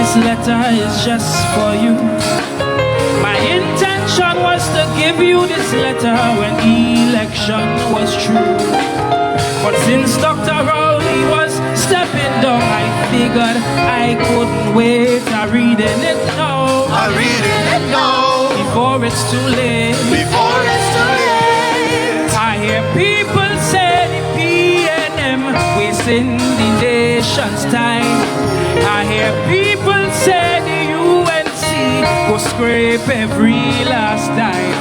this letter is just for you. My intention was to give you this letter when election was true. But since Dr. Rowley was stepping down, I figured I couldn't wait. I'm reading it now. I'm reading it now. Before it's too late. Before it's too late. I hear people say the PNM wasting the nation's time. I hear people say the UNC will scrape every last dime.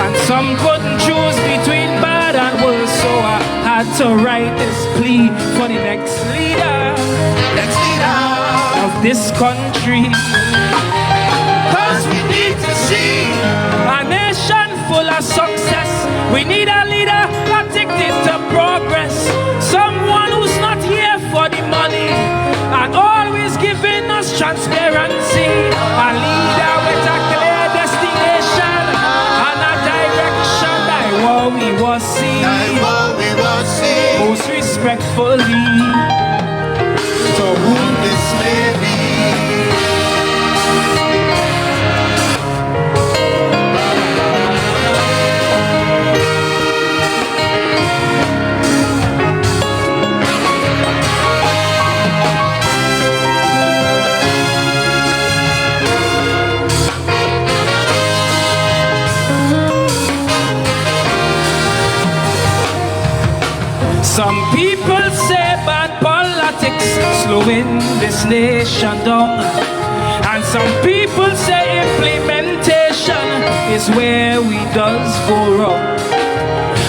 And some couldn't choose between bad and worse, so I had to write this plea for the next leader of this country. Cause we need to see a nation full of success. We need a leader addicted to progress. Someone who's not here for the money and always giving us transparency. A leader with a clear destination and a direction. That what we will see. Most respectfully, to whom this may be. Some people say bad politics slowing this nation down, and some people say implementation is where we does go wrong.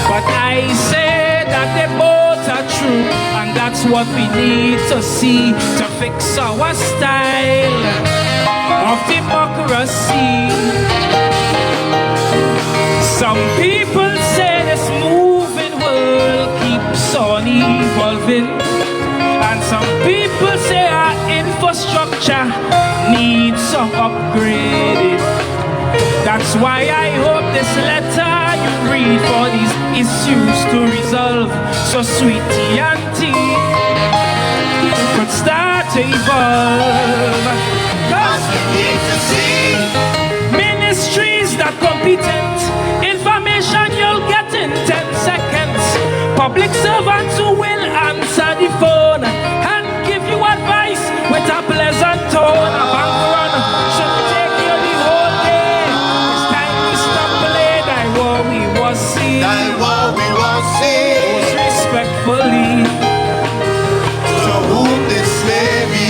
But I say that they both are true, and that's what we need to see to fix our style of democracy. Some people say this moving world keeps on evolving, and some people say our infrastructure needs some upgrading. That's why I hope this letter you read for these issues to resolve, so sweetie auntie could start to evolve. Cause we need to see ministries that competent. Information you'll get in 10 seconds. Public servants who will answer the phone and give you advice with a pleasant tone. A bank run should take you the whole day. It's time we stop playing. That's what we will see. Most respectfully, to whom this may be.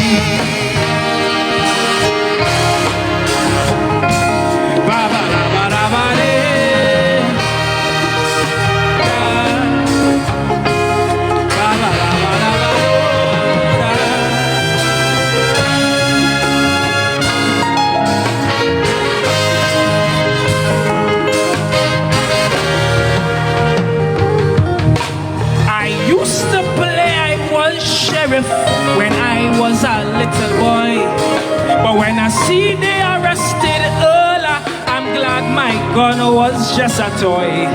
when I was a little boy, but when I see they arrested Earl, I'm glad my gun was just a toy.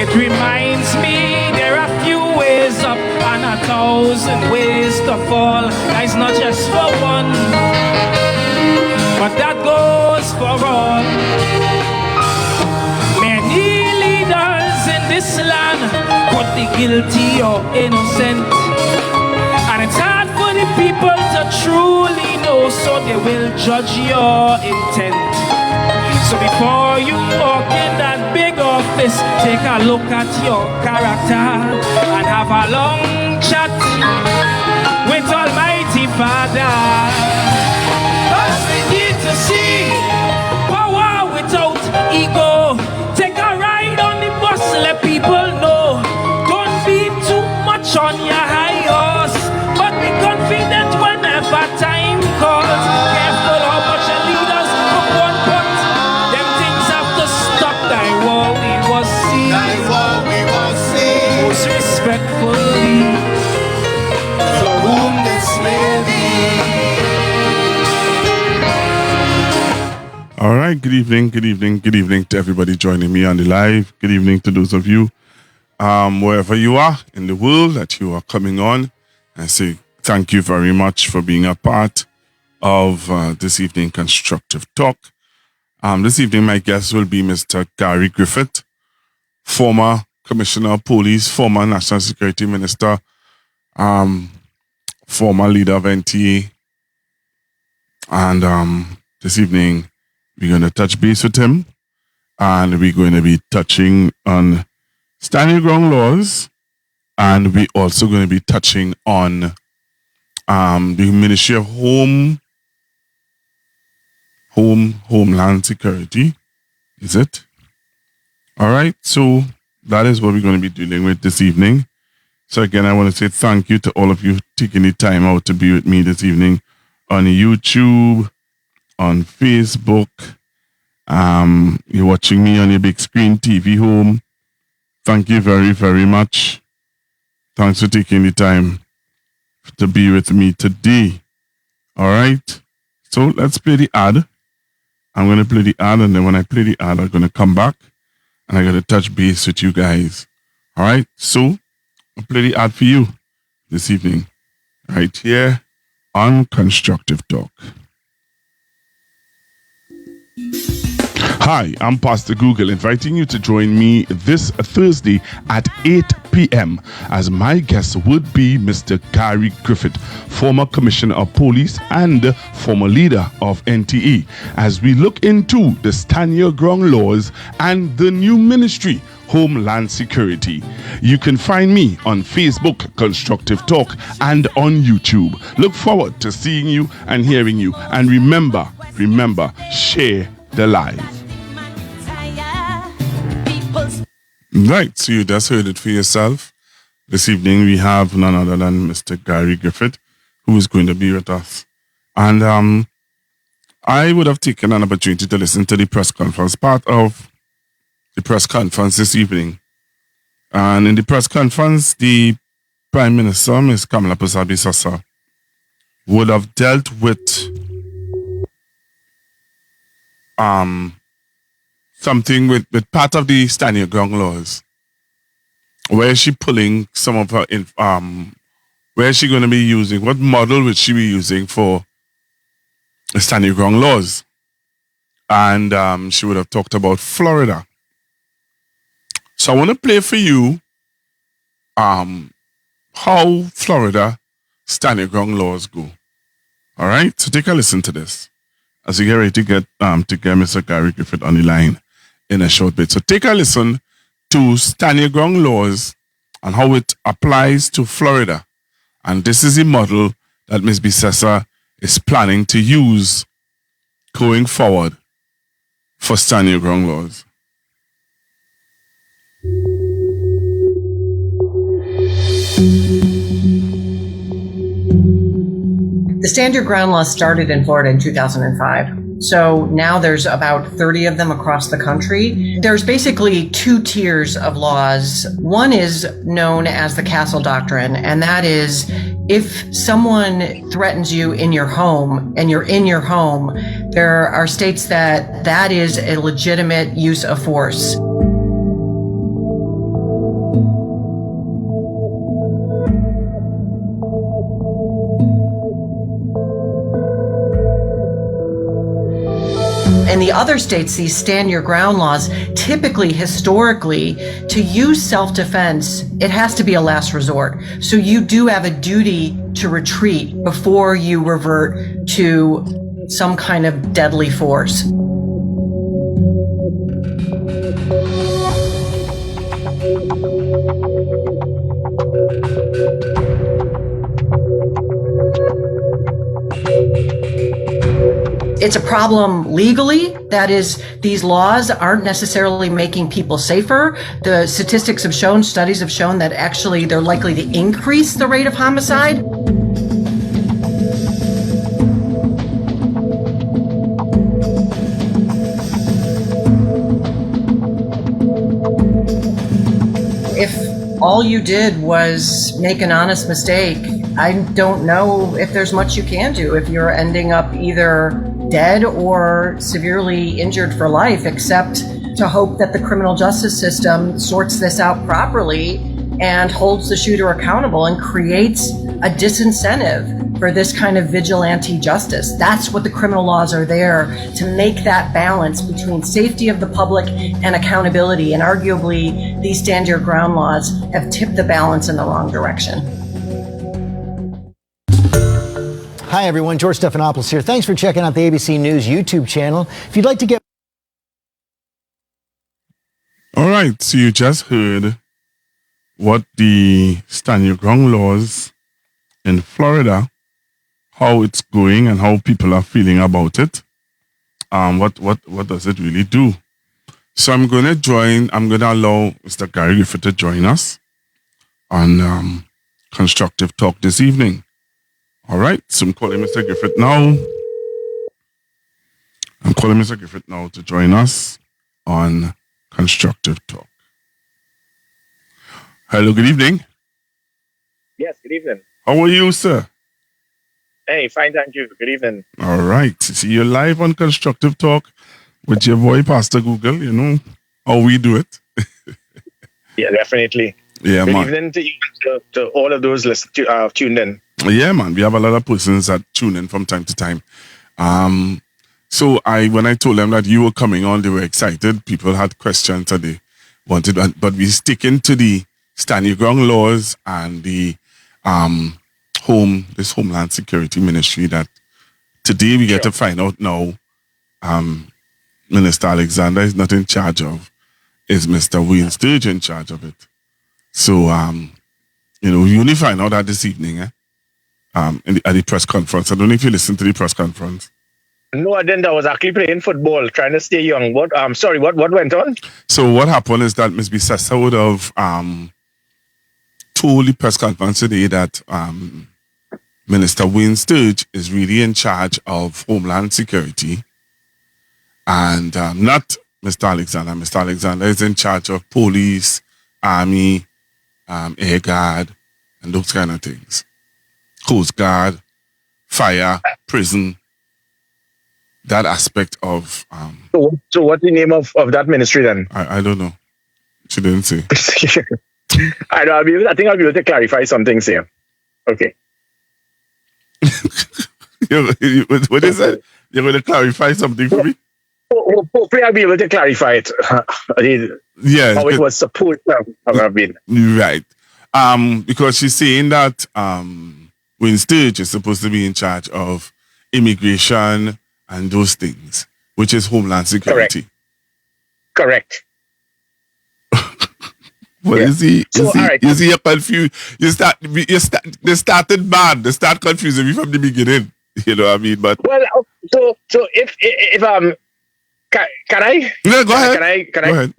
It reminds me there are few ways up and 1,000 ways to fall. That's not just for one, but that goes for all. Many leaders in this land put the guilty or innocent, and it's hard for the people to truly know, so they will judge your intent. So before you walk in that big office, take a look at your character and have a long chat with Almighty Father. 'Cause we need to see power without ego. Take a ride on the bus, let people know. Don't be too much on your high horse, but be confident whenever time calls. Careful how much your leaders put one pot. Them things have to stop. That's what we will see. That's what we will see. Most respectfully, to whom this may be. All right, good evening to everybody joining me on the live. Good evening to those of you, wherever you are in the world that you are coming on. I say thank you very much for being a part of this evening Constructive Talk. This evening, my guest will be Mr. Garry Grifith, former Commissioner of Police, former National Security Minister, former leader of NTA. And this evening, we're going to touch base with him, and we're going to be touching on standing ground laws, and we're also going to be touching on the Ministry of Homeland Security. Is it? All right. So that is what we're going to be dealing with this evening. So again, I want to say thank you to all of you taking the time out to be with me this evening on YouTube, on Facebook. You're watching me on your big screen TV home. Thank you very, very much. Thanks for taking the time to be with me today. All right. So let's play the ad. I'm going to play the ad, and then when I play the ad, I'm going to come back and I'm going to touch base with you guys. All right. So I'll play the ad for you this evening right here on Constructive Talk. Hi, I'm Pastor Google, inviting you to join me this Thursday at 8 p.m. as my guest would be Mr. Garry Grifith, former Commissioner of Police and former leader of NTA, as we look into the Stand Your Ground laws and the new ministry, Homeland Security. You can find me on Facebook, Constructive Talk, and on YouTube. Look forward to seeing you and hearing you. And remember, share the live. Right, so you just heard it for yourself. This evening we have none other than Mr. Garry Grifith, who is going to be with us. And I would have taken an opportunity to listen to the press conference, part of the press conference this evening. And in the press conference, the Prime Minister, Ms. Kamala Sasa, would have dealt with something with part of the Stand Your Ground laws. Where is she pulling some of her, where is she going to be using, what model would she be using for the Stand Your Ground laws? And she would have talked about Florida. So I want to play for you how Florida Stand Your Ground laws go. All right, so take a listen to this as we get ready to get Mr. Garry Grifith on the line in a short bit. So take a listen to Stand Your Ground laws and how it applies to Florida. And this is the model that Ms. Bisessa is planning to use going forward for Stand Your Ground laws. The Stand Your Ground law started in Florida in 2005. So now there's about 30 of them across the country. There's basically two tiers of laws. One is known as the Castle Doctrine, and that is if someone threatens you in your home and you're in your home, there are states that is a legitimate use of force. In the other states, these Stand Your Ground laws, typically, historically, to use self-defense, it has to be a last resort. So you do have a duty to retreat before you revert to some kind of deadly force. It's a problem legally. That is, these laws aren't necessarily making people safer. The statistics have shown, studies have shown that actually they're likely to increase the rate of homicide. If all you did was make an honest mistake, I don't know if there's much you can do if you're ending up either dead or severely injured for life, except to hope that the criminal justice system sorts this out properly and holds the shooter accountable and creates a disincentive for this kind of vigilante justice. That's what the criminal laws are there, to make that balance between safety of the public and accountability. And arguably, these stand your ground laws have tipped the balance in the wrong direction. Hi, everyone. George Stephanopoulos here. Thanks for checking out the ABC News YouTube channel. If you'd like to get... All right, so you just heard what the stand your ground laws in Florida, how it's going and how people are feeling about it. What does it really do? So I'm going to allow Mr. Garry Grifith to join us on Constructive Talk this evening. All right, so I'm calling Mr. Griffith now. I'm calling Mr. Griffith now to join us on Constructive Talk. Hello, good evening. Yes, good evening. How are you, sir? Hey, fine, thank you. Good evening. All right. See, you're live on Constructive Talk with your boy, Pastor Google. You know how we do it. Yeah, definitely. Yeah, good man. Evening to you, to all of those tuned in. Yeah, man. We have a lot of persons that tune in from time to time. So when I told them that you were coming on, they were excited. People had questions that they wanted, but we sticking to the stand your ground laws and the Homeland Security Ministry that today we get to find out now. Minister Alexander is not in charge of. Is Mr. Wayne Sturge in charge of it? So we only find out that this evening. At the press conference. I don't know if you listened to the press conference. No, I didn't. I was actually playing football, trying to stay young. What went on? So what happened is that Ms. Bissessa would have told the press conference today that Minister Wayne Sturge is really in charge of Homeland Security and not Mr. Alexander. Mr. Alexander is in charge of police, army, air guard, and those kind of things. Coast Guard, fire, prison, that aspect of... So what's the name of that ministry then? I don't know. She didn't say. I think I'll be able to clarify some things here. Okay. What is that? You're going to clarify something for me? Hopefully I'll be able to clarify it. Yeah. How it was supposed to have been. Right. Because she's saying that... Wayne Sturge is supposed to be in charge of immigration and those things, which is Homeland Security. Correct. Well, yeah. You see, you're confused. They started bad. They start confusing me from the beginning. You know what I mean? But so if can I? Yeah, go ahead. Can I?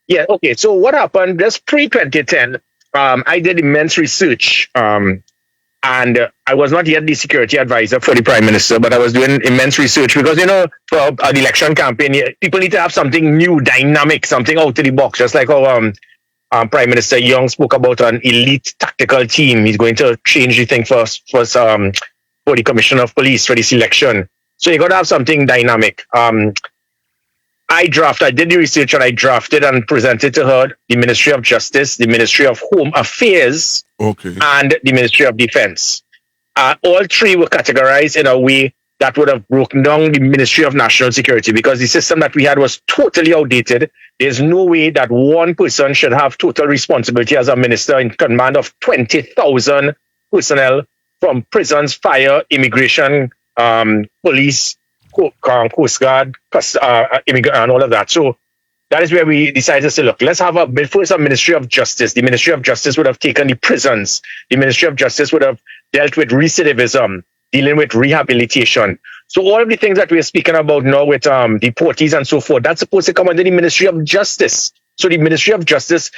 Yeah. Okay. So what happened? Just pre-2010, I did immense research. And I was not yet the security advisor for the Prime Minister, but I was doing immense research because, for an election campaign, people need to have something new, dynamic, something out of the box, just like how Prime Minister Young spoke about an elite tactical team. He's going to change the thing for the Commissioner of Police for this election. So you got to have something dynamic. I did the research and I drafted and presented to her the Ministry of Justice, the Ministry of Home Affairs, and the Ministry of Defense. All three were categorized in a way that would have broken down the Ministry of National Security because the system that we had was totally outdated. There's no way that one person should have total responsibility as a minister in command of 20,000 personnel from prisons, fire, immigration, police, Coast Guard, immigrant, and all of that. So that is where we decided to say, look, let's have a Ministry of Justice. The Ministry of Justice would have taken the prisons. The Ministry of Justice would have dealt with recidivism, dealing with rehabilitation. So all of the things that we're speaking about now with deportees and so forth, that's supposed to come under the Ministry of Justice. So the Ministry of Justice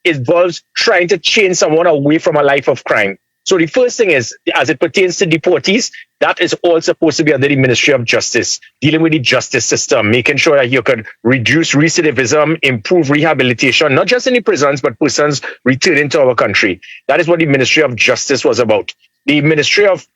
involves trying to change someone away from a life of crime. So the first thing is, as it pertains to deportees, that is all supposed to be under the Ministry of Justice, dealing with the justice system, making sure that you could reduce recidivism, improve rehabilitation, not just in the prisons, but persons returning to our country. That is what the Ministry of Justice was about. The Ministry of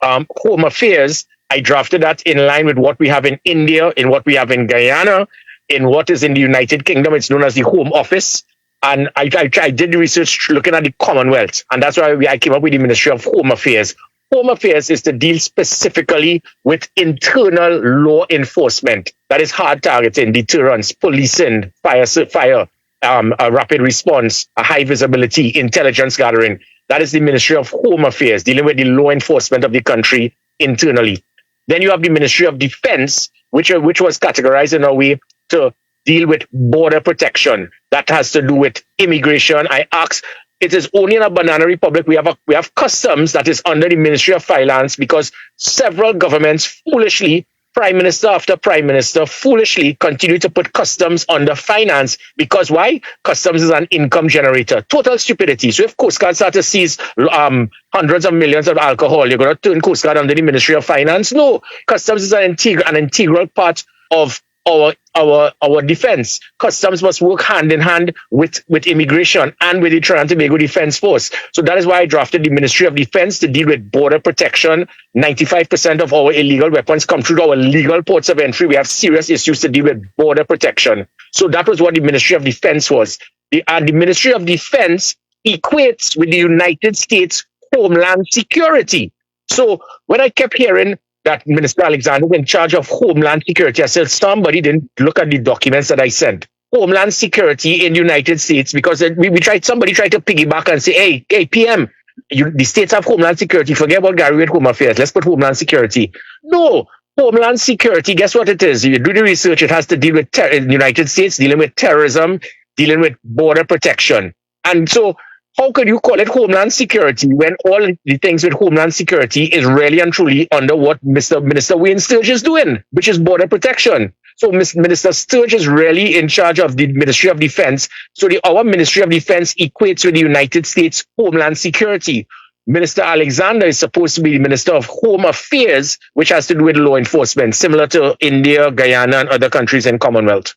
Home Affairs, I drafted that in line with what we have in India, in what we have in Guyana, in what is in the United Kingdom. It's known as the Home Office. And I did the research looking at the Commonwealth. And that's why I came up with the Ministry of Home Affairs. Home Affairs is to deal specifically with internal law enforcement. That is hard targeting, deterrence, policing, fire, a rapid response, a high visibility, intelligence gathering. That is the Ministry of Home Affairs, dealing with the law enforcement of the country internally. Then you have the Ministry of Defense, which was categorized in a way to deal with border protection. That has to do with immigration. I ask, it is only in a banana republic we have customs that is under the Ministry of Finance, because several governments foolishly, prime minister after prime minister, foolishly continue to put customs under finance. Because why? Customs is an income generator. Total stupidity. So if Coast Guard start to seize hundreds of millions of alcohol, you're going to turn Coast Guard under the Ministry of Finance? No. Customs is an integral part of our defense. Customs must work hand in hand with immigration and with the Trinidad and Tobago Defense Force. So that is why I drafted the Ministry of Defense to deal with border protection. 95% of our illegal weapons come through our legal ports of entry. We have serious issues to deal with border protection. So that was what the Ministry of Defense was. The Ministry of Defense equates with the United States Homeland Security. So when I kept hearing that Minister Alexander is in charge of Homeland Security, I said, somebody didn't look at the documents that I sent. Homeland Security in the United States, because somebody tried to piggyback and say, hey, PM, the states have Homeland Security. Forget about Garry with Home Affairs. Let's put Homeland Security. No, Homeland Security, guess what it is? You do the research, it has to deal with the United States, dealing with terrorism, dealing with border protection. And so how could you call it Homeland Security when all the things with Homeland Security is really and truly under what Minister Wayne Sturge is doing, which is border protection? So Minister Sturge is really in charge of the Ministry of Defense. So our Ministry of Defense equates with the United States Homeland Security. Minister Alexander is supposed to be the Minister of Home Affairs, which has to do with law enforcement, similar to India, Guyana, and other countries in Commonwealth.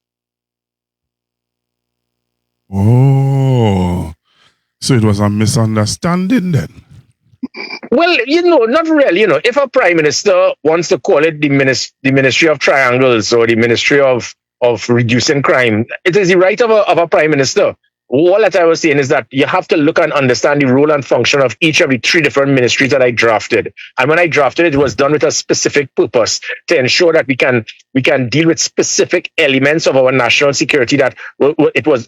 Oh. So it was a misunderstanding then? Well, not really. If a prime minister wants to call it the Ministry of Triangles or the Ministry of Reducing Crime, it is the right of a prime minister. All that I was saying is that you have to look and understand the role and function of each of the three different ministries that I drafted. And when I drafted it, it was done with a specific purpose to ensure that we can deal with specific elements of our national security that it was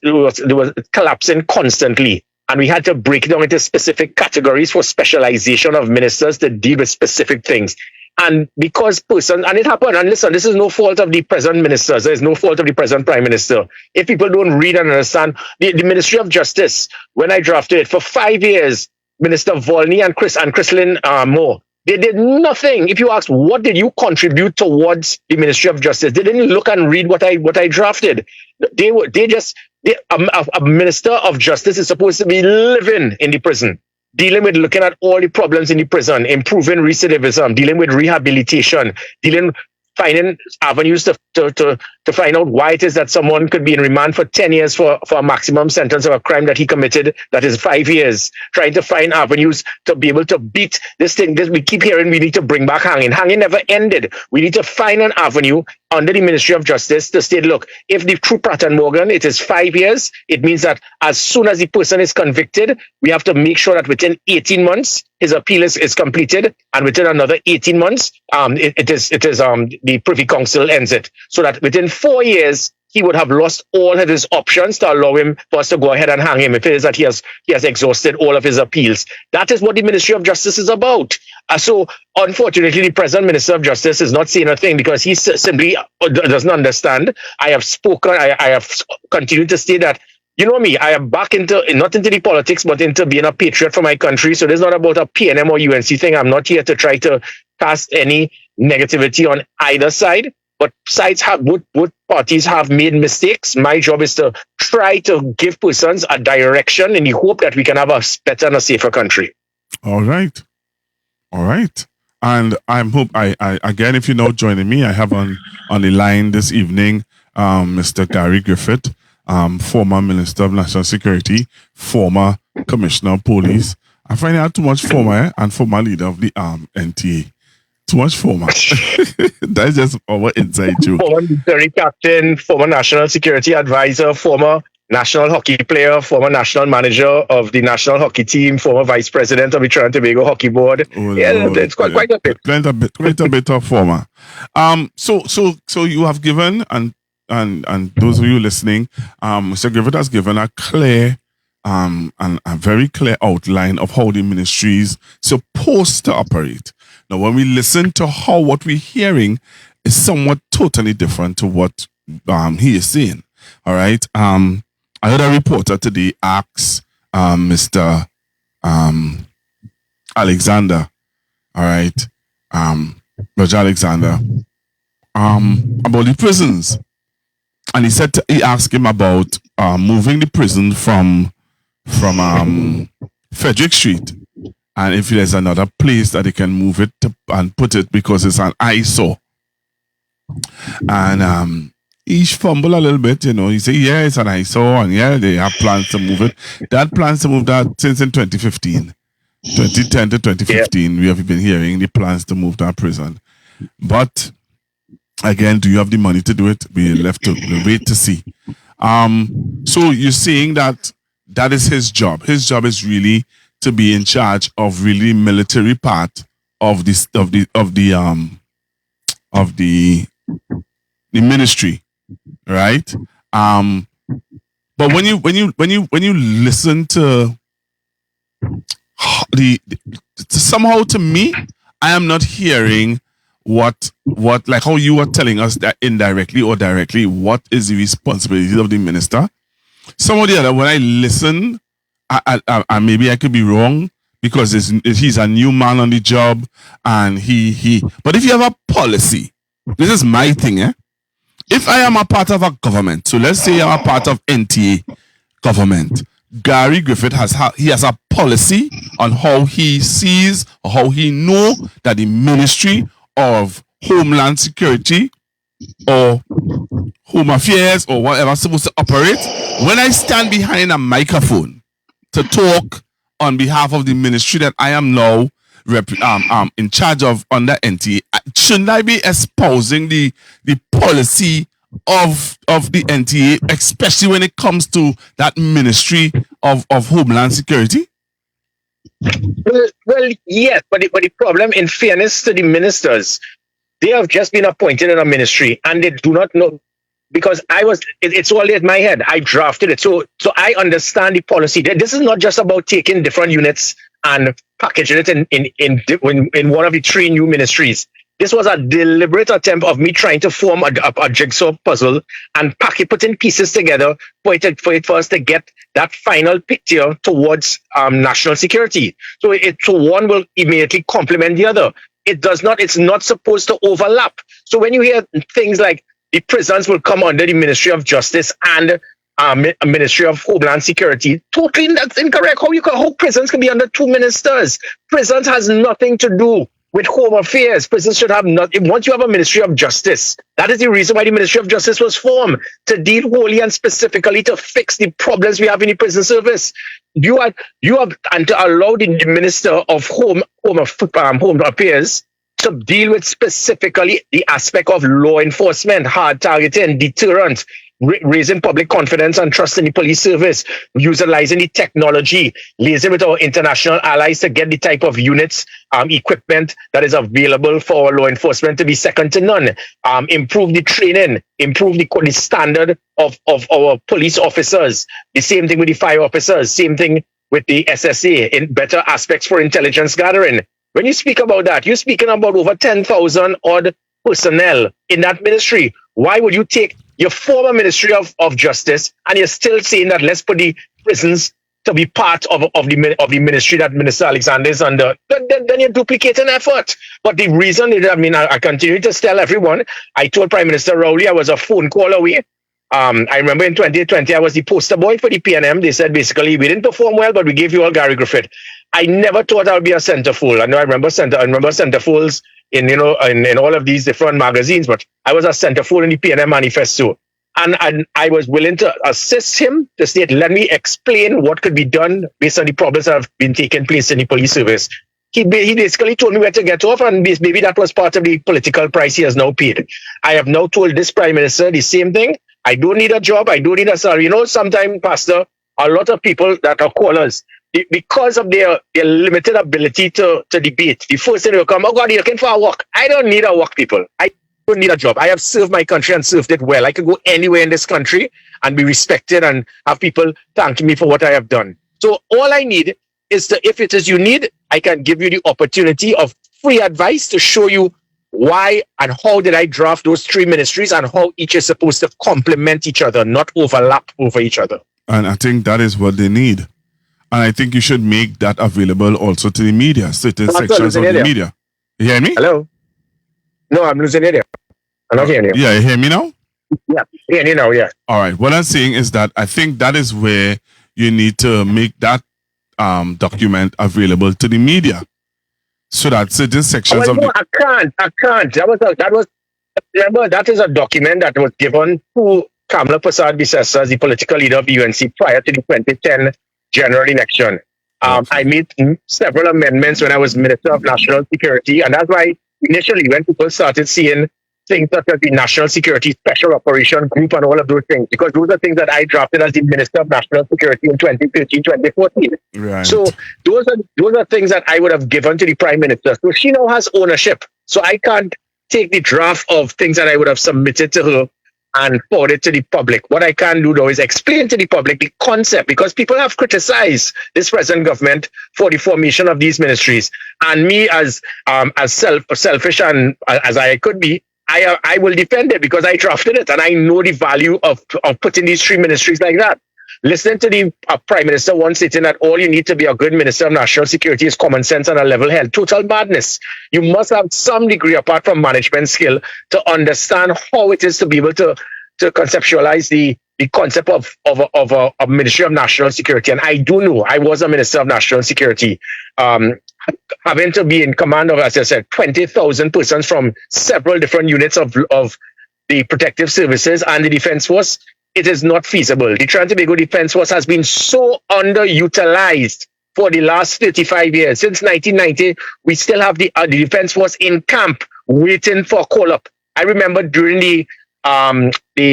collapsing constantly. And we had to break down into specific categories for specialization of ministers to deal with specific things. And because and it happened, and listen, this is no fault of the present ministers. There is no fault of the present prime minister. If people don't read and understand, the Ministry of Justice, when I drafted it for 5 years, Minister Volney and Chrislyn Moore, they did nothing. If you ask, what did you contribute towards the Ministry of Justice? They didn't look and read what I drafted. A Minister of Justice is supposed to be living in the prison, dealing with looking at all the problems in the prison, improving recidivism, dealing with rehabilitation, finding avenues to find out why it is that someone could be in remand for 10 years for a maximum sentence of a crime that he committed that is 5 years, trying to find avenues to be able to beat this thing. We keep hearing we need to bring back hanging. Hanging never ended. We need to find an avenue under the Ministry of Justice to state, look, if the true Pratt and Morgan, it is 5 years, it means that as soon as the person is convicted, we have to make sure that within 18 months, his appeal is completed, and within another 18 months, the Privy Council ends it. So that within 4 years, he would have lost all of his options to allow him for us to go ahead and hang him if it is that he has exhausted all of his appeals. That is what the Ministry of Justice is about. So unfortunately, the present Minister of Justice is not saying a thing because he simply doesn't understand. I have spoken, I have continued to say that, you know me, I am back not into the politics, but into being a patriot for my country. So this is not about a PNM or UNC thing. I'm not here to try to cast any negativity on either side. But both parties have made mistakes. My job is to try to give persons a direction in the hope that we can have a better and a safer country. All right. And I hope again, if you're now joining me, I have on the line this evening, Mr. Garry Grifith, former Minister of National Security, former Commissioner of Police. I find out too much former and former leader of the NTA. Too much former. That's just our inside joke. Former military captain, former national security advisor, former national hockey player, former national manager of the national hockey team, former vice president of the Trinidad and Tobago Hockey Board. Oh, yeah, Lord. it's quite a bit. Quite a bit of former. So you have given, and those of you listening, Mr. Griffith has given a clear and a very clear outline of how the ministry is supposed to operate. Now, when we listen to what we're hearing is somewhat totally different to what he is saying. All right. I heard a reporter today ask Mr. Alexander, all right, Roger Alexander, about the prisons. And he said he asked him about moving the prison from Frederick Street, and if there's another place that he can move it to and put it because it's an eyesore. And he fumbled a little bit, He said, yeah, it's an eyesore, and yeah, they have plans to move it. They had plans to move that since in 2015. 2010 to 2015, we have been hearing the plans to move that prison. But again, do you have the money to do it? We left to wait to see. So you're saying that is his job. His job is really to be in charge of really military part of the ministry, right? But when you listen to somehow, to me, I am not hearing what like how you are telling us that indirectly or directly what is the responsibility of the minister. Some of the other, when I listen, I maybe I could be wrong because he's a new man on the job, and he. But if you have a policy, this is my thing, eh? If I am a part of a government, so let's say I'm a part of NTA government, Garry Grifith has a policy on how he sees or how he know that the Ministry of Homeland Security or Home Affairs or whatever is supposed to operate. When I stand behind a microphone to talk on behalf of the ministry that I am now in charge of under NTA, shouldn't I be espousing the policy of the NTA, especially when it comes to that Ministry of Homeland Security? Well, yes, but the problem, in fairness to the ministers, they have just been appointed in a ministry and they do not know, because it's all in my head. I drafted it. So I understand the policy. This is not just about taking different units and packaging it in one of the three new ministries. This was a deliberate attempt of me trying to form a jigsaw puzzle and putting pieces together for us to get that final picture towards national security. So one will immediately complement the other. It's not supposed to overlap. So when you hear things like the prisons will come under the Ministry of Justice and Ministry of Homeland Security, totally that's incorrect. How prisons can be under two ministers? Prisons has nothing to do with Home Affairs. Prisons should have nothing. Once you have a Ministry of Justice, that is the reason why the Ministry of Justice was formed, to deal wholly and specifically to fix the problems we have in the prison service. You have and to allow the Minister of Home Affairs to deal with specifically the aspect of law enforcement, hard targeting, deterrent, raising public confidence and trust in the police service, utilizing the technology, liaising with our international allies to get the type of units, equipment that is available for our law enforcement to be second to none, improve the training, improve the standard of our police officers, the same thing with the fire officers, same thing with the SSA, in better aspects for intelligence gathering. When you speak about that, you're speaking about over 10,000 odd personnel in that ministry. Why would you take your former Ministry of Justice and you're still saying that let's put the prisons to be part of the ministry that Minister Alexander is under? Then you're duplicating effort. But the reason, I continue to tell everyone, I told Prime Minister Rowley I was a phone call away. I remember in 2020, I was the poster boy for the PNM. They said basically we didn't perform well, but we gave you all Garry Grifith. I never thought I would be a centerfold. I remember centerfolds in all of these different magazines, but I was a centerfold in the PNM manifesto. And I was willing to assist him to state, let me explain what could be done based on the problems that have been taking place in the police service. He basically told me where to get off, and maybe that was part of the political price he has now paid. I have now told this Prime Minister the same thing. I don't need a job. I don't need a salary. You know, sometimes, Pastor, a lot of people that are callers, because of their limited ability to debate, the first thing they will come, oh God, you're looking for a work. I don't need a work, people. I don't need a job. I have served my country and served it well. I can go anywhere in this country and be respected and have people thanking me for what I have done. So all I need is if it is you need, I can give you the opportunity of free advice to show you why and how did I draft those three ministries and how each is supposed to complement each other, not overlap over each other. And I think that is what they need. And I think you should make that available also to the media, certain sections of the media. You hear me? Hello? No, I'm losing it. I'm not hearing you. Yeah, you hear me now? Yeah, hearing you now, yeah. All right. What I'm saying is that I think that is where you need to make that document available to the media, so that certain sections of I can't. That is a document that was given to Kamala Prasad Bisesa as the political leader of the UNC prior to the 2010 general election. I made several amendments when I was Minister of National Security, and that's why initially when people started seeing things such as the National Security Special Operation Group and all of those things, because those are things that I drafted as the Minister of National Security in 2013, 2014. Right. So those are things that I would have given to the Prime Minister. So she now has ownership. So I can't take the draft of things that I would have submitted to her and forward it to the public. What I can do though is explain to the public the concept, because people have criticized this present government for the formation of these ministries. And me as selfish and as I could be, I will defend it because I drafted it and I know the value of putting these three ministries like that. Listening to the Prime Minister once stating that all you need to be a good Minister of National Security is common sense and a level head. Total madness. You must have some degree, apart from management skill, to understand how it is to be able to conceptualize the concept of a Ministry of National Security. And I do know, I was a Minister of National Security, having to be in command of, as I said, 20,000 persons from several different units of the protective services and the Defense Force. It is not feasible. The Trinidad and Tobago Defense Force has been so underutilized for the last 35 years. Since 1990, we still have the Defense Force in camp waiting for a call-up. I remember during the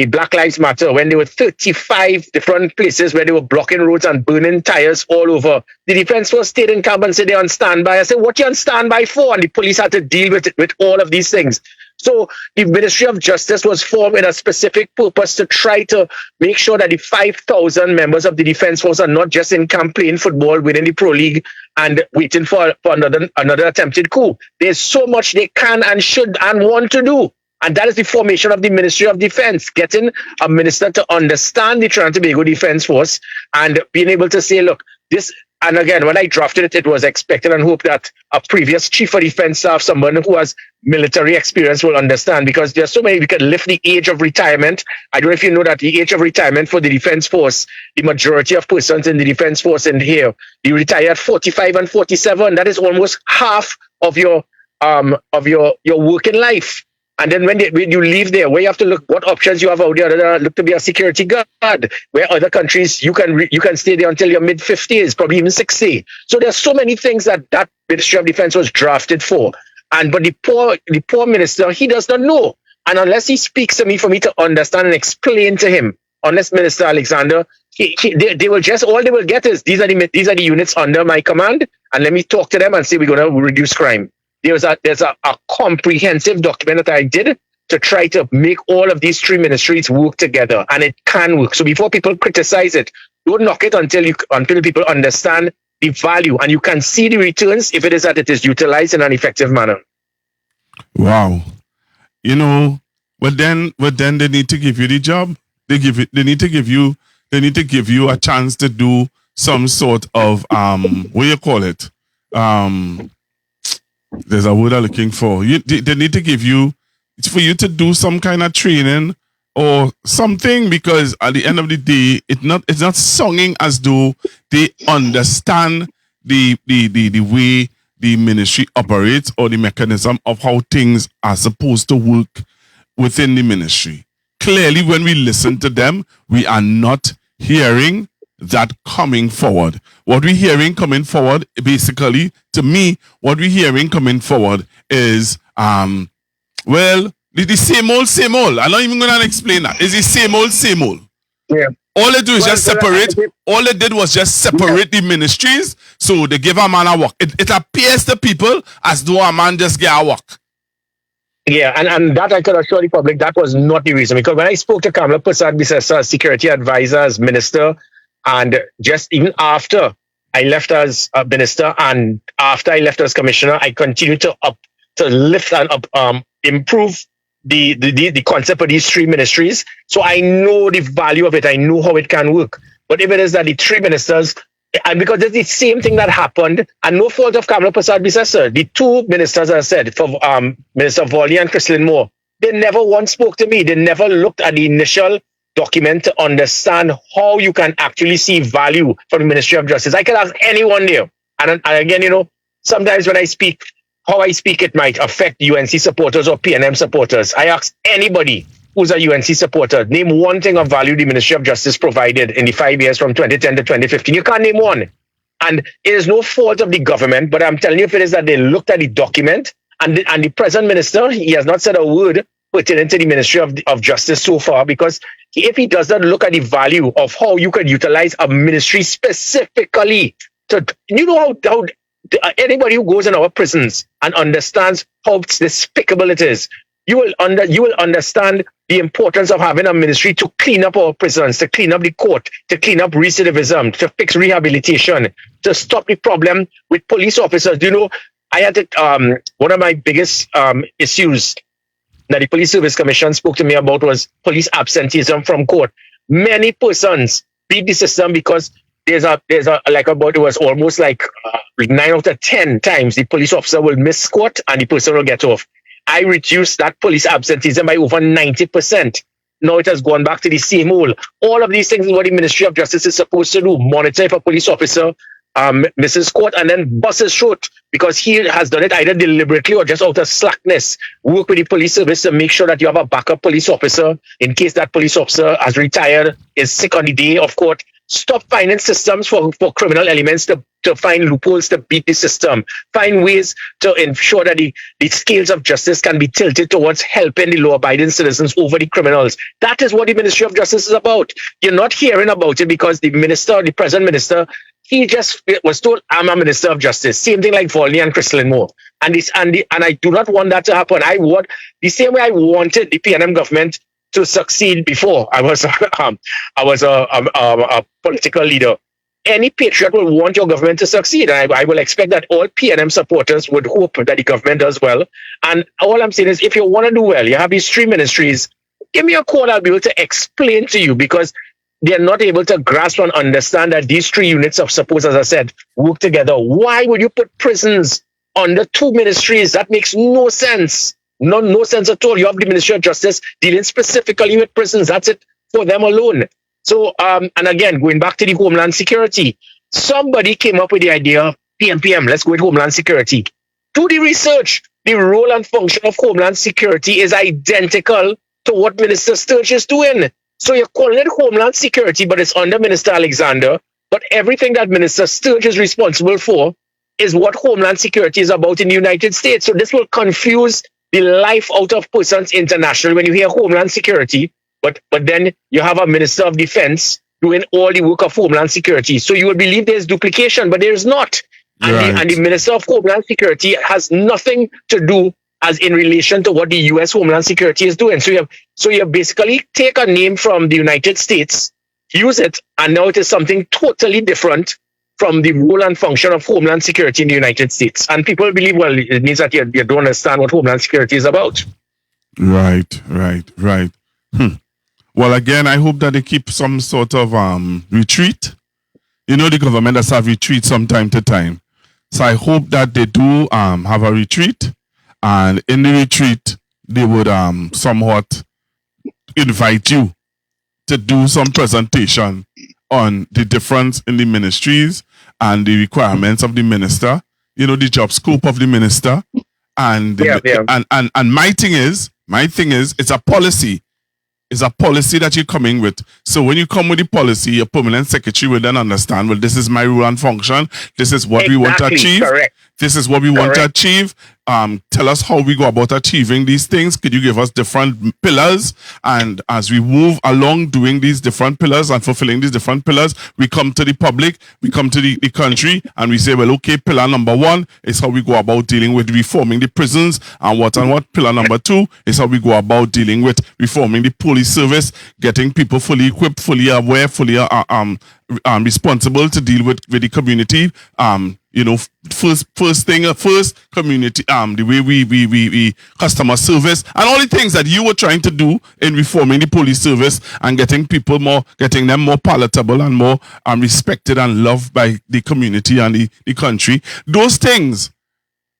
Black Lives Matter, when there were 35 different places where they were blocking roads and burning tires all over. The Defense Force stayed in camp and said they're on standby. I said, what are you on standby for? And the police had to deal with all of these things. So the Ministry of Justice was formed in a specific purpose to try to make sure that the 5,000 members of the Defense Force are not just in camp playing football within the Pro League and waiting for another attempted coup. There's so much they can and should and want to do. And that is the formation of the Ministry of Defense, getting a minister to understand the Trinidad and Tobago Defense Force and being able to say, look, this. And again, when I drafted it, it was expected and hoped that a previous chief of defense staff, someone who has military experience, will understand, because there's so many. We can lift the age of retirement. I don't know if you know that the age of retirement for the Defense Force, the majority of persons in the Defense Force in here, you retire at 45 and 47. That is almost half of your working life. And then when you leave there, where you have to look what options you have out there, look to be a security guard, where other countries you can stay there until your mid-50s, probably even 60. So there's so many things that Ministry of Defense was drafted for. But the poor minister, he does not know. And unless he speaks to me for me to understand and explain to him, unless Minister Alexander, they will just, all they will get is these are the units under my command, and let me talk to them and say we're going to reduce crime. There's a comprehensive document that I did to try to make all of these three ministries work together, and it can work. So before people criticize it, don't knock it until people understand the value, and you can see the returns if it is that it is utilized in an effective manner. Wow, but then they need to give you the job. They need to give you a chance to do some sort of what do you call it? There's a word I'm looking for. They need to give you, it's for you to do some kind of training or something, because at the end of the day, it's not sounding as though they understand the way the ministry operates or the mechanism of how things are supposed to work within the ministry. Clearly, when we listen to them, we are not hearing that coming forward. What we're hearing coming forward, basically, to me, what we're hearing coming forward is, well, the same old. I'm not even going to explain that. It's the same old. Yeah. All they do is just separate. All they did was just separate the ministries, so they give a man a work. It appears to people as though a man just get a work. Yeah, and that I could assure the public, that was not the reason. Because when I spoke to Kamala Prasad-Bisesa, security advisor, as minister, and just even after I left as a minister and after I left as commissioner, I continued to lift and improve the concept of these three ministries. So I know the value of it. I know how it can work. But if it is that the three ministers, and because it's the same thing that happened, and no fault of Kamala Prasad-Bisesa, the two ministers, as I said, for Minister Volley and Chrislyn Moore, they never once spoke to me. They never looked at the initial document to understand how you can actually see value from the Ministry of Justice. I can ask anyone there. And again, sometimes when I speak, how I speak, it might affect UNC supporters or PNM supporters. I ask anybody who's a UNC supporter, name one thing of value the Ministry of Justice provided in the 5 years from 2010 to 2015. You can't name one. And it is no fault of the government, but I'm telling you, if it is that they looked at the document and the present minister, he has not said a word pertaining to the Ministry of Justice so far, because if he does not look at the value of how you could utilize a ministry specifically to, how anybody who goes in our prisons and understands how despicable it is, you will understand the importance of having a ministry to clean up our prisons, to clean up the court, to clean up recidivism, to fix rehabilitation, to stop the problem with police officers. I had one of my biggest issues that the Police Service Commission spoke to me about was police absenteeism from court. Many persons beat the system because it was almost like 9 out of 10 times the police officer will miss court and the person will get off. I reduced that police absenteeism by over 90%. Now it has gone back to the same old. All of these things is what the Ministry of Justice is supposed to do. Monitor if a police officer misses court and then bust his throat because he has done it either deliberately or just out of slackness. Work with the police service to make sure that you have a backup police officer in case that police officer has retired, is sick on the day of court. Stop finding systems for criminal elements to find loopholes to beat the system. Find ways to ensure that the scales of justice can be tilted towards helping the law-abiding citizens over the criminals. That is what the Ministry of Justice is about. You're not hearing about it because the present minister, he just was told, I'm a Minister of Justice. Same thing like Volley and Chrislyn Moore. And I do not want that to happen. I want the same way I wanted the PNM government to succeed before I was a political leader. Any patriot will want your government to succeed. And I will expect that all PNM supporters would hope that the government does well. And all I'm saying is, if you want to do well, you have these three ministries, give me a call. I'll be able to explain to you, because they're not able to grasp and understand that these three units of support, as I said, work together. Why would you put prisons under two ministries? That makes no sense. No sense at all. You have the Ministry of Justice dealing specifically with prisons. That's it for them alone. So, and again, going back to the Homeland Security, somebody came up with the idea, PMPM, let's go with Homeland Security. Do the research. The role and function of Homeland Security is identical to what Minister Sturge is doing. So you're calling it Homeland Security, but it's under Minister Alexander. But everything that Minister Sturge is responsible for is what Homeland Security is about in the United States. So this will confuse the life out of persons internationally when you hear Homeland Security, but then you have a Minister of Defense doing all the work of Homeland Security. So you will believe there's duplication, but there's not. And the Minister of Homeland Security has nothing to do as in relation to what the U.S. Homeland Security is doing. So you basically take a name from the United States, use it, and now it is something totally different from the role and function of Homeland Security in the United States. And people believe, well, it means that you don't understand what Homeland Security is about. Right. Well, again, I hope that they keep some sort of retreat. The government does have retreats from time to time. So I hope that they do have a retreat. And in the retreat, they would somewhat invite you to do some presentation on the difference in the ministries and the requirements of the minister, the job scope of the minister. And and my thing is, it's a policy. It's a policy that you're coming with. So when you come with the policy, your permanent secretary will then understand, well, this is my role and function. This is what we want to achieve. Correct. This is what we want to achieve. Tell us how we go about achieving these things. Could you give us different pillars? And as we move along doing these different pillars and fulfilling these different pillars, we come to the public, we come to the country, and we say, well, okay, pillar number 1 is how we go about dealing with reforming the prisons, and what. Pillar number 2 is how we go about dealing with reforming the police service, getting people fully equipped, fully aware, fully responsible to deal with the community. First community, the way we customer service, and all the things that you were trying to do in reforming the police service and getting them more palatable and more respected and loved by the community and the country. Those things,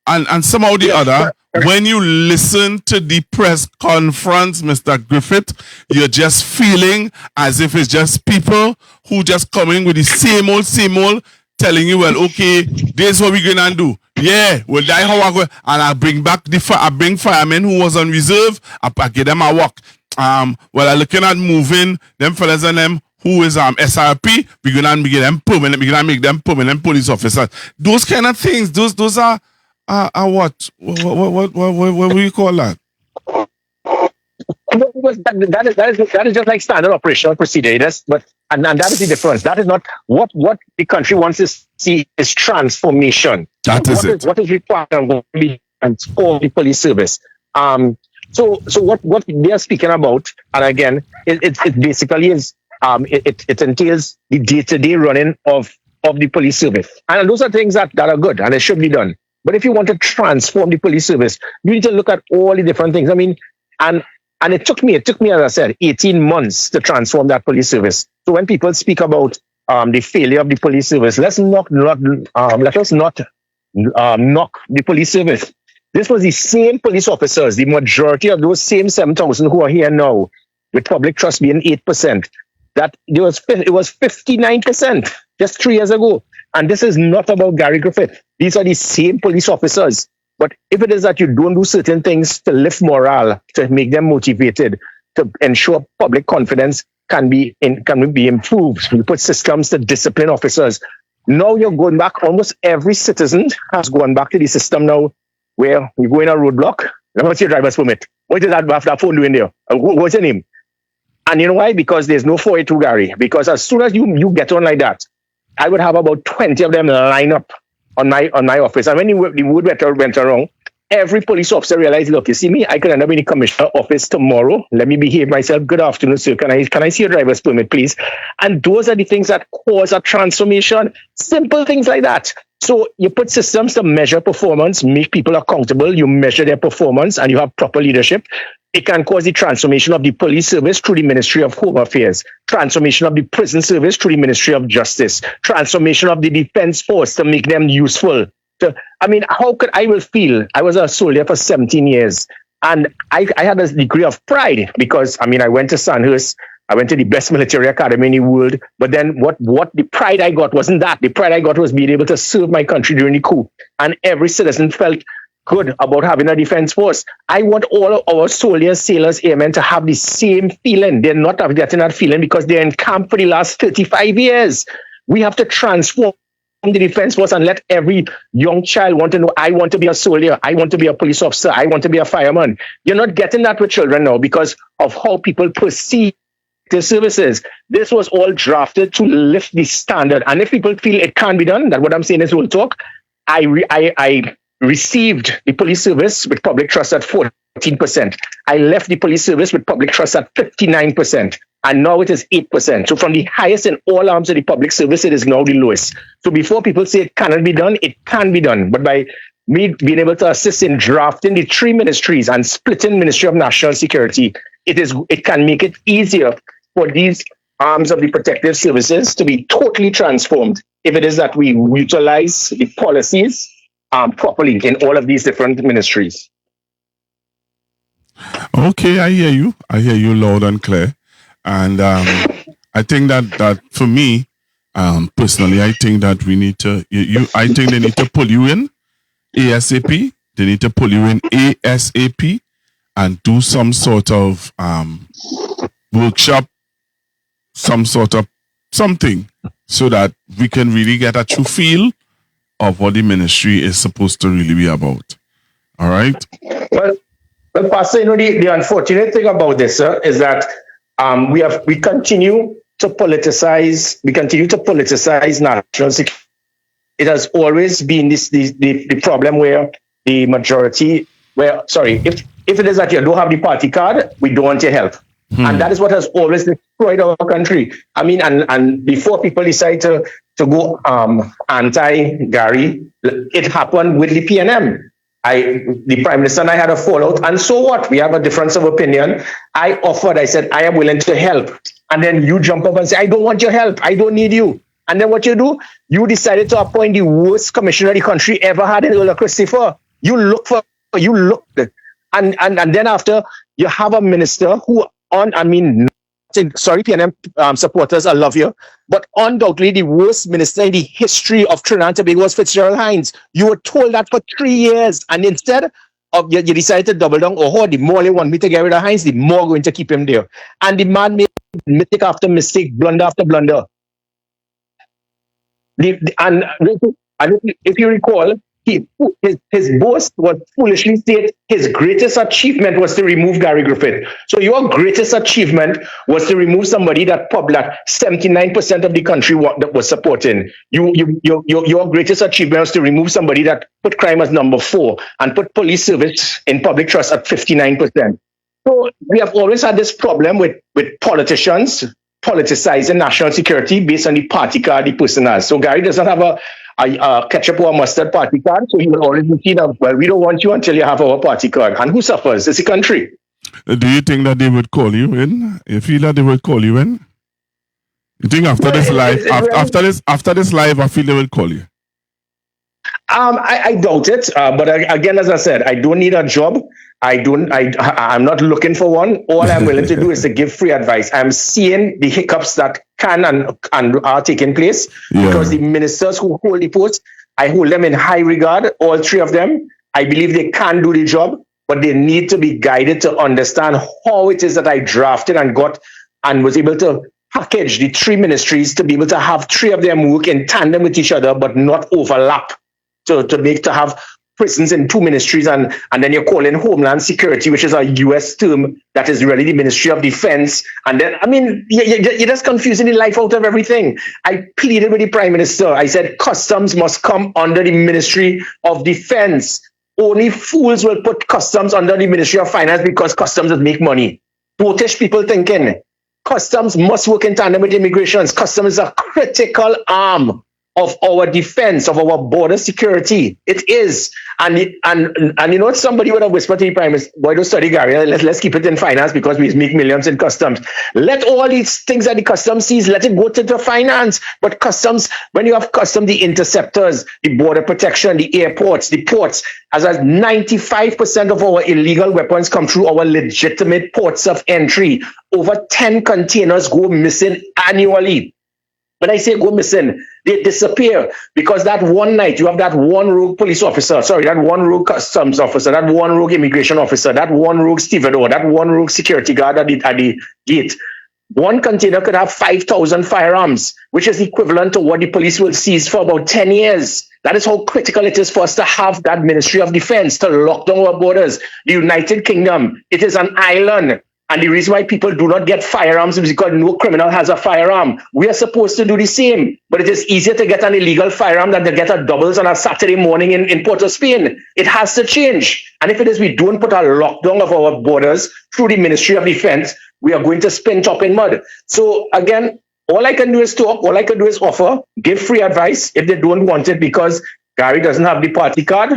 and somehow or the other, when you listen to the press conference, Mr. Griffith, you're just feeling as if it's just people who just coming with the same old, telling you, well, okay, this is what we're gonna do. Yeah, we'll die how I go, and I bring back I bring firemen who was on reserve. I give them a work. Well, I'm looking at moving them fellas and them who is SRP. We're gonna make them permanent. We're gonna make them permanent police officers. Those kind of things. Those are what do you call that? That is just like standard operational procedure. And that is the difference. That is not what the country wants to see is transformation. What is required to be transform the police service. So what they are speaking about, and again, it basically is it entails the day-to-day running of the police service, and those are things that are good and it should be done. But if you want to transform the police service, you need to look at all the different things. I mean, and it took me, as I said, 18 months to transform that police service. So when people speak about the failure of the police service, let us not knock the police service. This was the same police officers, the majority of those same 7,000 who are here now, with public trust being 8%. It was 59% just 3 years ago. And this is not about Garry Grifith. These are the same police officers. But if it is that you don't do certain things to lift morale, to make them motivated, to ensure public confidence can be improved, you put systems to discipline officers. Now you're going back. Almost every citizen has gone back to the system now, where you go in a roadblock. What's your driver's permit? What is that phone doing there? What's your name? And you know why? Because there's no 482, Garry. Because as soon as you get on like that, I would have about 20 of them line up on my office. And when the word went around, every police officer realized, look, you see me, I could end up in the commissioner office tomorrow. Let me behave myself. Good afternoon, sir. Can I see your driver's permit, please? And those are the things that cause a transformation. Simple things like that. So you put systems to measure performance, make people accountable, you measure their performance, and you have proper leadership. It can cause the transformation of the police service through the Ministry of Home Affairs, transformation of the prison service through the Ministry of Justice, transformation of the defense force to make them useful. How could I will feel? I was a soldier for 17 years, and I had a degree of pride because, I went to Sandhurst, I went to the best military academy in the world, but then what the pride I got wasn't that. The pride I got was being able to serve my country during the coup, and every citizen felt good about having a defense force. I want all of our soldiers, sailors, airmen to have the same feeling. They're not getting that feeling because they're in camp for the last 35 years. We have to transform the defense force and let every young child want to know, I want to be a soldier, I want to be a police officer, I want to be a fireman. You're not getting that with children now because of how people perceive their services. This was all drafted to lift the standard. And if people feel it can't be done, that what I'm saying is we'll talk. I received the police service with public trust at 14%. I left the police service with public trust at 59%. And now it is 8%. So from the highest in all arms of the public service, it is now the lowest. So before people say it cannot be done, it can be done. But by me being able to assist in drafting the 3 ministries and splitting Ministry of National Security, it can make it easier for these arms of the protective services to be totally transformed if it is that we utilize the policies properly in all of these different ministries. Okay, I hear you. I hear you loud and clear. And I think that for me, personally, I think that we need to, I think they need to pull you in ASAP. They need to pull you in ASAP and do some sort of workshop some sort of something so that we can really get a true feel of what the ministry is supposed to really be about. All right? Well, Pastor, the unfortunate thing about this, sir, is that we continue to politicize. We continue to politicize national security. It has always been the problem where the majority, if it is that you don't have the party card, we don't want your help. And that is what has always destroyed our country. I mean, and before people decide to go anti-Garry, it happened with the PNM. The Prime Minister and I had a fallout, and so what? We have a difference of opinion. I said, I am willing to help. And then you jump up and say, I don't want your help. I don't need you. And then what you do? You decided to appoint the worst commissioner the country ever had in Ola Christopher. And then after, you have a minister who sorry, PNM supporters, I love you, but undoubtedly the worst minister in the history of Trinidad and Tobago was Fitzgerald Hines. You were told that for 3 years, and instead of you decided to double down. The more you want me to get rid of Hines, the more going to keep him there. And the man made mistake after mistake, blunder after blunder. And if you recall, his boast was foolishly stated his greatest achievement was to remove Garry Grifith. So your greatest achievement was to remove somebody that 79% of the country that was supporting. Your greatest achievement was to remove somebody that put crime as number 4 and put police service in public trust at 59%. So we have always had this problem with politicians politicizing national security based on the party card the person has. So Garry does not have a ketchup or mustard party card, so he will always be seen as, well, we don't want you until you have our party card. And who suffers? It's the country. Do you think that they would call you in? You feel that they would call you in? You think after this live, after this live, I feel they will call you? I doubt it. But again, as I said, I don't need a job. I'm not looking for one. All I'm willing to do is to give free advice. I'm seeing the hiccups that can and are taking place because the ministers who hold the post, I hold them in high regard, all 3 of them. I believe they can do the job, but they need to be guided to understand how it is that I drafted and got and was able to package the 3 ministries to be able to have 3 of them work in tandem with each other, but not overlap. To have prisons in 2 ministries, and then you're calling Homeland Security, which is a US term that is really the Ministry of Defense. And then, I mean, you're just confusing the life out of everything. I pleaded with the Prime Minister. I said, customs must come under the Ministry of Defense. Only fools will put customs under the Ministry of Finance because customs does make money. British people thinking customs must work in tandem with immigrations. Customs is a critical arm of our defense, of our border security. It is. And you know, somebody would have whispered to the Prime Minister, boy, don't study Garry, let's keep it in finance because we make millions in customs. Let all these things that the customs sees, let it go to the finance. But customs, when you have customs, the interceptors, the border protection, the airports, the ports, as 95% of our illegal weapons come through our legitimate ports of entry. Over 10 containers go missing annually. When I say go missing, they disappear because that one night you have that one rogue police officer, that one rogue customs officer, that one rogue immigration officer, that one rogue stevedore, that one rogue security guard at the gate. One container could have 5,000 firearms, which is equivalent to what the police will seize for about 10 years. That is how critical it is for us to have that Ministry of Defense to lock down our borders. The United Kingdom, it is an island. And the reason why people do not get firearms is because no criminal has a firearm. We are supposed to do the same, but it is easier to get an illegal firearm than to get a doubles on a Saturday morning in Port of Spain. It has to change. And if it is we don't put a lockdown of our borders through the Ministry of Defense, we are going to spin top in mud. So again, all I can do is talk, all I can do is offer, give free advice if they don't want it because Garry doesn't have the party card.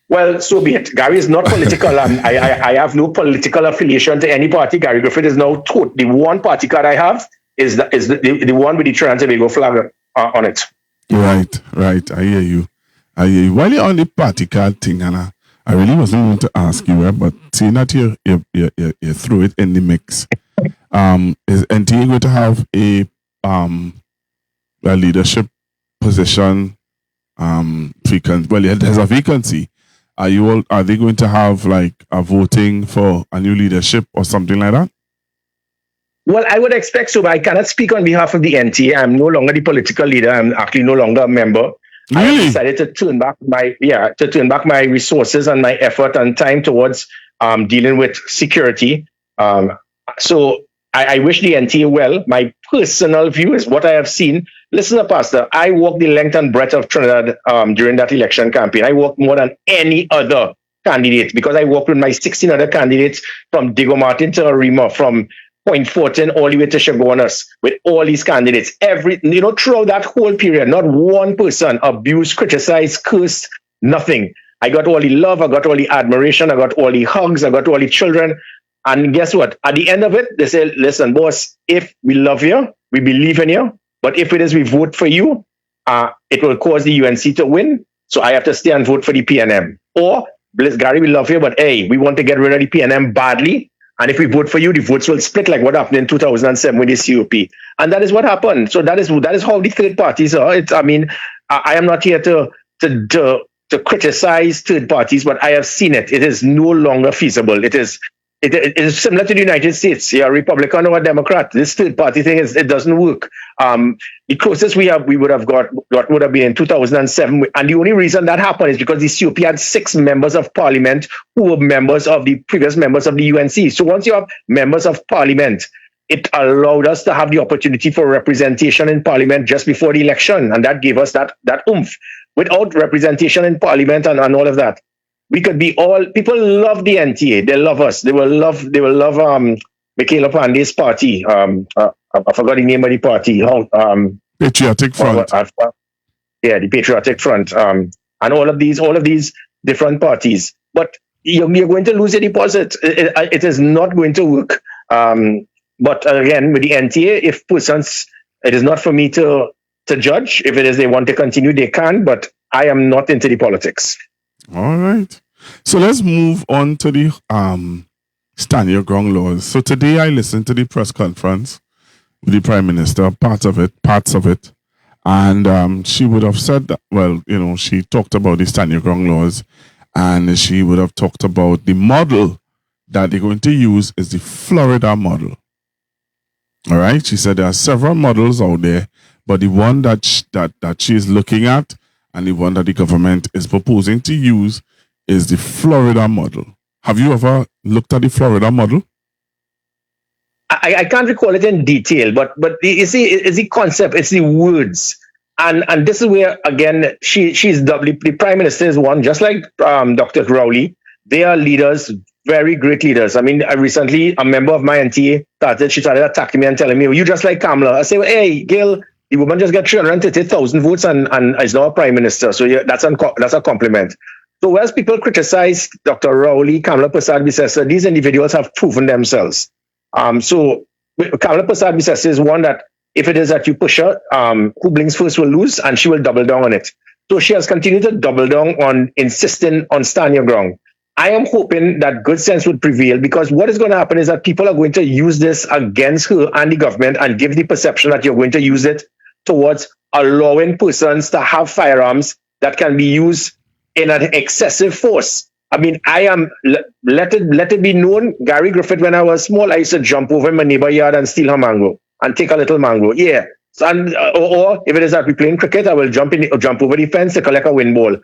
Well, so be it. Garry is not political, and I have no political affiliation to any party. Garry Grifith is now the one party card I have is the one with the Trinidad and Tobago flag on it. Right. I hear you. While you're on the party card thing, Anna, I really wasn't going to ask you, but seeing that you threw it in the mix, is NTA going to have a leadership position? There's a vacancy. Are they going to have like a voting for a new leadership or something like that? Well, I would expect so, but I cannot speak on behalf of the NTA. I'm no longer the political leader. I'm actually no longer a member. I have decided to turn back my resources and my effort and time towards dealing with security. So I wish the NTA well. My personal view is what I have seen. Listen, Pastor, I walked the length and breadth of Trinidad during that election campaign. I walked more than any other candidate because I worked with my 16 other candidates from Diego Martin to Arima, from Point Fortin all the way to Chagonas, with all these candidates. Throughout that whole period, not one person abused, criticized, cursed, nothing. I got all the love, I got all the admiration, I got all the hugs, I got all the children. And guess what? At the end of it, they say, listen, boss, if we love you, we believe in you, but if it is we vote for you, it will cause the UNC to win. So I have to stay and vote for the PNM. Or, bless Garry, we love you, but hey, we want to get rid of the PNM badly. And if we vote for you, the votes will split like what happened in 2007 with the COP. And that is what happened. So that is how the third parties are. I am not here to criticize third parties, but I have seen it. It is no longer feasible. It is similar to the United States. You're a Republican or a Democrat. This third party thing it doesn't work. The closest we would have got would have been in 2007. And the only reason that happened is because the COP had 6 members of parliament who were members of the previous members of the UNC. So once you have members of parliament, it allowed us to have the opportunity for representation in parliament just before the election. And that gave us that oomph. Without representation in parliament and all of that, we could be all, people love the NTA. They love us. They will love Michaela Pandey's party. I forgot the name of the party. Patriotic Front. The Patriotic Front. And all of these different parties. But you're going to lose a deposit. It is not going to work. But again, with the NTA, if persons, it is not for me to judge. If it is they want to continue, they can. But I am not into the politics. All right. So let's move on to the stand your ground laws. So today I listened to the press conference with the Prime Minister, parts of it. And she would have said that, she talked about the stand your ground laws, and she would have talked about the model that they're going to use is the Florida model. All right. She said there are several models out there, but the one that she is looking at and the one that the government is proposing to use is the Florida model. Have you ever looked at the Florida model? I can't recall it in detail, but you see, it's the concept, it's the words. And this is where, again, she's doubly, the Prime Minister is one, just like Dr. Rowley. They are leaders, very great leaders. I mean, recently, a member of my NTA started attacking me and telling me, you just like Kamala. I say, well, hey, Gil, the woman just got 330,000 votes and is now a Prime Minister. So that's a compliment. So whereas people criticize Dr. Rowley, Kamala Persad-Bissessar, these individuals have proven themselves. So Kamala Persad-Bissessar is one that if it is that you push her, who blinks first will lose, and she will double down on it. So she has continued to double down on insisting on stand your ground. I am hoping that good sense would prevail, because what is going to happen is that people are going to use this against her and the government and give the perception that you're going to use it towards allowing persons to have firearms that can be used in an excessive force. I mean, let it be known, Garry Grifith, when I was small, I used to jump over in my neighbor yard and steal her mango and take a little mango. Yeah. So, or if it is that we playing cricket, I will jump over the fence to collect a wind ball.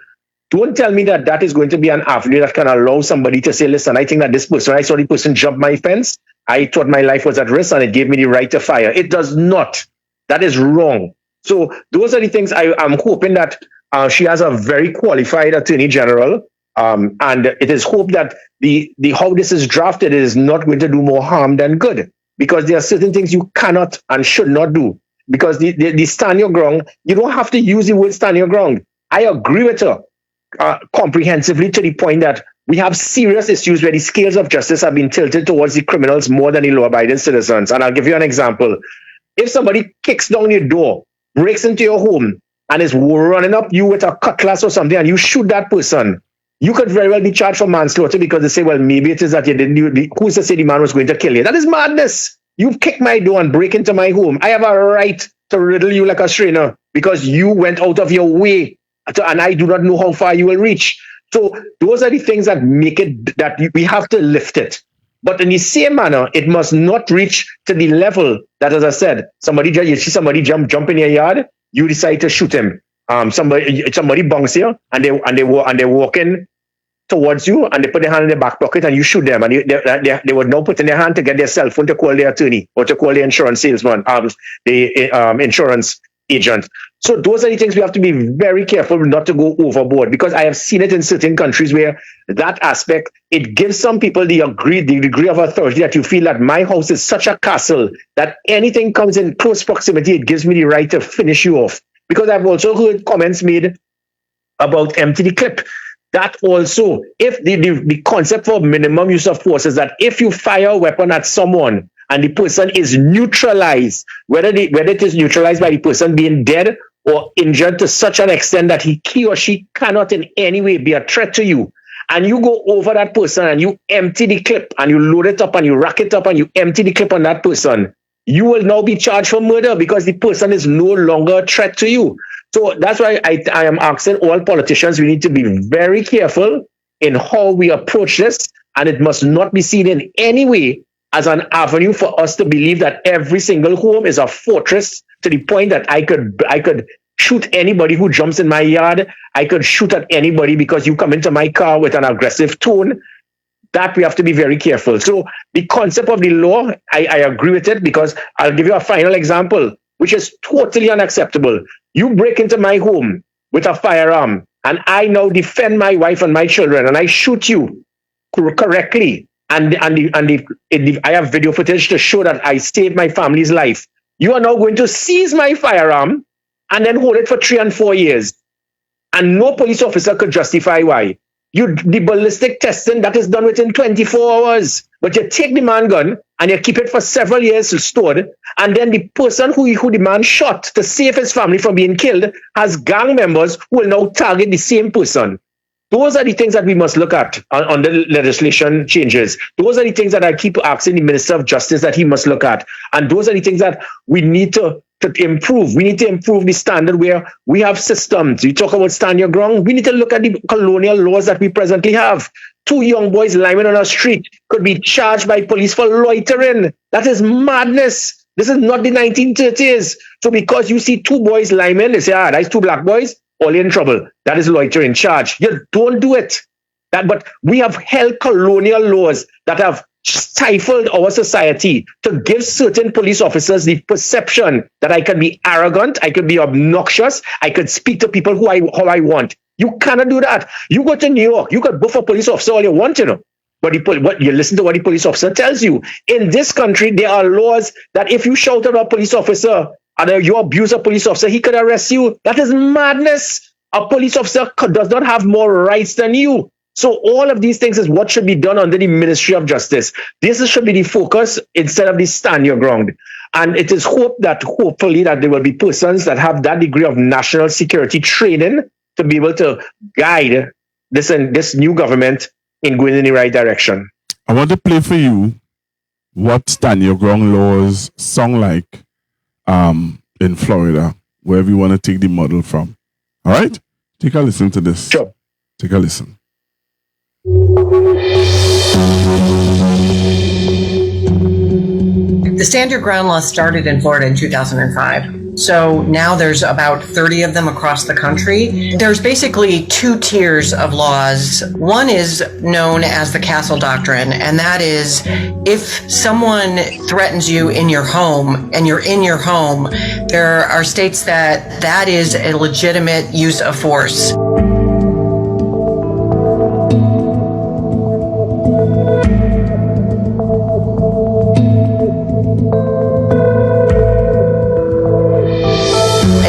Don't tell me that is going to be an avenue that can allow somebody to say, listen, I think that this person, I saw the person jump my fence, I thought my life was at risk and it gave me the right to fire. It does not. That is wrong. So those are the things I'm hoping that she has a very qualified Attorney General, and it is hoped that the how this is drafted is not going to do more harm than good, because there are certain things you cannot and should not do. Because the stand your ground, you don't have to use the word stand your ground. I agree with her comprehensively to the point that we have serious issues where the scales of justice have been tilted towards the criminals more than the law-abiding citizens. And I'll give you an example. If somebody kicks down your door, breaks into your home, and is running up you with a cutlass or something, and you shoot that person, you could very well be charged for manslaughter, because they say, well, maybe it is that you didn't. Who's to say the man was going to kill you? That is madness. You've kicked my door and break into my home. I have a right to riddle you like a strainer because you went out of your way, and I do not know how far you will reach. So those are the things that make it that we have to lift it. But in the same manner, it must not reach to the level that, as I said, you see somebody jump in your yard, you decide to shoot him. Somebody bunks you, and they walk in towards you, and they put their hand in their back pocket, and you shoot them, and they would now put in their hand to get their cell phone to call their attorney or to call the insurance salesman, the insurance agent. So those are the things we have to be very careful not to go overboard, because I have seen it in certain countries where that aspect, it gives some people the degree of authority that you feel that my house is such a castle that anything comes in close proximity, it gives me the right to finish you off. Because I've also heard comments made about empty the clip. That also, if the concept for minimum use of force is that if you fire a weapon at someone and the person is neutralized, whether it is neutralized by the person being dead or injured to such an extent that he or she cannot in any way be a threat to you, and you go over that person and you empty the clip and you load it up and you rack it up and you empty the clip on that person, you will now be charged for murder because the person is no longer a threat to you. So that's why I am asking all politicians, we need to be very careful in how we approach this, and it must not be seen in any way as an avenue for us to believe that every single home is a fortress to the point that I could shoot anybody who jumps in my yard. I could shoot at anybody because you come into my car with an aggressive tone. That we have to be very careful. So the concept of the law, I agree with it, because I'll give you a final example, which is totally unacceptable. You break into my home with a firearm, and I now defend my wife and my children, and I shoot you correctly, and I have video footage to show that I saved my family's life. You are now going to seize my firearm and then hold it for 3 and 4 years, and no police officer could justify why. The ballistic testing, that is done within 24 hours. But you take the man gun and you keep it for several years stored, and then the person who the man shot to save his family from being killed has gang members who will now target the same person. Those are the things that we must look at on the legislation changes. Those are the things that I keep asking the Minister of Justice that he must look at. And those are the things that we need to improve. We need to improve the standard where we have systems. You talk about stand your ground. We need to look at the colonial laws that we presently have. 2 young boys lying on a street could be charged by police for loitering. That is madness. This is not the 1930s. So because you see 2 boys lying, they say, that's 2 black boys, all in trouble. That is loitering charge. You don't do it. But we have held colonial laws that have stifled our society to give certain police officers the perception that I can be arrogant, I could be obnoxious, I could speak to people how I want. You cannot do that. You go to New York, you could buff a police officer all you want, But you listen to what the police officer tells you. In this country, there are laws that if you shout at a police officer and you abuse a police officer, he could arrest you. That is madness. A police officer does not have more rights than you. So all of these things is what should be done under the Ministry of Justice. This should be the focus instead of the stand your ground. And it is hopefully that there will be persons that have that degree of national security training to be able to guide this new government in going in the right direction. I want to play for you what stand your ground laws sound like in Florida, wherever you want to take the model from. All right? Take a listen to this. Sure. Take a listen. The Stand Your Ground law started in Florida in 2005. So now there's about 30 of them across the country. There's basically 2 tiers of laws. One is known as the Castle Doctrine, and that is if someone threatens you in your home and you're in your home, there are states that is a legitimate use of force.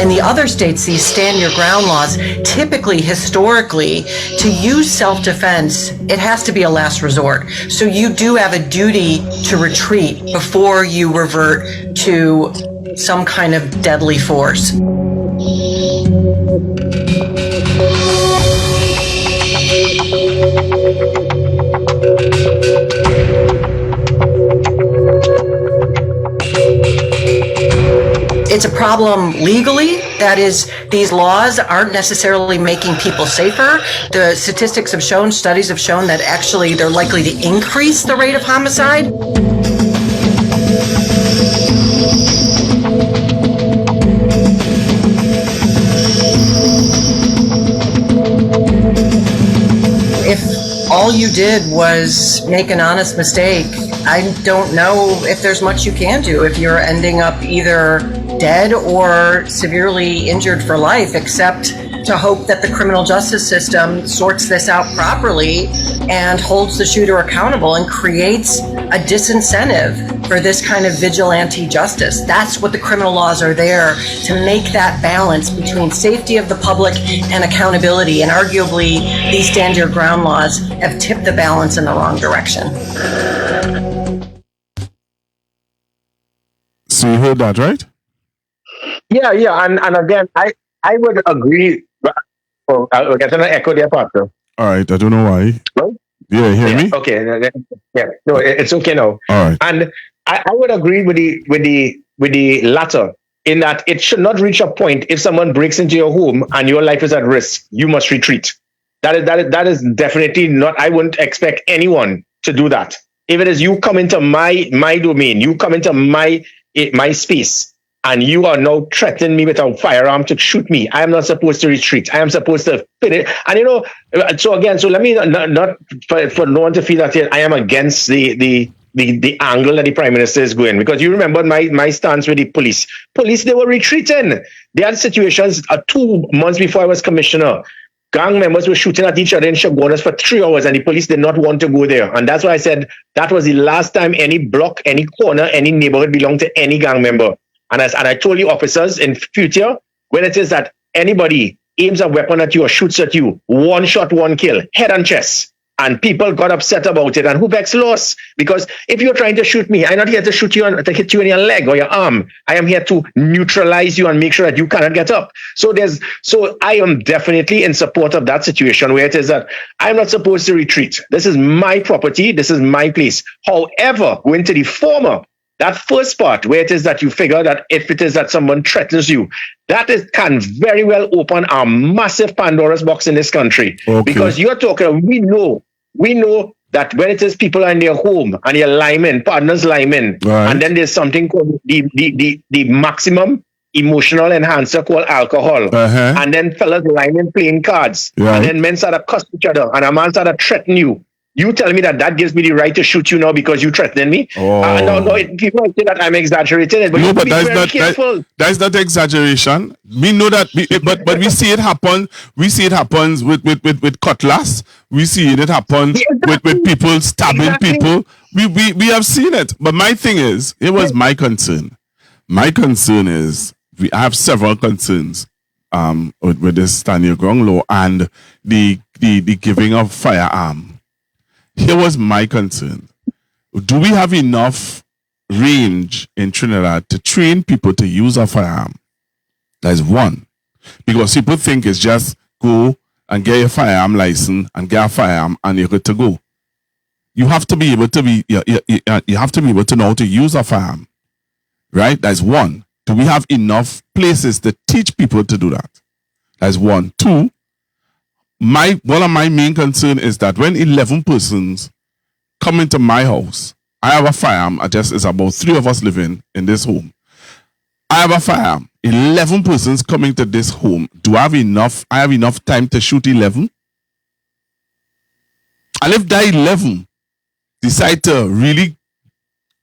In the other states, these stand your ground laws, typically, historically, to use self-defense, it has to be a last resort. So you do have a duty to retreat before you revert to some kind of deadly force. It's a problem legally, That is, these laws aren't necessarily making people safer. The statistics have shown, studies have shown that actually they're likely to increase the rate of homicide. If all you did was make an honest mistake, I don't know if there's much you can do if you're ending up either dead or severely injured for life, except to hope that the criminal justice system sorts this out properly and holds the shooter accountable and creates a disincentive for this kind of vigilante justice. That's what the criminal laws are there, to make that balance between safety of the public and accountability. And arguably, these stand your ground laws have tipped the balance in the wrong direction. So you heard that, right? Yeah, and again, I would agree. I'll get an echo there, Pastor. All right, I don't know why. Well, Yeah, hear me? Okay, yeah, no, it's okay now. All right. And I would agree with the latter, in that it should not reach a point if someone breaks into your home and your life is at risk, you must retreat. That is definitely not. I wouldn't expect anyone to do that. If it is you come into my domain, you come into my space, and you are now threatening me with a firearm to shoot me, I am not supposed to retreat. I am supposed to fit it. And so let me not for no one to feel that I am against the angle that the Prime Minister is going, because you remember my stance with the police. Police, they were retreating. They had situations 2 months before I was commissioner. Gang members were shooting at each other in Chaguanas for 3 hours, and the police did not want to go there. And that's why I said that was the last time any block, any corner, any neighborhood belonged to any gang member. And I told you, officers, in future, when it is that anybody aims a weapon at you or shoots at you, 1 shot, 1 kill, head and chest. And people got upset about it. And Hoopex lost. Because if you're trying to shoot me, I'm not here to shoot you to hit you in your leg or your arm. I am here to neutralize you and make sure that you cannot get up. So I am definitely in support of that situation where it is that I'm not supposed to retreat. This is my property. This is my place. However, going to the former, that first part where it is that you figure that if it is that someone threatens you, can very well open a massive Pandora's box in this country. Okay. Because you're talking, we know that when it is people are in their home and your linemen, partners linemen, right, and then there's something called the maximum emotional enhancer called alcohol. And then fellas linemen playing cards. Right. And then men start to cuss each other and a man start to threaten you. You tell me that gives me the right to shoot you now because you threatened me? Oh. No, people say that I'm exaggerating it, but no, but that's not exaggeration. We know that, but we see it happen. We see it happens with cutlass. We see it happen with people stabbing people. We have seen it. But my thing is, it was my concern. My concern is, I have several concerns with this stand your ground law and the giving of firearm. Here was my concern. Do we have enough range in Trinidad to train people to use a firearm? That is one. Because people think it's just go and get your firearm license and get a firearm and you're good to go. You have to be able to you have to be able to know how to use a firearm. Right? That's one. Do we have enough places to teach people to do that? That's one. Two, one of my main concern is that when 11 persons come into my house, I have a firearm. It's about 3 of us living in this home. I have a firearm. 11 persons coming to this home. Do I have enough? I have enough time to shoot 11? And if that 11 decide to really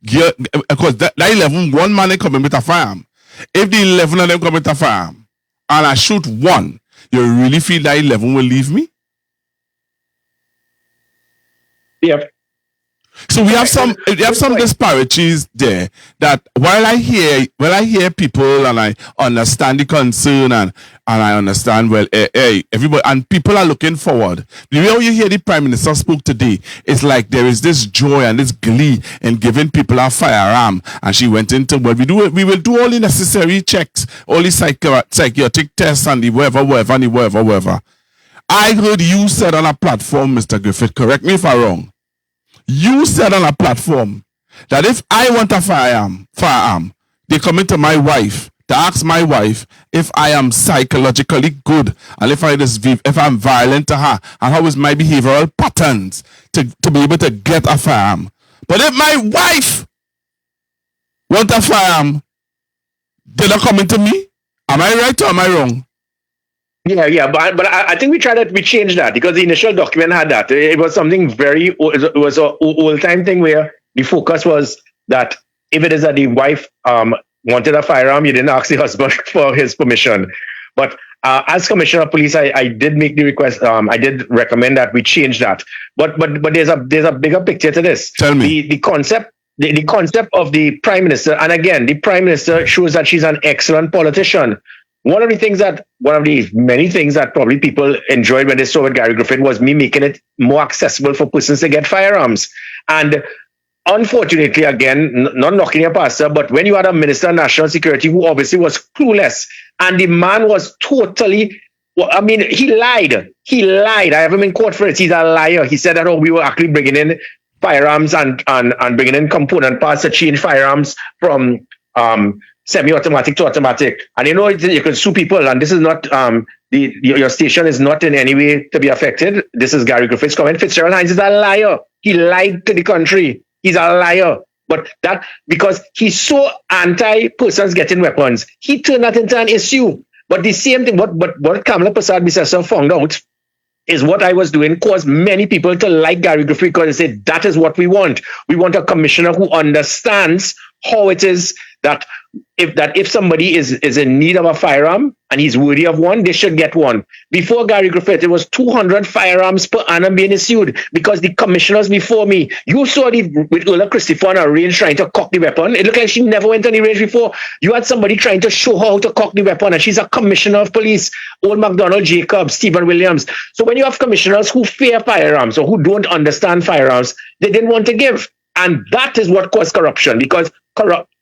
get, because that 11, one man is coming with a firearm. If the 11 of them come with a firearm and I shoot one, you really feel that 11 will leave me? Yep. So we have some disparities there that while I hear people and I understand the concern and I understand everybody and people are looking forward. The way you hear the Prime Minister spoke today, it's like there is this joy and this glee in giving people a firearm, and she went into what we will do all the necessary checks, all the psychiatric tests and the whatever. I heard you said on a platform, Mr. Griffith, correct me if I'm wrong. You said on a platform that if I want a firearm, they come into my wife, to ask my wife if I am psychologically good and if I'm violent to her and how is my behavioral patterns to be able to get a firearm. But if my wife want a firearm, they're not coming to me. Am I right or am I wrong? Yeah, but I think we changed that because the initial document had that. It was something it was an old time thing where the focus was that if it is that the wife wanted a firearm, you didn't ask the husband for his permission. But as Commissioner of Police, I did make the request. I did recommend that we change that. But there's a bigger picture to this. Tell me the concept. The concept of the Prime Minister, and again, the Prime Minister shows that she's an excellent politician. One of the many things that probably people enjoyed when they saw with Garry Grifith was me making it more accessible for persons to get firearms. And unfortunately, again, not knocking your pastor, but when you had a Minister of National Security who obviously was clueless, and the man was totally, he lied. I have him in court for it. He's a liar. He said that, we were actually bringing in firearms and bringing in component parts to change firearms from semi-automatic to automatic. And you can sue people, and this is not your station is not in any way to be affected. This is Garry Griffith's comment. Fitzgerald Hines is a liar. He lied to the country. He's a liar. But that because he's so anti-persons getting weapons, he turned that into an issue. But the same thing, what Kamala Prasad found out is what I was doing caused many people to like Garry Grifith because they said that is what we want. We want a commissioner who understands how it is that if somebody is in need of a firearm and he's worthy of one, they should get one. Before Garry Grifith, it was 200 firearms per annum being issued because the commissioners before me, you saw with Ulla Christopher on a range trying to cock the weapon. It looked like she never went on the range before. You had somebody trying to show her how to cock the weapon, and she's a commissioner of police, Old MacDonald Jacobs, Stephen Williams. So when you have commissioners who fear firearms or who don't understand firearms, they didn't want to give. And that is what caused corruption because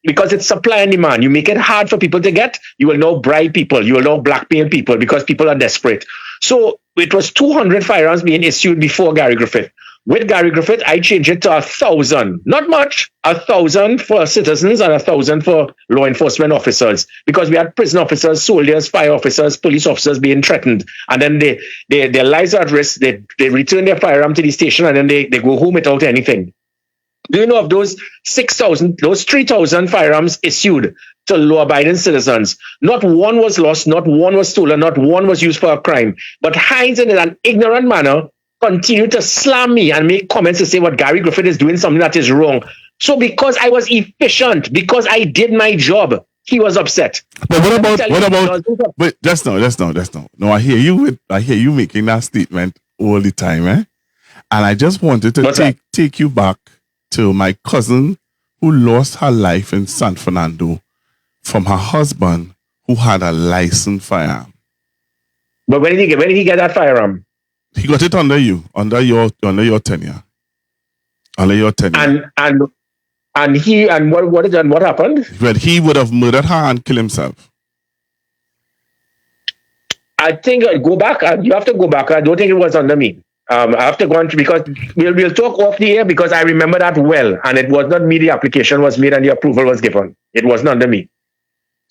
it's supply and demand. You make it hard for people to get, you will now bribe people, you will now blackmail people because people are desperate. So it was 200 firearms being issued before Garry Grifith. With Garry Grifith, I changed it to 1,000. Not much, 1,000 for citizens and 1,000 for law enforcement officers because we had prison officers, soldiers, fire officers, police officers being threatened. And then their lives are at risk. They return their firearm to the station and then they go home without anything. Do you know of those 3,000 firearms issued to law-abiding citizens? Not one was lost, not one was stolen, not one was used for a crime. But Hines, in an ignorant manner, continued to slam me and make comments to say what Garry Grifith is doing something that is wrong. So because I was efficient, because I did my job, he was upset. But what about? But just now. No, I hear you making that statement all the time, eh? And I just wanted to take you back to my cousin who lost her life in San Fernando from her husband who had a licensed firearm. But when did he get that firearm? He got it under your tenure. Under your tenure. And what happened? Well, he would have murdered her and killed himself. I think go back. You have to go back. I don't think it was under me. I have to go on because we'll talk off the air because I remember that well, and it was not me. The application was made and the approval was given. It wasn't under me.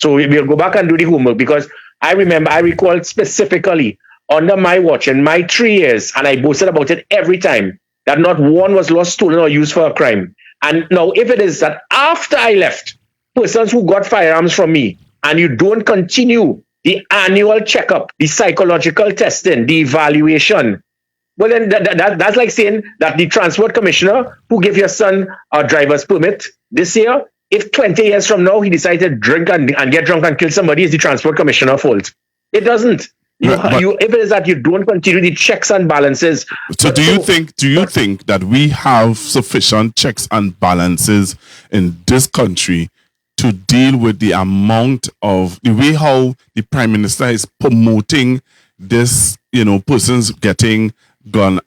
So we'll go back and do the homework because I recall specifically under my watch in my 3 years, and I boasted about it every time that not one was lost, stolen, or used for a crime. And now, if it is that after I left, persons who got firearms from me, and you don't continue the annual checkup, the psychological testing, the evaluation. Well, then that's like saying that the transport commissioner who gave your son a driver's permit this year, if 20 years from now he decided to drink and get drunk and kill somebody, is the transport commissioner's fault. It doesn't. If it is that you don't continue the checks and balances. So do you think that we have sufficient checks and balances in this country to deal with the amount of the way how the Prime Minister is promoting this, persons getting gun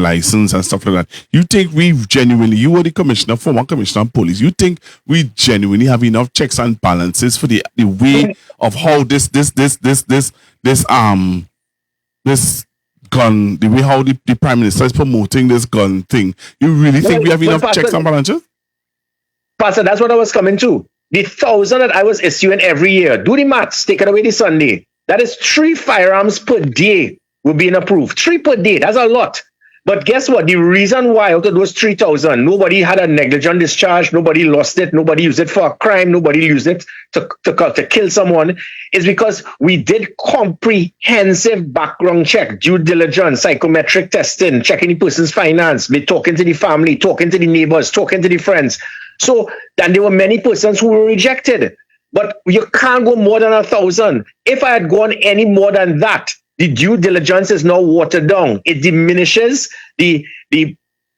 license and stuff like that? You think we genuinely, you were the former commissioner of police, you think we genuinely have enough checks and balances for the way of how this gun, the way how the Prime Minister is promoting this gun thing? You really think we have enough checks and balances? Pastor, that's what I was coming to. the 1,000 that I was issuing every year, do the maths, take it away the Sunday. That is 3 firearms per day were being approved. 3 per day, that's a lot. But guess what? The reason why out of those 3,000, nobody had a negligent discharge, nobody lost it, nobody used it for a crime, nobody used it to kill someone, is because we did comprehensive background check, due diligence, psychometric testing, checking the person's finance, talking to the family, talking to the neighbors, talking to the friends. So then there were many persons who were rejected. But you can't go more than 1,000. If I had gone any more than that, the due diligence is now watered down. It diminishes the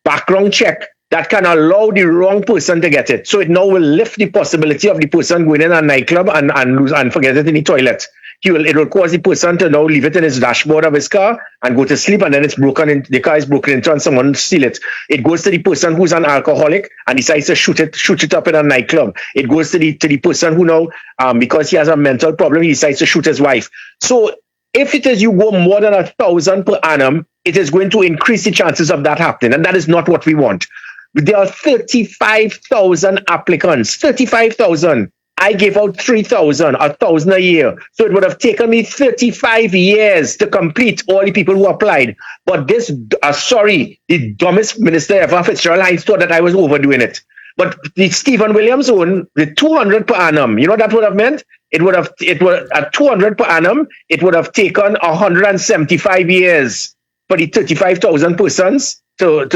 background check that can allow the wrong person to get it. So it now will lift the possibility of the person going in a nightclub and forget it in the toilet. It will cause the person to now leave it in his dashboard of his car and go to sleep, and then the car is broken into and someone steal it. It goes to the person who's an alcoholic and decides to shoot it up in a nightclub. It goes to the person who now, because he has a mental problem, he decides to shoot his wife. So if it is you go more than 1,000 per annum, it is going to increase the chances of that happening. And that is not what we want. There are 35,000 applicants, 35,000. I gave out 3,000, 1,000 a year. So it would have taken me 35 years to complete all the people who applied. But this, the dumbest minister ever, Fitzgerald Hines, thought that I was overdoing it. But the Stephen Williams one, the 200 per annum, you know what that would have meant? It would at 200 per annum, it would have taken 175 years for the 35,000 persons to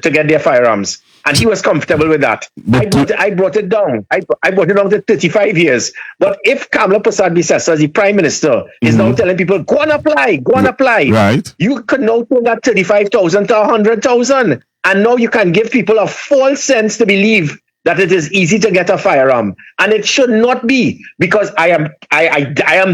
get their firearms. And he was comfortable with that. I brought it down. I brought it down to 35 years. But if Kamala Persad-Bissessar, the Prime Minister, is now telling people, go and apply, right, you could now turn that 35,000 to 100,000. And now you can give people a false sense to believe that it is easy to get a firearm. And it should not be, because I am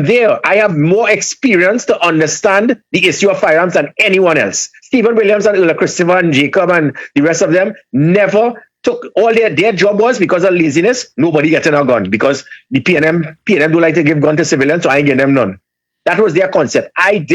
there. I have more experience to understand the issue of firearms than anyone else. Stephen Williams and Ulla Christopher and Jacob and the rest of them never took all their job was because of laziness. Nobody getting a gun because the PNM don't like to give gun to civilians, so I ain't getting them none. That was their concept. I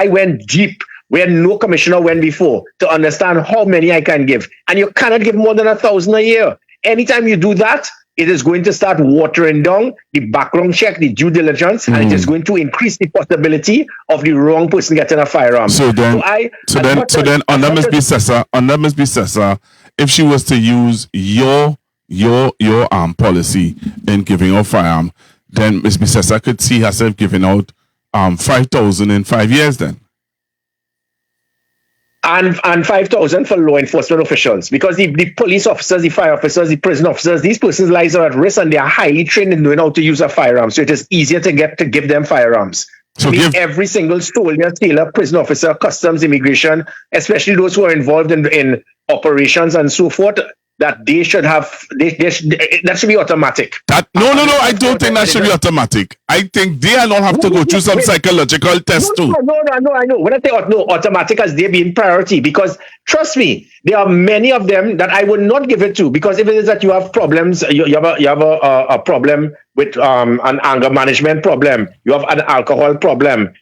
went deep where no commissioner went before to understand how many I can give. And you cannot give more than 1,000 a year. Anytime you do that, it is going to start watering down the background check, the due diligence, and it is going to increase the possibility of the wrong person getting a firearm. So then, under Ms. Bissessar, if she was to use your policy in giving out firearm, then Ms. Bissessar could see herself giving out 5,000 in 5 years then. And 5,000 for law enforcement officials, because the police officers, the fire officers, the prison officers, these persons' lives are at risk and they are highly trained in knowing how to use a firearm. So it is easier to give them firearms. So every single soldier, sailor, prison officer, customs, immigration, especially those who are involved in operations and so forth, that they should have, that should be automatic. No, I don't think that should be automatic. I think they don't have to go through some psychological test too. No, I know. When I say automatic as they being priority, because trust me, there are many of them that I would not give it to, because if it is that you have problems, you have a problem with an anger management problem, you have an alcohol problem,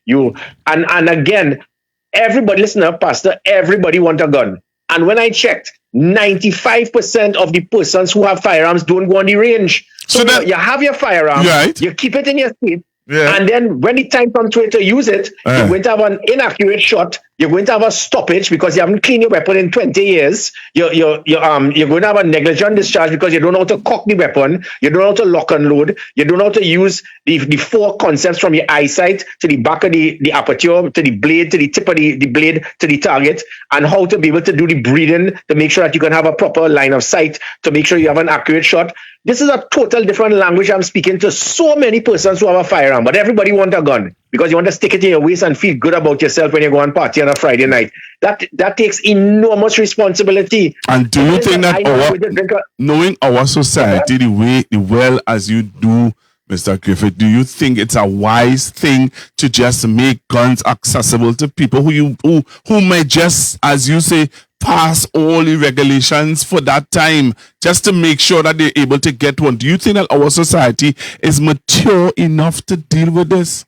and again, everybody, listen up, Pastor, everybody want a gun. And when I checked, 95% of the persons who have firearms don't go on the range. So then, you have your firearm, right, you keep it in your seat, and then when the time comes to use it, you're going to have an inaccurate shot. You're going to have a stoppage because you haven't cleaned your weapon in 20 years. You're going to have a negligent discharge because you don't know how to cock the weapon. You don't know how to lock and load. You don't know how to use the 4 concepts from your eyesight to the back of the aperture, to the blade, to the tip of the blade, to the target, and how to be able to do the breathing to make sure that you can have a proper line of sight, to make sure you have an accurate shot. This is a total different language I'm speaking to so many persons who have a firearm, but everybody want a gun because you want to stick it in your waist and feel good about yourself when you go on party on a Friday night. That takes enormous responsibility. And do you think that knowing our society the well as you do, Mr. Griffith, do you think it's a wise thing to just make guns accessible to people who may just, as you say, pass all the regulations for that time just to make sure that they're able to get one? Do you think that our society is mature enough to deal with this?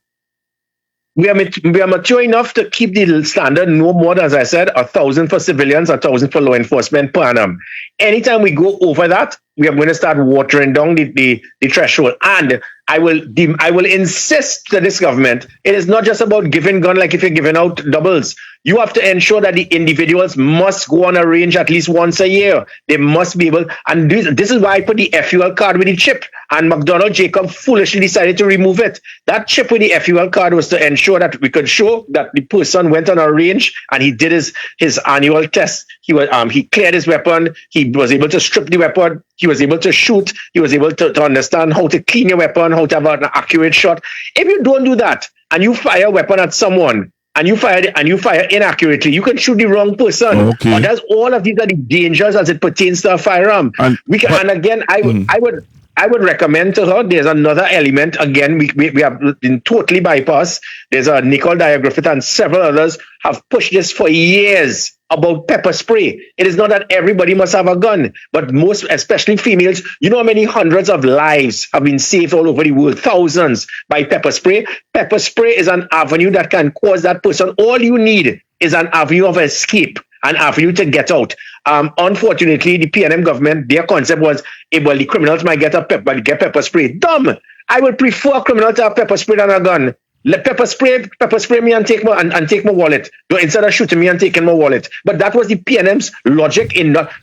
We are mature enough to keep the standard no more than, as I said, 1,000 for civilians, 1,000 for law enforcement per annum. Anytime we go over that, we are going to start watering down the threshold. And I will insist to this government, it is not just about giving gun like if you're giving out doubles. You have to ensure that the individuals must go on a range at least once a year. They must be able, and this is why I put the FUL card with the chip. And McDonald Jacob foolishly decided to remove it. That chip with the FUL card was to ensure that we could show that the person went on a range and he did his annual test. He cleared his weapon. He was able to strip the weapon. He was able to shoot. He was able to understand how to clean your weapon, how to have an accurate shot. If you don't do that and you fire a weapon at someone and you fire inaccurately, you can shoot the wrong person. Okay. And that's all of these are the dangers as it pertains to a firearm. I would recommend to her, there's another element. Again, we have been totally bypassed. There's a Nicole Garry Grifith and several others have pushed this for years about pepper spray. It is not that everybody must have a gun, but most, especially females, you know how many hundreds of lives have been saved all over the world, thousands, by pepper spray. Pepper spray is an avenue that can cause that person. All you need is an avenue of escape, an avenue to get out. Unfortunately, the PNM government, their concept was, well, the criminals might get pepper spray. Dumb! I would prefer a criminal to have pepper spray than a gun. Let pepper spray me and take my wallet. Instead of shooting me and taking my wallet. But that was the PNM's logic.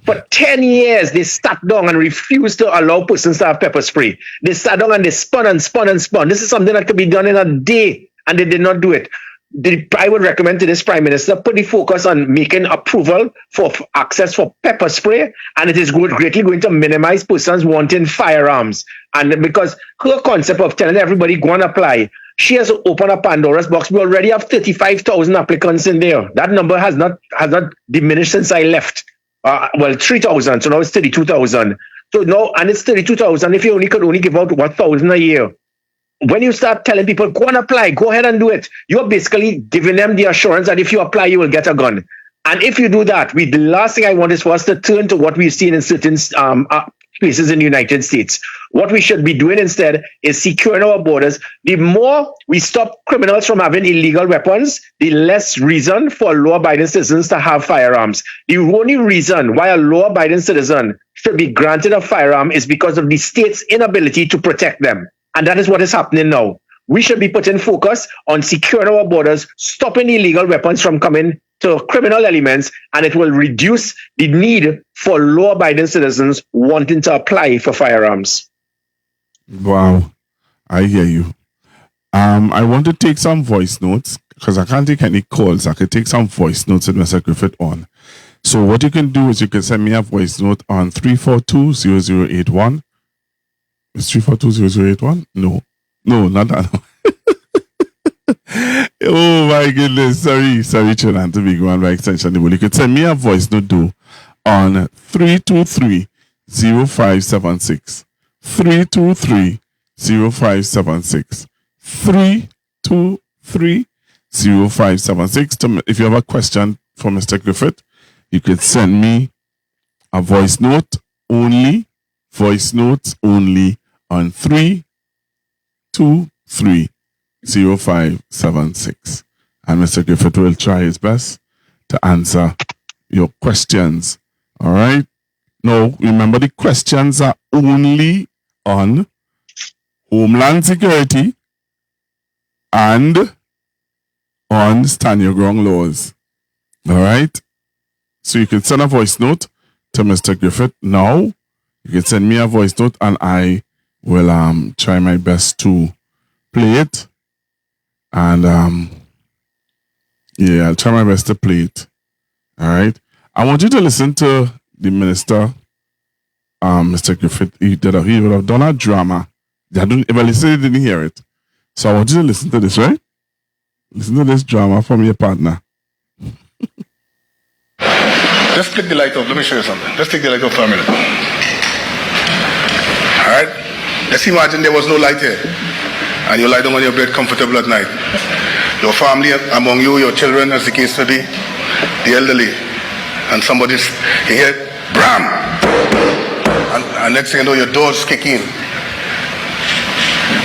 For 10 years, they sat down and refused to allow persons to have pepper spray. They sat down and they spun and spun and spun. This is something that could be done in a day, and they did not do it. I would recommend to this Prime Minister, put the focus on making approval for access for pepper spray, and it is greatly going to minimize persons wanting firearms. And because her concept of telling everybody go and apply, she has opened a Pandora's box. We already have 35,000 applicants in there. That number has not diminished since I left. 3,000, so now it's 32,000. So now, and it's 32,000 if you could only give out 1,000 a year. When you start telling people, go and apply, go ahead and do it, you're basically giving them the assurance that if you apply, you will get a gun. And if you do that, the last thing I want is for us to turn to what we've seen in certain places in the United States. What we should be doing instead is securing our borders. The more we stop criminals from having illegal weapons, the less reason for law-abiding citizens to have firearms. The only reason why a law-abiding citizen should be granted a firearm is because of the state's inability to protect them. And that is what is happening now. We should be putting focus on securing our borders, stopping illegal weapons from coming to criminal elements, and it will reduce the need for law-abiding citizens wanting to apply for firearms. Wow, I hear you. I want to take some voice notes because I can't take any calls. I could take some voice notes with Mr. Griffith on. So what you can do is you can send me a voice note on 342-0081. It's 342-0081? No, not that. Oh my goodness. Sorry, Chilan, to be going by extension. You can send me a voice note on 323-0576. 323-0576. 323-0576. If you have a question for Mr. Griffith, you could send me a voice note only. Voice notes only on 323-0576. And Mr. Griffith will try his best to answer your questions. All right? Now, remember the questions are only on Homeland Security and on Stand Your Ground laws. All right? So you can send a voice note to Mr. Griffith now. You can send me a voice note and I will try my best to play it. And I'll try my best to play it. All right. I want you to listen to the minister, Mr. Griffith. He would have done a drama. If I listen, you didn't hear it. So I want you to listen to this, right? Listen to this drama from your partner. Just flick the light off. Let me show you something. Just take the light off for a minute. All right? Let's imagine there was no light here. And you lie down on your bed comfortable at night. Your family among you, your children, as the case may be, the elderly, and somebody's, you hear, bram! And next thing you know, your door's kicking.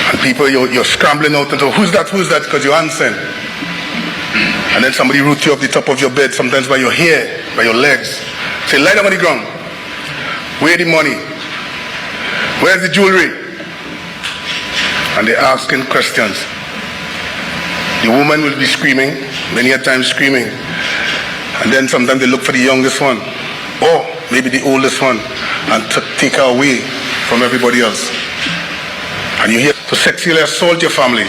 And people, you're scrambling out and so, who's that, because you're unsent. And then somebody roots you up the top of your bed, sometimes by your hair, by your legs. Say, lie down on the ground. Where the money? Where's the jewelry? And they're asking questions. The woman will be screaming, many a time screaming. And then sometimes they look for the youngest one, or maybe the oldest one, and take her away from everybody else. And you hear to sexually assault your family.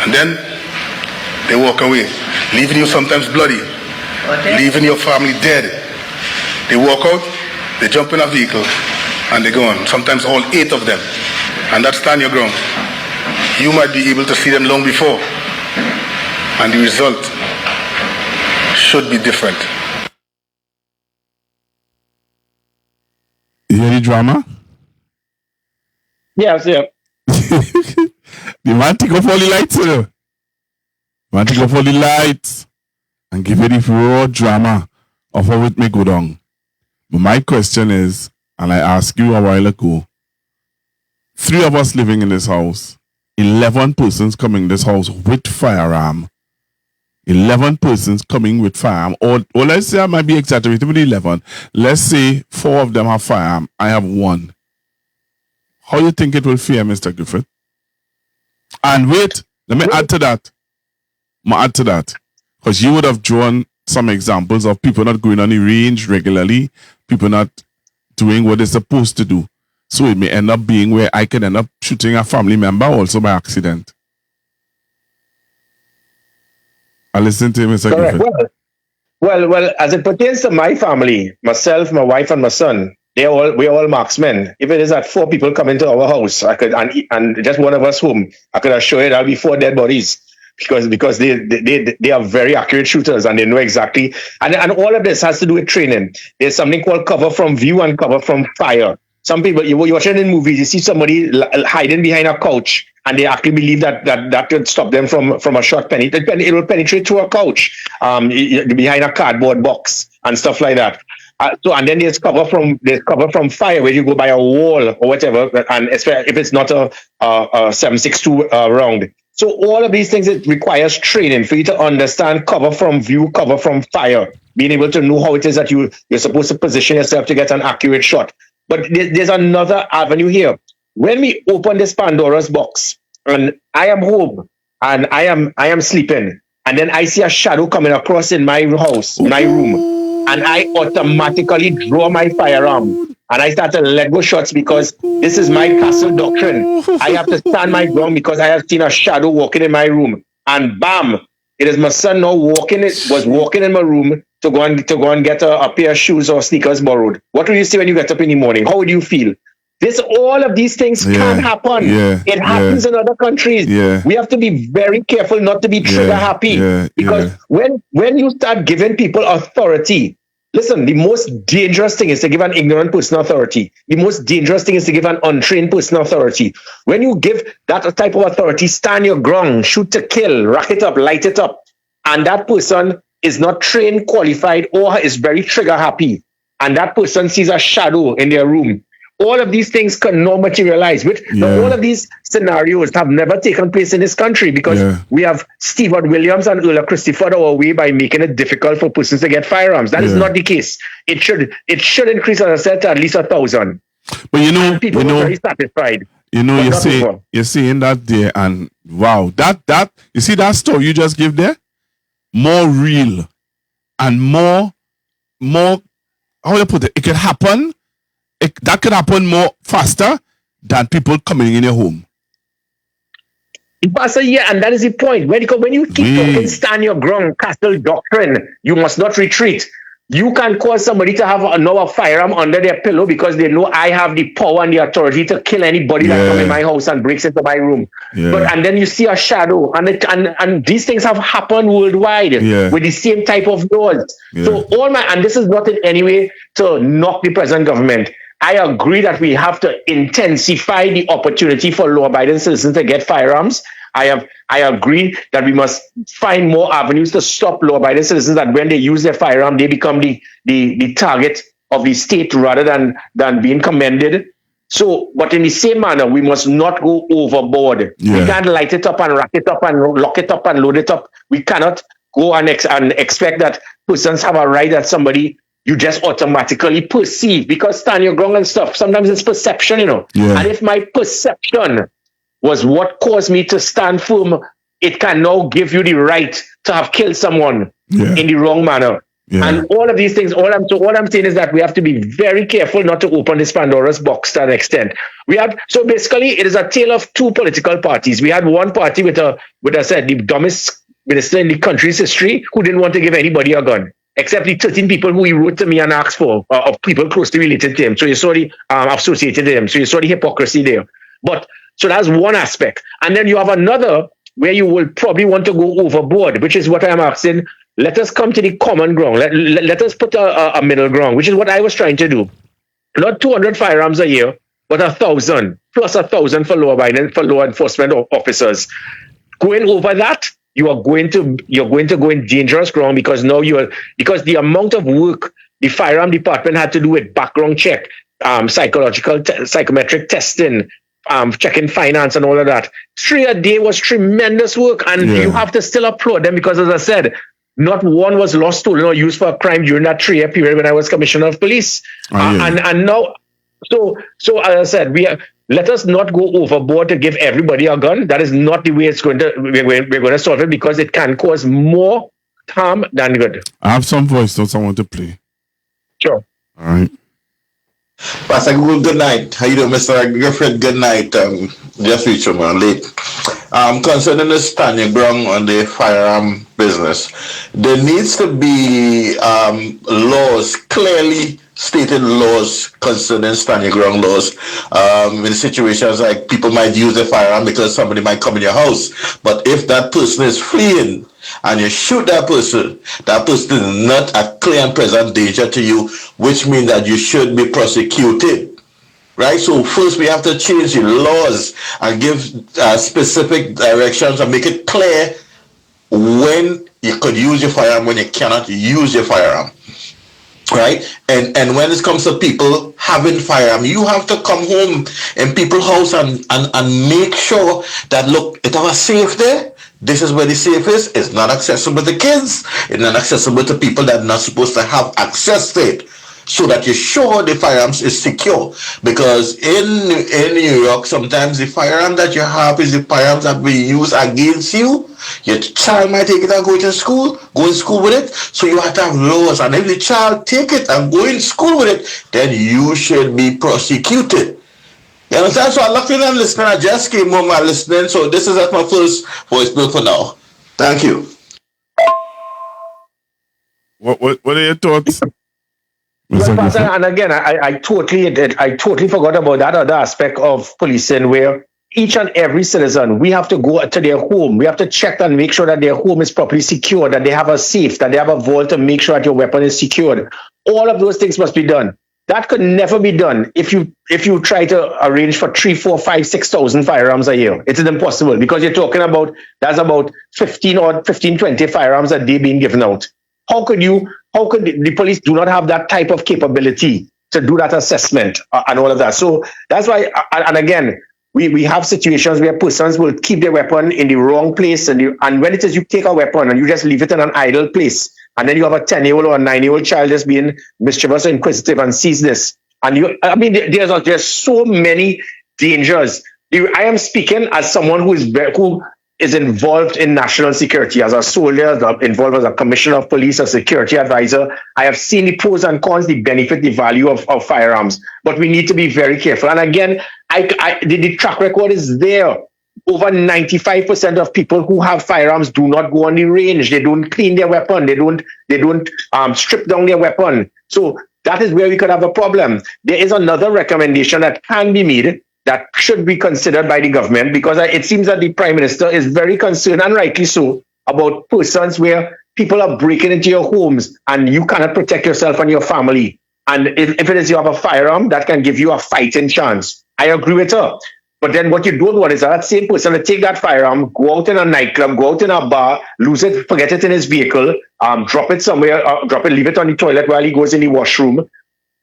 And then they walk away, leaving you sometimes bloody, leaving your family dead. They walk out, they jump in a vehicle, and they go on. Sometimes all 8 of them. And that's stand your ground. You might be able to see them long before. And the result should be different. You hear the drama? Yes, yeah. The man take off all the lights, The man take off all the lights and give it the raw drama of how it may go down. But my question is, and I asked you a while ago, 3 of us living in this house, 11 persons coming in this house with firearm. 11 persons coming with firearm, or let's say I might be exaggerating with 11. Let's say 4 of them have firearm. I have 1. How you think it will fare, Mr. Griffith? And wait, let me add to that. Because you would have drawn some examples of people not going on the range regularly, people not doing what they're supposed to do. So it may end up being where I can end up shooting a family member also by accident. I listen to you, Mr. Correct. Griffith. Well, as it pertains to my family, myself, my wife, and my son, we're all marksmen. If it is that 4 people come into our house, and just one of us home, I could assure you that'll be 4 dead bodies. Because they are very accurate shooters and they know exactly, and all of this has to do with training. There's something called cover from view and cover from fire. Some people, you're watching in movies, you see somebody hiding behind a couch, and they actually believe that could stop them from a shot. It will penetrate through a couch, behind a cardboard box and stuff like that. And then there's cover from fire, where you go by a wall or whatever, and especially if it's not a 7.62 round. So all of these things, it requires training for you to understand cover from view, cover from fire, being able to know how it is that you're supposed to position yourself to get an accurate shot. But there's another avenue here. When we open this Pandora's box, and I am home and I am sleeping, and then I see a shadow coming across in my house, my room, and I automatically draw my firearm and I start to let go shots because this is my castle doctrine. I have to stand my ground because I have seen a shadow walking in my room, and bam, it is my son now was walking in my room to go and get a pair of shoes or sneakers borrowed. What will you say when you get up in the morning? How would you feel? All of these things can happen. It happens in other countries. We have to be very careful not to be trigger happy, because when you start giving people authority, listen, the most dangerous thing is to give an ignorant person authority. The most dangerous thing is to give an untrained person authority. When you give that type of authority, stand your ground, shoot to kill, rack it up, light it up, and that person is not trained, qualified, or is very trigger happy, and that person sees a shadow in their room, all of these things can not materialize. All of these scenarios have never taken place in this country because we have Stewart Williams and Earl Christopher our way by making it difficult for persons to get firearms. That is not the case. It should increase, as I said, to at least 1,000. But people are very satisfied. You're saying that there, and wow, that you see that story you just give there, more real and more. How do you put it? It can happen. That could happen more faster than people coming in your home. Pastor, and that is the point. When you keep talking, stand your ground, castle doctrine, you must not retreat. You can cause somebody to have another firearm under their pillow because they know I have the power and the authority to kill anybody that comes in my house and breaks into my room. And then you see a shadow, and these things have happened worldwide with the same type of laws. So and this is not in any way to knock the present government. I agree that we have to intensify the opportunity for law-abiding citizens to get firearms. I agree that we must find more avenues to stop law-abiding citizens, that when they use their firearm, they become the target of the state rather than being commended. So, but in the same manner, we must not go overboard. We can't light it up and rack it up and lock it up and load it up. We cannot go and expect that persons have a right that somebody you just automatically perceive, because stand your ground and stuff. Sometimes it's perception, you know. Yeah. And if my perception was what caused me to stand firm, it can now give you the right to have killed someone in the wrong manner. Yeah. And all of these things, all I'm saying is that we have to be very careful not to open this Pandora's box to an extent. So basically it is a tale of two political parties. We had one party with I said, the dumbest minister in the country's history who didn't want to give anybody a gun, except the 13 people who he wrote to me and asked for, of people closely related to him. So you saw the associated to him. So you saw the hypocrisy there. But so that's one aspect. And then you have another where you will probably want to go overboard, which is what I'm asking. Let us come to the common ground. Let us put a middle ground, which is what I was trying to do. Not 200 firearms a year, but 1,000 plus 1,000 for law enforcement officers. Going over that, you're going to go in dangerous ground, because now because the amount of work the firearm department had to do with background check, psychometric testing, checking finance and all of that. 3 a day was tremendous work, and you have to still applaud them, because as I said, not one was lost, stolen, or used for a crime during that 3-year period when I was commissioner of police. And now, so as I said, let us not go overboard to give everybody a gun. That is not the way we're going to solve it, because it can cause more harm than good. I have some voice notes I want to play. Sure. All right. Pastor Google, good night. How you doing, Mr. Griffith? Good night. Just reached home late. Concerning the standing ground on the firearm business, there needs to be laws, clearly stated laws concerning standing ground laws. In situations like people might use a firearm because somebody might come in your house, but if that person is fleeing and you shoot that person is not a clear and present danger to you, which means that you should be prosecuted. Right? So first we have to change the laws and give specific directions and make it clear when you could use your firearm, when you cannot use your firearm. Right? And when it comes to people having firearm, you have to come home in people's house and make sure that, look, it was safe there. This is where the safe is. It's not accessible to kids. It's not accessible to people that are not supposed to have access to it. So that you're sure the firearms is secure. Because in New York, sometimes the firearm that you have is the firearms that we use against you. Your child might take it and go in school with it. So you have to have laws. And if the child take it and go in school with it, then you should be prosecuted. You understand? So I'm looking and listening. I just came home and listening. So this is my first voice bill for now. Thank you. What are your thoughts? Well, Pastor, and again, I totally forgot about that other aspect of policing, where each and every citizen, we have to go to their home. We have to check and make sure that their home is properly secured, that they have a safe, that they have a vault to make sure that your weapon is secured. All of those things must be done. That could never be done if you try to arrange for 3, 4, 5, 6,000 firearms a year. It is impossible, because you're talking about, that's about 15, 20 firearms a day being given out. How could the police do not have that type of capability to do that assessment and all of that? So that's why, and again, we have situations where persons will keep their weapon in the wrong place, and when it is you take a weapon and you just leave it in an idle place, and then you have a 10-year-old or a 9-year-old child just being mischievous or inquisitive and sees this, and there's so many dangers. I am speaking as someone who is involved in national security, as a soldier, involved as a commissioner of police, a security advisor. I have seen the pros and cons, the benefit, the value of firearms, but we need to be very careful. And again, the track record is there. Over 95% of people who have firearms do not go on the range. They don't clean their weapon. They don't strip down their weapon. So that is where we could have a problem. There is another recommendation that can be made that should be considered by the government, because it seems that the Prime Minister is very concerned, and rightly so, about persons where people are breaking into your homes and you cannot protect yourself and your family. And if it is you have a firearm, that can give you a fighting chance. I agree with her. But then what you don't want is that same person to take that firearm, go out in a nightclub, go out in a bar, lose it, forget it in his vehicle, drop it somewhere, leave it on the toilet while he goes in the washroom.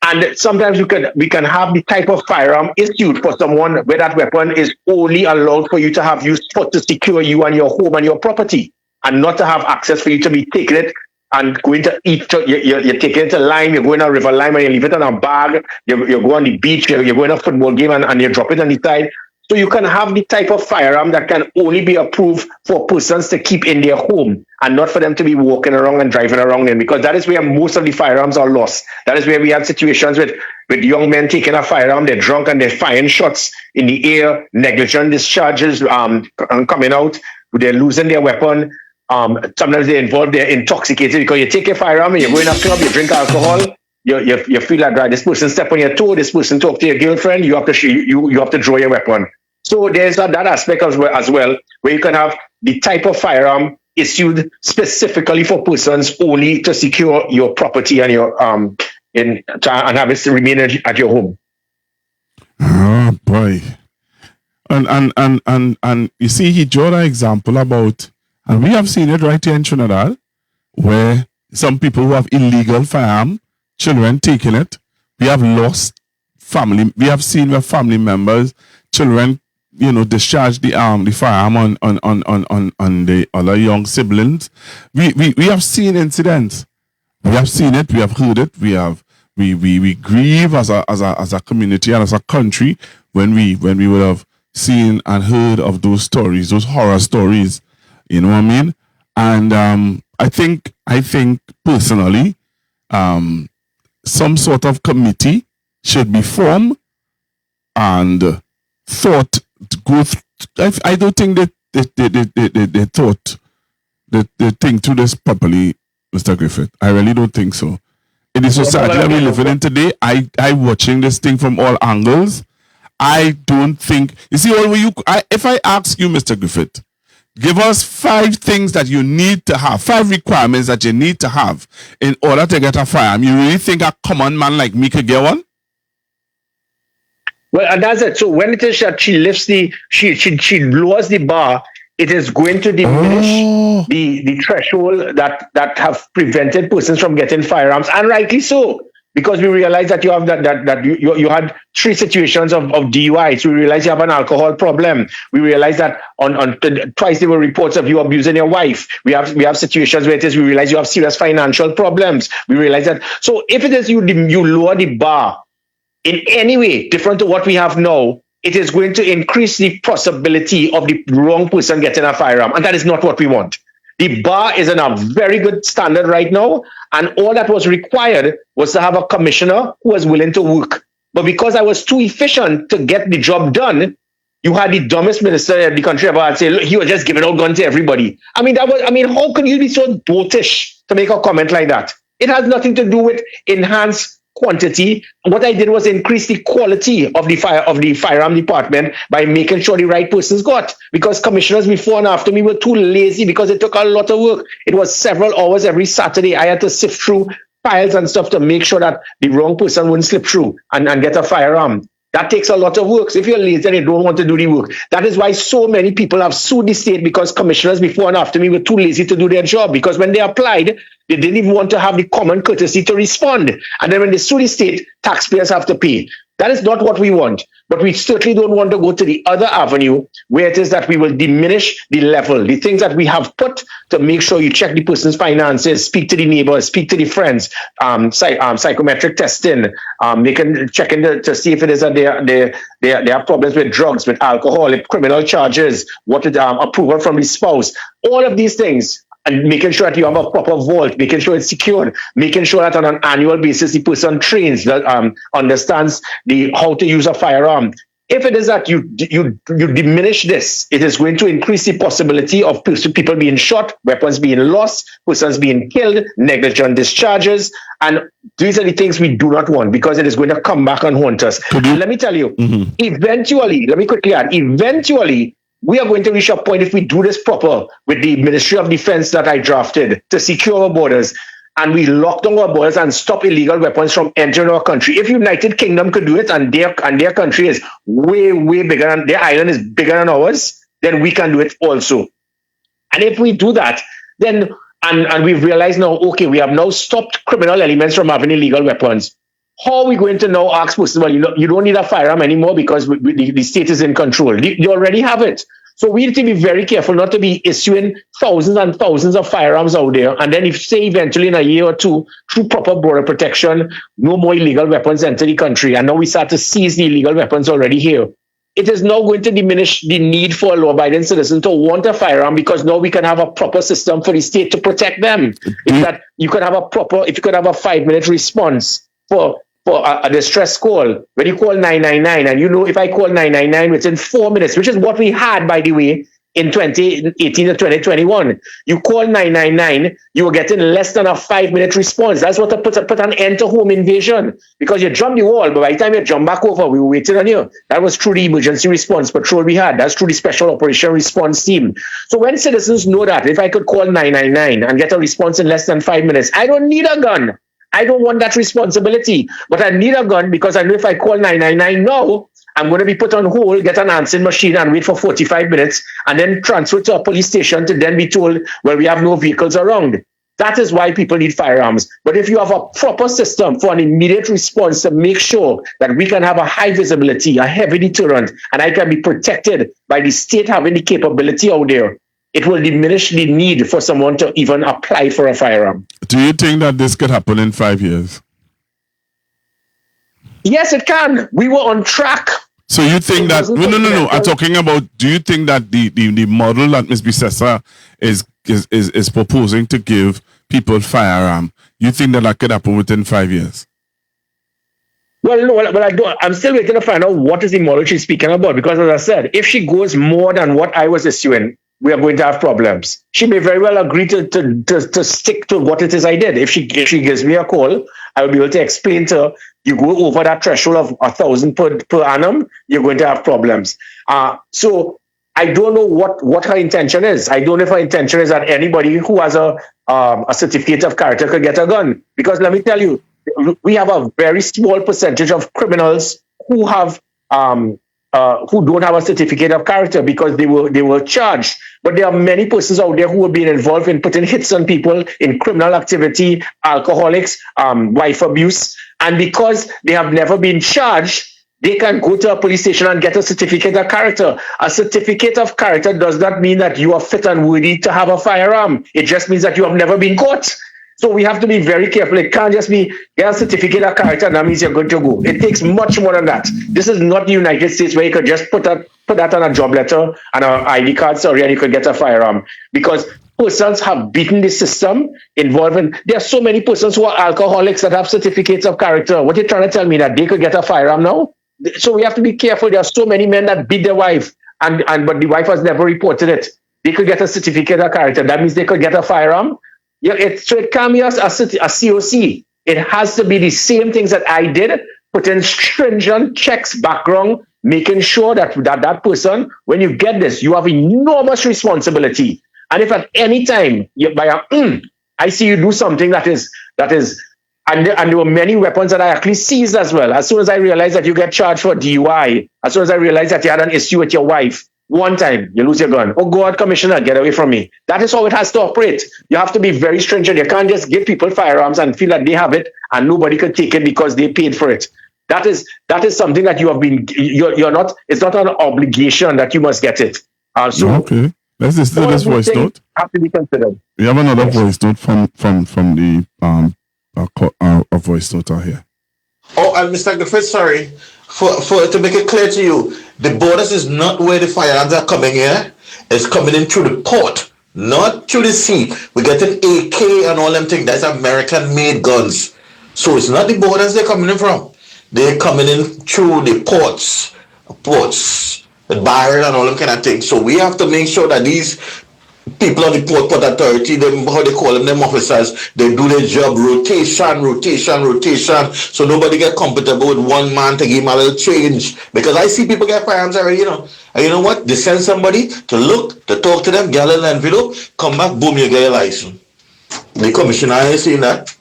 And sometimes we can have the type of firearm issued for someone where that weapon is only allowed for you to have used to secure you and your home and your property, and not to have access for you to be taking it and going to eat, you're taking it to Lime, you're going to River Lime and you leave it on a bag, you go on the beach, you're going to a football game and you drop it on the side. So you can have the type of firearm that can only be approved for persons to keep in their home and not for them to be walking around and driving around in, because that is where most of the firearms are lost. That is where we have situations with young men taking a firearm, they're drunk and they're firing shots in the air, negligent discharges coming out, they're losing their weapon. Sometimes they're intoxicated because you take a firearm and you go in a club, you drink alcohol, you feel like, right, this person step on your toe, this person talk to your girlfriend, you have to draw your weapon. So there's that aspect as well, where you can have the type of firearm issued specifically for persons only to secure your property and your and have it remain at your home. Oh boy. And you see, he drew an example about, and we have seen it right here in Trinidad, where some people who have illegal firearm, children taking it. We have lost family. We have seen where family members, children, discharge the firearm on the other young siblings. We have seen incidents. We have seen it. We have heard it. We grieve as a community and as a country when we would have seen and heard of those stories, those horror stories. You know what I mean? And I think personally, some sort of committee should be formed and thought to go through. I don't think that they thought that they think through this properly, Mr. Griffith. I really don't think so. In the society that we live in today, I watching this thing from all angles. I don't think, you see, if I ask you, Mr. Griffith, give us 5 things that you need to have, 5 requirements that you need to have in order to get a firearm. You really think a common man like me could get one? Well, and that's it. So when it is that she lifts she lowers the bar, it is going to diminish the threshold that have prevented persons from getting firearms, and rightly so. Because we realize that you have you had 3 situations of DUIs. We realize you have an alcohol problem. We realize that on twice there were reports of you abusing your wife. We have situations where we realize you have serious financial problems. We realize that. So if it is you lower the bar in any way different to what we have now, it is going to increase the possibility of the wrong person getting a firearm, and that is not what we want. The bar is in a very good standard right now, and all that was required was to have a commissioner who was willing to work. But because I was too efficient to get the job done, you had the dumbest minister in the country ever had say, look, he was just giving out guns to everybody. How can you be so dotish to make a comment like that? It has nothing to do with enhanced quantity. What I did was increase the quality of the firearm department by making sure the right persons got. Because commissioners before and after me were too lazy because it took a lot of work. It was several hours every Saturday. I had to sift through files and stuff to make sure that the wrong person wouldn't slip through and get a firearm. That takes a lot of work. So if you're lazy and you don't want to do the work, that is why so many people have sued the state, because commissioners before and after me were too lazy to do their job. Because when they applied, they didn't even want to have the common courtesy to respond. And then when they sue the state, taxpayers have to pay. That is not what we want. But we certainly don't want to go to the other avenue where it is that we will diminish the level, the things that we have put to make sure you check the person's finances, speak to the neighbors, speak to the friends, psychometric testing, they can check in to see if it is that they have problems with drugs, with alcohol, with criminal charges, what approval from the spouse, all of these things. And making sure that you have a proper vault, making sure it's secured, making sure that on an annual basis the person trains, understands how to use a firearm. If it is that you diminish this, it is going to increase the possibility of people being shot, weapons being lost, persons being killed, negligent discharges, and these are the things we do not want, because it is going to come back and haunt us. And let me tell you, eventually, let me quickly add, eventually, we are going to reach a point, if we do this proper with the Ministry of Defense that I drafted to secure our borders, and we lock down our borders and stop illegal weapons from entering our country. If United Kingdom could do it, and their country is way, way bigger, and their island is bigger than ours, then we can do it also. And if we do that, then, and we've realized now, okay, we have now stopped criminal elements from having illegal weapons. How are we going to now ask persons, well, you don't need a firearm anymore because the state is in control? You already have it. So we need to be very careful not to be issuing thousands and thousands of firearms out there. And then if, say, eventually in a year or two, through proper border protection, no more illegal weapons enter the country. And now we start to seize the illegal weapons already here. It is now going to diminish the need for a law-abiding citizen to want a firearm, because now we can have a proper system for the state to protect them. If you could have a 5-minute response for a distress call, when you call 999, and if I call 999 within 4 minutes, which is what we had, by the way, in 2018 to 2021, you call 999, you were getting less than a 5-minute response. That's what put an end to home invasion, because you jumped the wall, but by the time you jump back over, we were waiting on you. That was through the emergency response patrol we had. That's through the special operation response team. So when citizens know that, if I could call 999 and get a response in less than 5 minutes, I don't need a gun. I don't want that responsibility, but I need a gun, because I know if I call 999 now, I'm going to be put on hold, get an answering machine, and wait for 45 minutes, and then transfer to a police station to then be told, well, we have no vehicles around. That is why people need firearms. But if you have a proper system for an immediate response to make sure that we can have a high visibility, a heavy deterrent, and I can be protected by the state having the capability out there, it will diminish the need for someone to even apply for a firearm. Do you think that this could happen in 5 years? Yes, it can. We were on track. So you think that no. I'm talking about, do you think that the model that Ms. Bisessa is proposing to give people firearm, you think that could happen within 5 years? Well, no, I don't. I'm still waiting to find out what is the model she's speaking about, because as I said, if she goes more than what I was issuing, we are going to have problems. She may very well agree to stick to what it is I did. If she gives me a call, I will be able to explain to her, you go over that threshold of 1,000 per annum, you're going to have problems. So I don't know what her intention is. I don't know if her intention is that anybody who has a certificate of character could get a gun. Because let me tell you, we have a very small percentage of criminals who have who don't have a certificate of character because they were charged. But there are many persons out there who have been involved in putting hits on people, in criminal activity, alcoholics, wife abuse. And because they have never been charged, they can go to a police station and get a certificate of character. A certificate of character does not mean that you are fit and worthy to have a firearm. It just means that you have never been caught. So we have to be very careful. It can't just be, get a certificate of character and that means you're good to go. It takes much more than that. This is not the United States where you could just put that on a job letter and an ID card, and you could get a firearm. Because persons have beaten the system involving, there are so many persons who are alcoholics that have certificates of character. What you're trying to tell me, that they could get a firearm now? So we have to be careful. There are so many men that beat their wife, but the wife has never reported it. They could get a certificate of character. That means they could get a firearm. Yeah, so it can't be a COC. It has to be the same things that I did, put in stringent checks, background, making sure that person, when you get this, you have enormous responsibility. And if at any time I see you do something that is, and there were many weapons that I actually seized as well. As soon as I realized that you get charged for DUI, as soon as I realized that you had an issue with your wife, one time you lose your gun. Oh God, Commissioner, get away from me. That is how it has to operate. You have to be very stringent. You can't just give people firearms and feel that they have it and nobody could take it because they paid for it. That is something that you have been. You're not. It's not an obligation that you must get it. Okay. Let's listen to this voice note. Have to be considered. We have another voice note from the a voice note out here. Oh, and Mr. Griffith, sorry. For to make it clear to you, the borders is not where the firearms are coming here. It's coming in through the port, not through the sea. We're getting AK and all them things. That's American-made guns. So it's not the borders they're coming in from. They're coming in through the ports, the barrel and all them kind of things. So we have to make sure that these people on the port authority, how they call them officers, they do their job rotation, so nobody get comfortable with one man to give him a little change. Because I see people get firearms already, and you know what? They send somebody to look, to talk to them, get a little envelope, come back, boom, you get your license. The commissioner ain't seen that.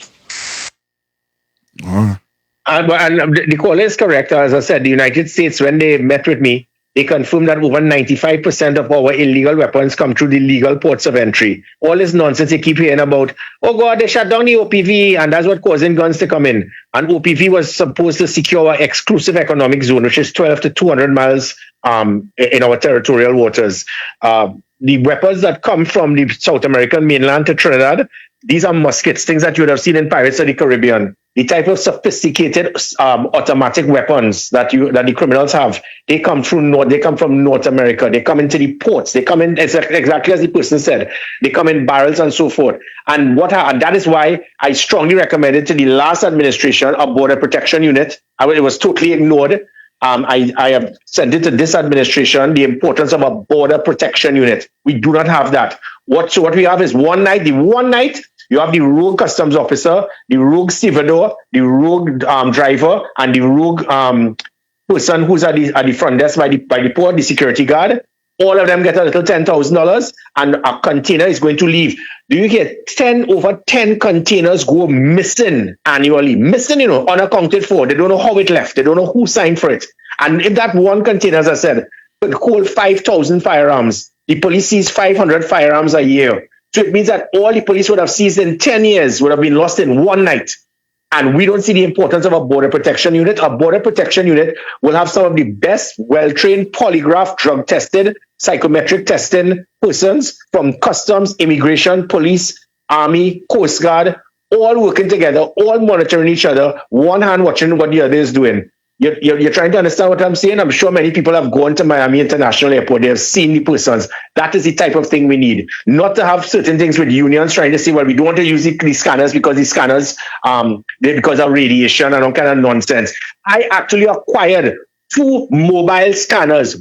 And the caller is correct. As I said, the United States, when they met with me, They confirmed that over 95% of our illegal weapons come through the legal ports of entry. All this nonsense they keep hearing about, oh God, they shut down the OPV, and that's what causing guns to come in. And OPV was supposed to secure our exclusive economic zone, which is 12 to 200 miles in our territorial waters. The weapons that come from the South American mainland to Trinidad, these are muskets, things that you would have seen in Pirates of the Caribbean. The type of sophisticated automatic weapons that the criminals have, they come from North America. They come into the ports. They come in exactly as the person said. They come in barrels and so forth. And that is why I strongly recommended to the last administration a border protection unit. It was totally ignored. I have sent it to this administration, the importance of a border protection unit. We do not have that. What we have is one night. You have the rogue customs officer, the rogue stevedore, the rogue driver, and the rogue person who's at the front desk by the port, the security guard. All of them get a little $10,000, and a container is going to leave. Do you hear? Over 10 containers go missing annually. Missing, unaccounted for. They don't know how it left. They don't know who signed for it. And if that one container, as I said, could hold 5,000 firearms, the police sees 500 firearms a year. So it means that all the police would have seized in 10 years would have been lost in one night. And we don't see the importance of a border protection unit. A border protection unit will have some of the best, well-trained, polygraph, drug-tested, psychometric testing persons from customs, immigration, police, army, coast guard, all working together, all monitoring each other, one hand watching what the other is doing. You're trying to understand what I'm saying? I'm sure many people have gone to Miami International Airport. They have seen the persons. That is the type of thing we need. Not to have certain things with unions trying to say, well, we don't want to use the scanners because the scanners, because of radiation and all kind of nonsense. I actually acquired 2 mobile scanners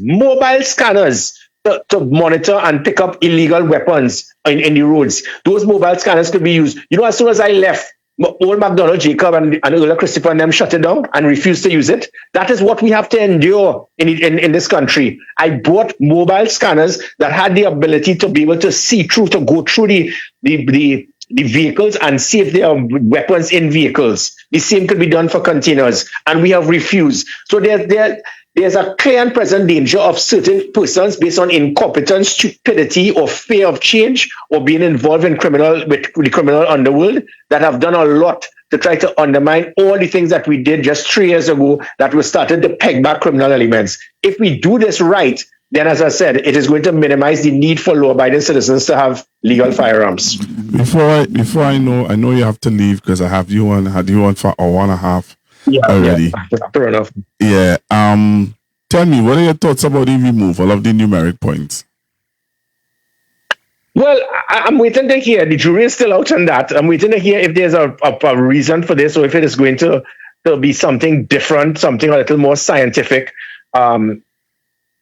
to monitor and pick up illegal weapons in the roads. Those mobile scanners could be used. As soon as I left, old McDonald, Jacob, and Earl Christopher and them shut it down and refused to use it. That is what we have to endure in this country. I bought mobile scanners that had the ability to be able to see through, to go through the vehicles and see if there are weapons in vehicles. The same could be done for containers, and we have refused. So there's a clear and present danger of certain persons based on incompetence, stupidity, or fear of change, or being involved in the criminal underworld that have done a lot to try to undermine all the things that we did just 3 years ago that we started to peg back criminal elements. If we do this right, then, as I said, it is going to minimize the need for law-abiding citizens to have legal firearms. Before I know you have to leave because I had you on for an hour and a half. Already. Yeah, fair enough. Yeah. Tell me, what are your thoughts about the removal of the numeric points? Well, I'm waiting to hear. The jury is still out on that. I'm waiting to hear if there's a reason for this, or if it is going to be something different, something a little more scientific.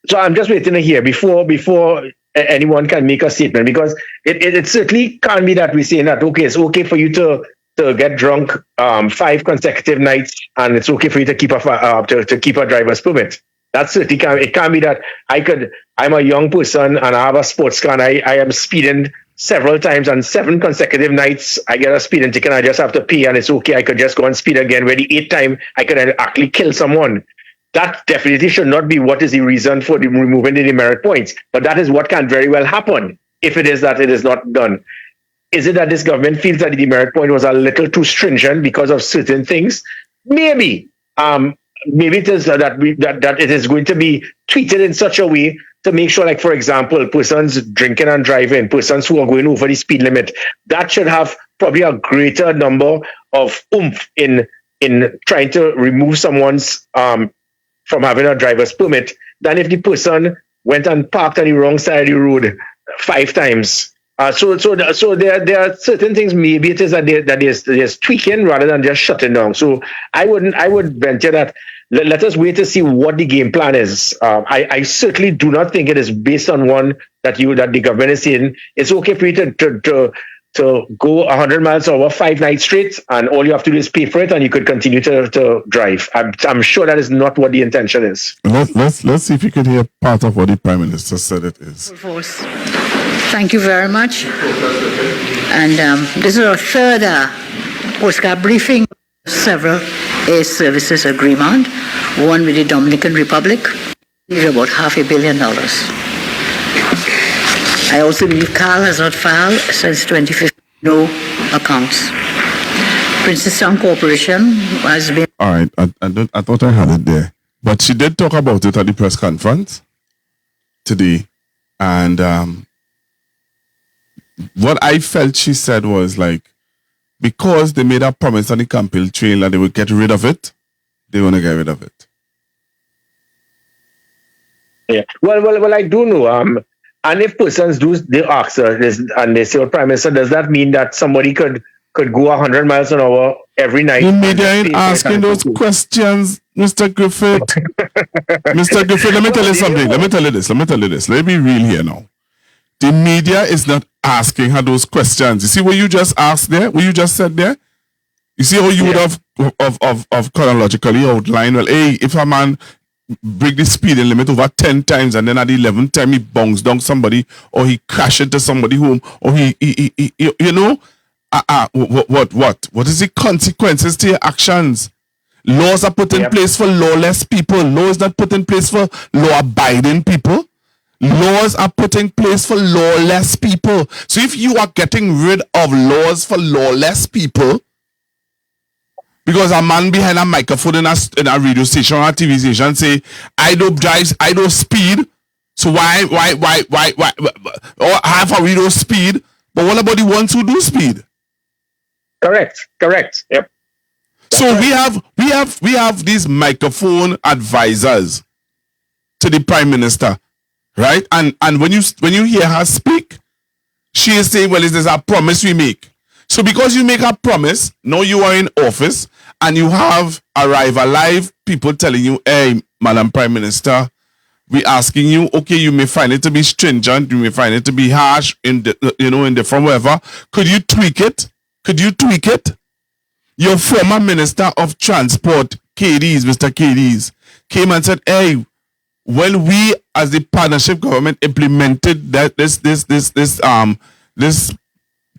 So I'm just waiting to hear before anyone can make a statement, because it certainly can't be that we're saying that, okay, it's okay for you to get drunk 5 consecutive nights, and it's okay for you to keep a driver's permit. That certainly can't. It can't be that I'm a young person and I have a sports car and I am speeding several times, and 7 consecutive nights I get a speeding ticket and I just have to pay, and it's okay. I could just go and speed again. Where the 8th time I could actually kill someone. That definitely should not be what is the reason for removing the demerit points. But that is what can very well happen if it is that it is not done. Is it that this government feels that the demerit point was a little too stringent because of certain things? Maybe. Maybe it is that it is going to be tweeted in such a way to make sure, like, for example, persons drinking and driving, persons who are going over the speed limit, that should have probably a greater number of oomph in trying to remove someone's from having a driver's permit than if the person went and parked on the wrong side of the road 5 times. So there are certain things. Maybe it is that there's tweaking rather than just shutting down. So I would venture that let us wait to see what the game plan is. I certainly do not think it is based on one that the government is saying it's okay for you to go 100 miles over 5 nights straight, and all you have to do is pay for it, and you could continue to drive. I'm sure that is not what the intention is. Let's see if you could hear part of what the Prime Minister said it is. Thank you very much. And this is our third Coast Guard briefing. Several air services agreement, one with the Dominican Republic, about $500 million. I also believe Carl has not filed since 2015 no accounts. Princeton Corporation has been. All right, I thought I had it there, but she did talk about it at the press conference today, and what I felt she said was like, because they made a promise on the campaign trail that they would get rid of it, they want to get rid of it. Yeah. Well, I do know. And if persons do they ask this, and they say, "Well, Prime Minister, does that mean that somebody could go 100 miles an hour every night?" The media ain't asking those questions, Mr. Griffith. Mr. Griffith, let me tell you something. Let me tell you this. Let me be real here now. The media is not asking her those questions. You see what you just asked there? What you just said there? You see how you would have of chronologically outlined, well, hey, if a man break the speeding limit over 10 times and then at the 11th time he bongs down somebody or he crash into somebody home or he you know, what is the consequences to your actions? Laws are put in place for lawless people. Laws not put in place for law-abiding people. Laws are put in place for lawless people. So if you are getting rid of laws for lawless people, because a man behind a microphone in a radio station or a TV station say, I don't drive, I don't speed, so why or half a we don't speed, but what about the ones who do speed? Correct. Yep. So we have these microphone advisors to the Prime Minister, right? And when you hear her speak, she is saying, well, is this a promise we make? So because you make a promise, now you are in office and you have Arrive Alive people telling you, hey, Madam Prime Minister, we asking you, okay, you may find it to be stringent, you may find it to be harsh in different whatever. Could you tweak it? Your former Minister of Transport, Mr. KDs, came and said, hey, when we as the partnership government implemented that this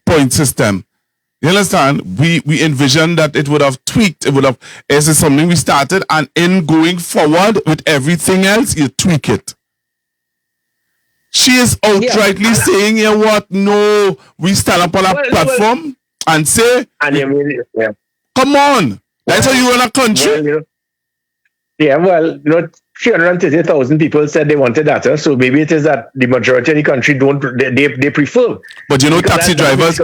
point system, you understand? We envisioned that it would have tweaked. This is something we started, and in going forward with everything else, you tweak it. She is outrightly saying, you know what? No, we stand up on a platform and say, come on, that's how you run a country. 330,000 people said they wanted that, so maybe it is that the majority of the country they prefer. But taxi drivers,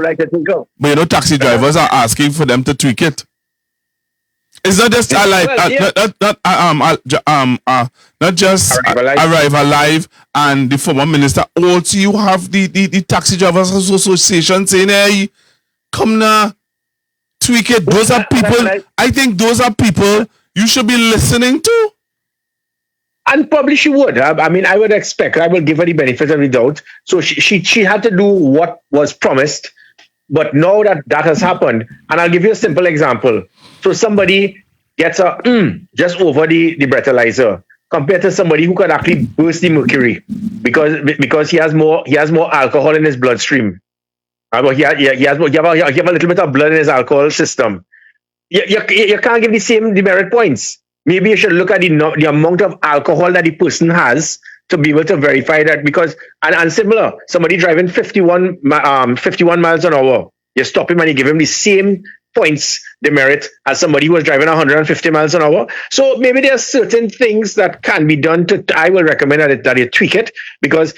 taxi drivers are asking for them to tweak it. It's not just not just Arrive Alive and the former minister. Also, you have the Taxi Drivers Association saying, hey, come now, tweak it. Those are people, I think those are people you should be listening to. And probably she would. I mean, I would expect, I will give her the benefit of the doubt. So she had to do what was promised. But now that has happened, and I'll give you a simple example. So somebody gets just over the breathalyzer compared to somebody who could actually burst the mercury because he has more alcohol in his bloodstream. You have a little bit of blood in his alcohol system. You can't give the same demerit points. Maybe you should look at the amount of alcohol that the person has to be able to verify that, because and similar, somebody driving 51 miles an hour, you stop him and you give him the same points demerit as somebody who was driving 150 miles an hour. So maybe there are certain things that can be done I will recommend that you tweak it, because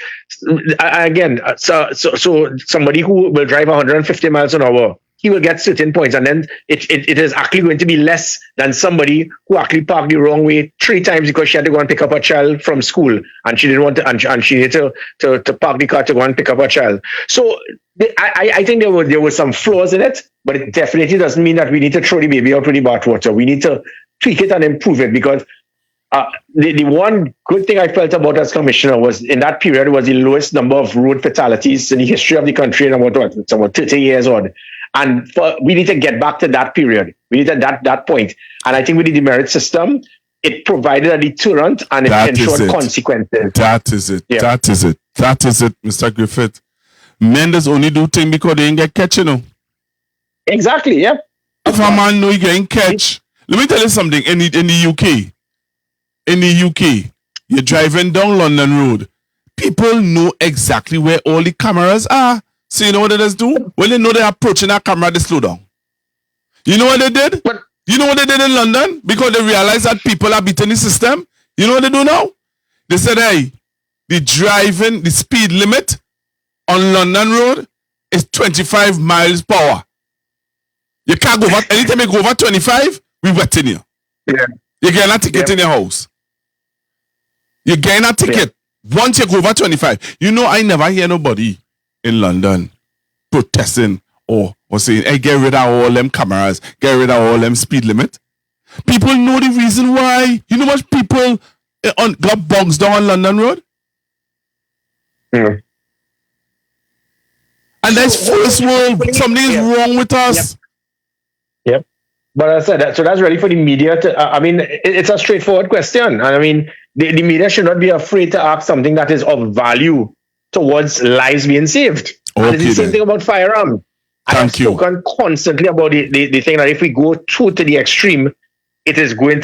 again, so somebody who will drive 150 miles an hour, he will get certain points, and then it is actually going to be less than somebody who actually parked the wrong way 3 times because she had to go and pick up a child from school, and she didn't want to, and she needed to park the car to go and pick up a child. So I think there were some flaws in it, but it definitely doesn't mean that we need to throw the baby out with the bathwater. We need to tweak it and improve it, because the one good thing I felt about as commissioner was in that period was the lowest number of road fatalities in the history of the country in about 30 years on. And we need to get back to that period. We need to that point. And I think with the demerit system, it provided a deterrent and it ensured consequences. That is it. Yeah. That is it, Mr. Griffith. Men does only do things because they ain't get catch, you know. Exactly, yeah. If a man know he getting catch, let me tell you something. In the UK, You're driving down London Road. People know exactly where all the cameras are. So you know what they just do? When they know they're approaching that camera, they slow down. You know what they did? You know what they did in London? Because they realized that people are beating the system. You know what they do now? They said, hey, the speed limit on London Road is 25 miles per hour. You can't go over, anytime you go over 25, we wetting you. Yeah. You're getting a ticket in your house. You're getting a ticket once you go over 25. You know, I never hear nobody in London protesting or saying, hey, get rid of all them cameras, get rid of all them speed limit. People know the reason why. You know much people got bogs down on London Road? Mm. And that's first world. Something is wrong with us. Yep. But I said that, so that's really for the media to, I mean, it's a straightforward question. And I mean, the media should not be afraid to ask something that is of value towards lives being saved. Okay, and it's the same thing about firearms. I have spoken constantly about the thing that if we go to the extreme, it is going,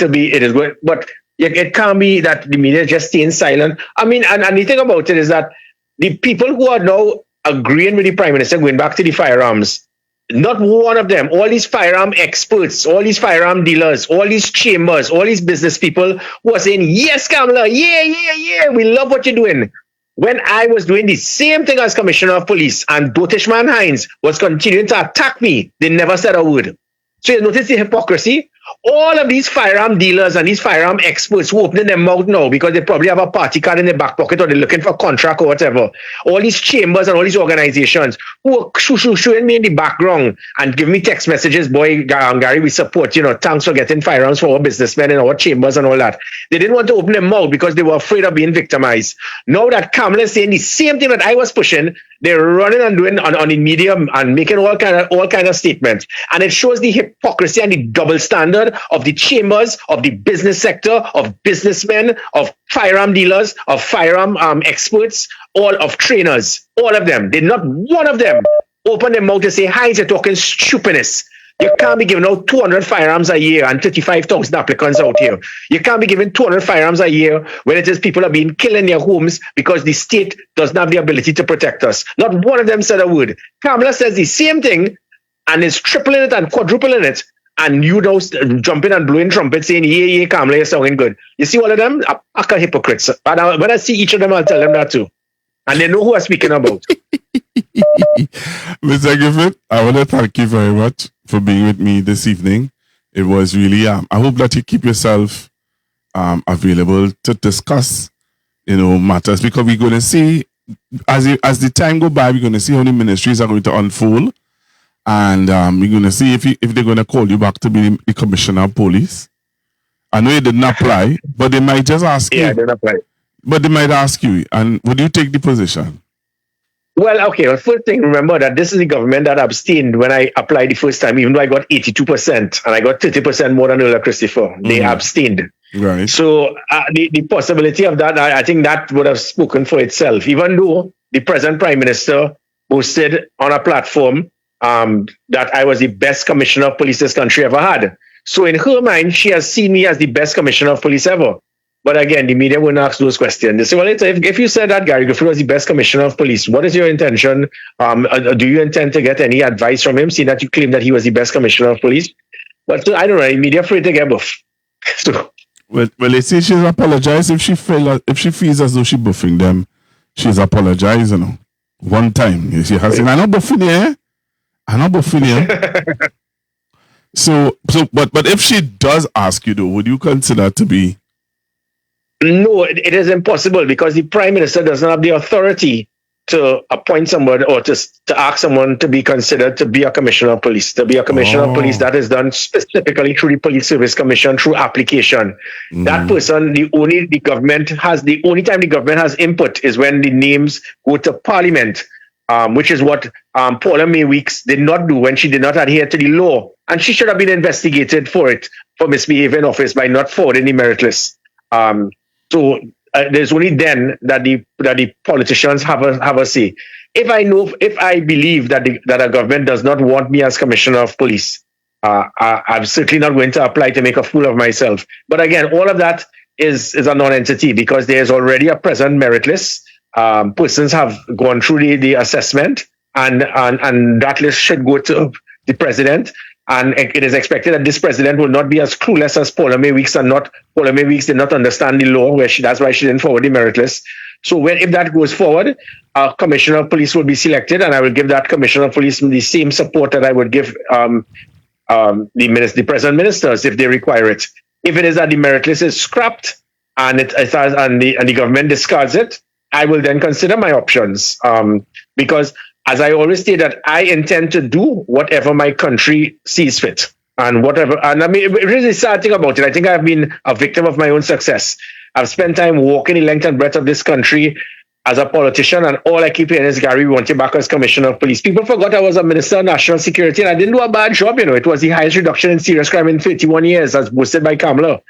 but it can't be that the media just staying silent. I mean, and the thing about it is that the people who are now agreeing with the Prime Minister going back to the firearms, not one of them, all these firearm experts, all these firearm dealers, all these chambers, all these business people who are saying, yes, Kamala, yeah, we love what you're doing. When I was doing the same thing as Commissioner of Police and Dotishman Hines was continuing to attack me, they never said a word. So you notice the hypocrisy? All of these firearm dealers and these firearm experts who opening their mouth now because they probably have a party card in their back pocket or they're looking for a contract or whatever. All these chambers and all these organizations who are shooing me in the background and giving me text messages, boy, Gary, we support, thanks for getting firearms for our businessmen in our chambers and all that. They didn't want to open their mouth because they were afraid of being victimized. Now that Kamala is saying the same thing that I was pushing, they're running and doing on the media and making all kind of statements. And it shows the hypocrisy and the double standard of the chambers, of the business sector, of businessmen, of firearm dealers, of firearm experts, all of trainers, all of them. Did not one of them open their mouth to say, hi, you're talking stupidness. You can't be giving out 200 firearms a year and 35,000 applicants out here. You can't be giving 200 firearms a year when it is people are being killed in their homes because the state doesn't have the ability to protect us. Not one of them said a word. Kamala says the same thing and is tripling it and quadrupling it. And you know, jumping and blowing trumpets saying, yeah, Kamala, you're sounding good. You see all of them? Are hypocrites. But when I see each of them, I'll tell them that too. And they know who I'm speaking about. Mr. Griffith, I want to thank you very much for being with me this evening. It was really, I hope that you keep yourself available to discuss, matters, because we're going to see, as the time go by, we're going to see how the ministries are going to unfold. And we're going to see if they're going to call you back to be the Commissioner of Police. I know you didn't apply, but they might just ask you. Yeah, I didn't apply. But they might ask you, and would you take the position? Well, okay. Well, first thing, remember that this is the government that abstained when I applied the first time, even though I got 82% and I got 30% more than Earl Christopher. They abstained. Right. So the possibility of that, I think that would have spoken for itself, even though the present Prime Minister boasted on a platform that I was the best Commissioner of Police this country ever had. So in her mind, she has seen me as the best Commissioner of Police ever. But again, the media wouldn't ask those questions. They say, well, if you said that Garry Grifith was the best Commissioner of Police, what is your intention? Do you intend to get any advice from him, seeing that you claim that he was the best Commissioner of Police? But I don't know, the media afraid to get buff. So, well, they say she's apologized if she feels as though she's buffing them. She's apologized, one time. She has said, I'm not buffing you, I'm not buffing you. So, but if she does ask you though, would you consider to be? No, it is impossible because the Prime Minister doesn't have the authority to appoint someone or to ask someone to be considered to be a Commissioner of Police. To be a Commissioner of Police, that is done specifically through the Police Service Commission, through application. That person, the only time the government has input is when the names go to Parliament, which is what Paula May Weeks did not do when she did not adhere to the law. And she should have been investigated for misbehaving in office by not forwarding the merit list. So there's only then that the politicians have a say. If I believe that a government does not want me as Commissioner of Police, I'm certainly not going to apply to make a fool of myself. But again, all of that is a non-entity because there's already a present merit list. Persons have gone through the assessment, and that list should go to the president. And it is expected that this president will not be as clueless as Paula May Weeks, and Paula May Weeks did not understand the law, that's why she didn't forward the merit list. So if that goes forward, a commissioner of police will be selected, and I will give that commissioner of police the same support that I would give the present ministers if they require it. If it is that the merit list is scrapped and the government discards it, I will then consider my options. Because as I always say, that I intend to do whatever my country sees fit. And I mean, it really is sad thing about it. I think I've been a victim of my own success. I've spent time walking the length and breadth of this country as a politician, and all I keep hearing is, Gary, we want you back as Commissioner of Police. People forgot I was a Minister of National Security, and I didn't do a bad job. It was the highest reduction in serious crime in 31 years, as boasted by Kamala.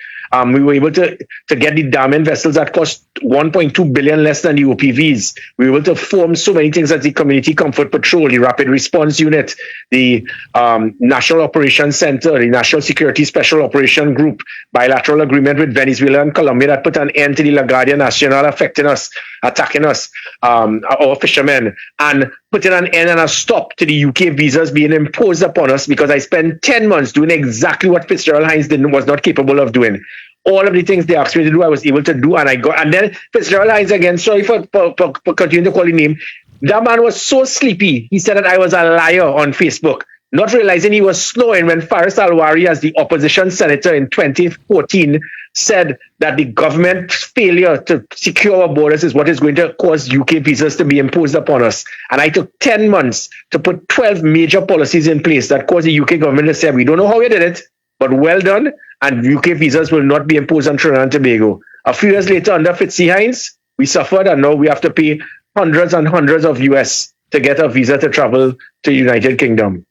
We were able to get the damning vessels that cost 1.2 billion less than the OPVs. We were able to form so many things as the Community Comfort Patrol, the Rapid Response Unit, the National Operations Center, the National Security Special Operation Group, bilateral agreement with Venezuela and Colombia that put an end to the La Guardia Nacional attacking us, our fishermen, and putting an end and a stop to the UK visas being imposed upon us, because I spent 10 months doing exactly what Fitzgerald Hines was not capable of doing. All of the things they asked me to do, I was able to do, and then Fitzgerald Hines again, sorry for continuing to call his name, that man was so sleepy, he said that I was a liar on Facebook, not realizing he was snoring when Faris Alwari, as the opposition senator in 2014, said that the government's failure to secure our borders is what is going to cause UK visas to be imposed upon us. And I took 10 months to put 12 major policies in place that caused the UK government to say, we don't know how we did it, but well done, and UK visas will not be imposed on Trinidad and Tobago. A few years later, under Fitzy Hines, we suffered, and now we have to pay hundreds and hundreds of US to get a visa to travel to the United Kingdom.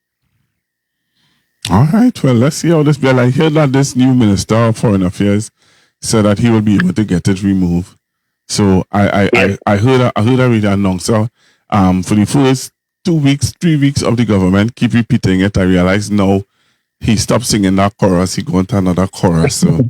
All right, well, let's see how this goes. I hear that this new Minister of Foreign Affairs said that he will be able to get it removed. So I heard a radio announcer for the first 2 weeks, 3 weeks of the government keep repeating it. I realized now he stopped singing that chorus, he going to another chorus. So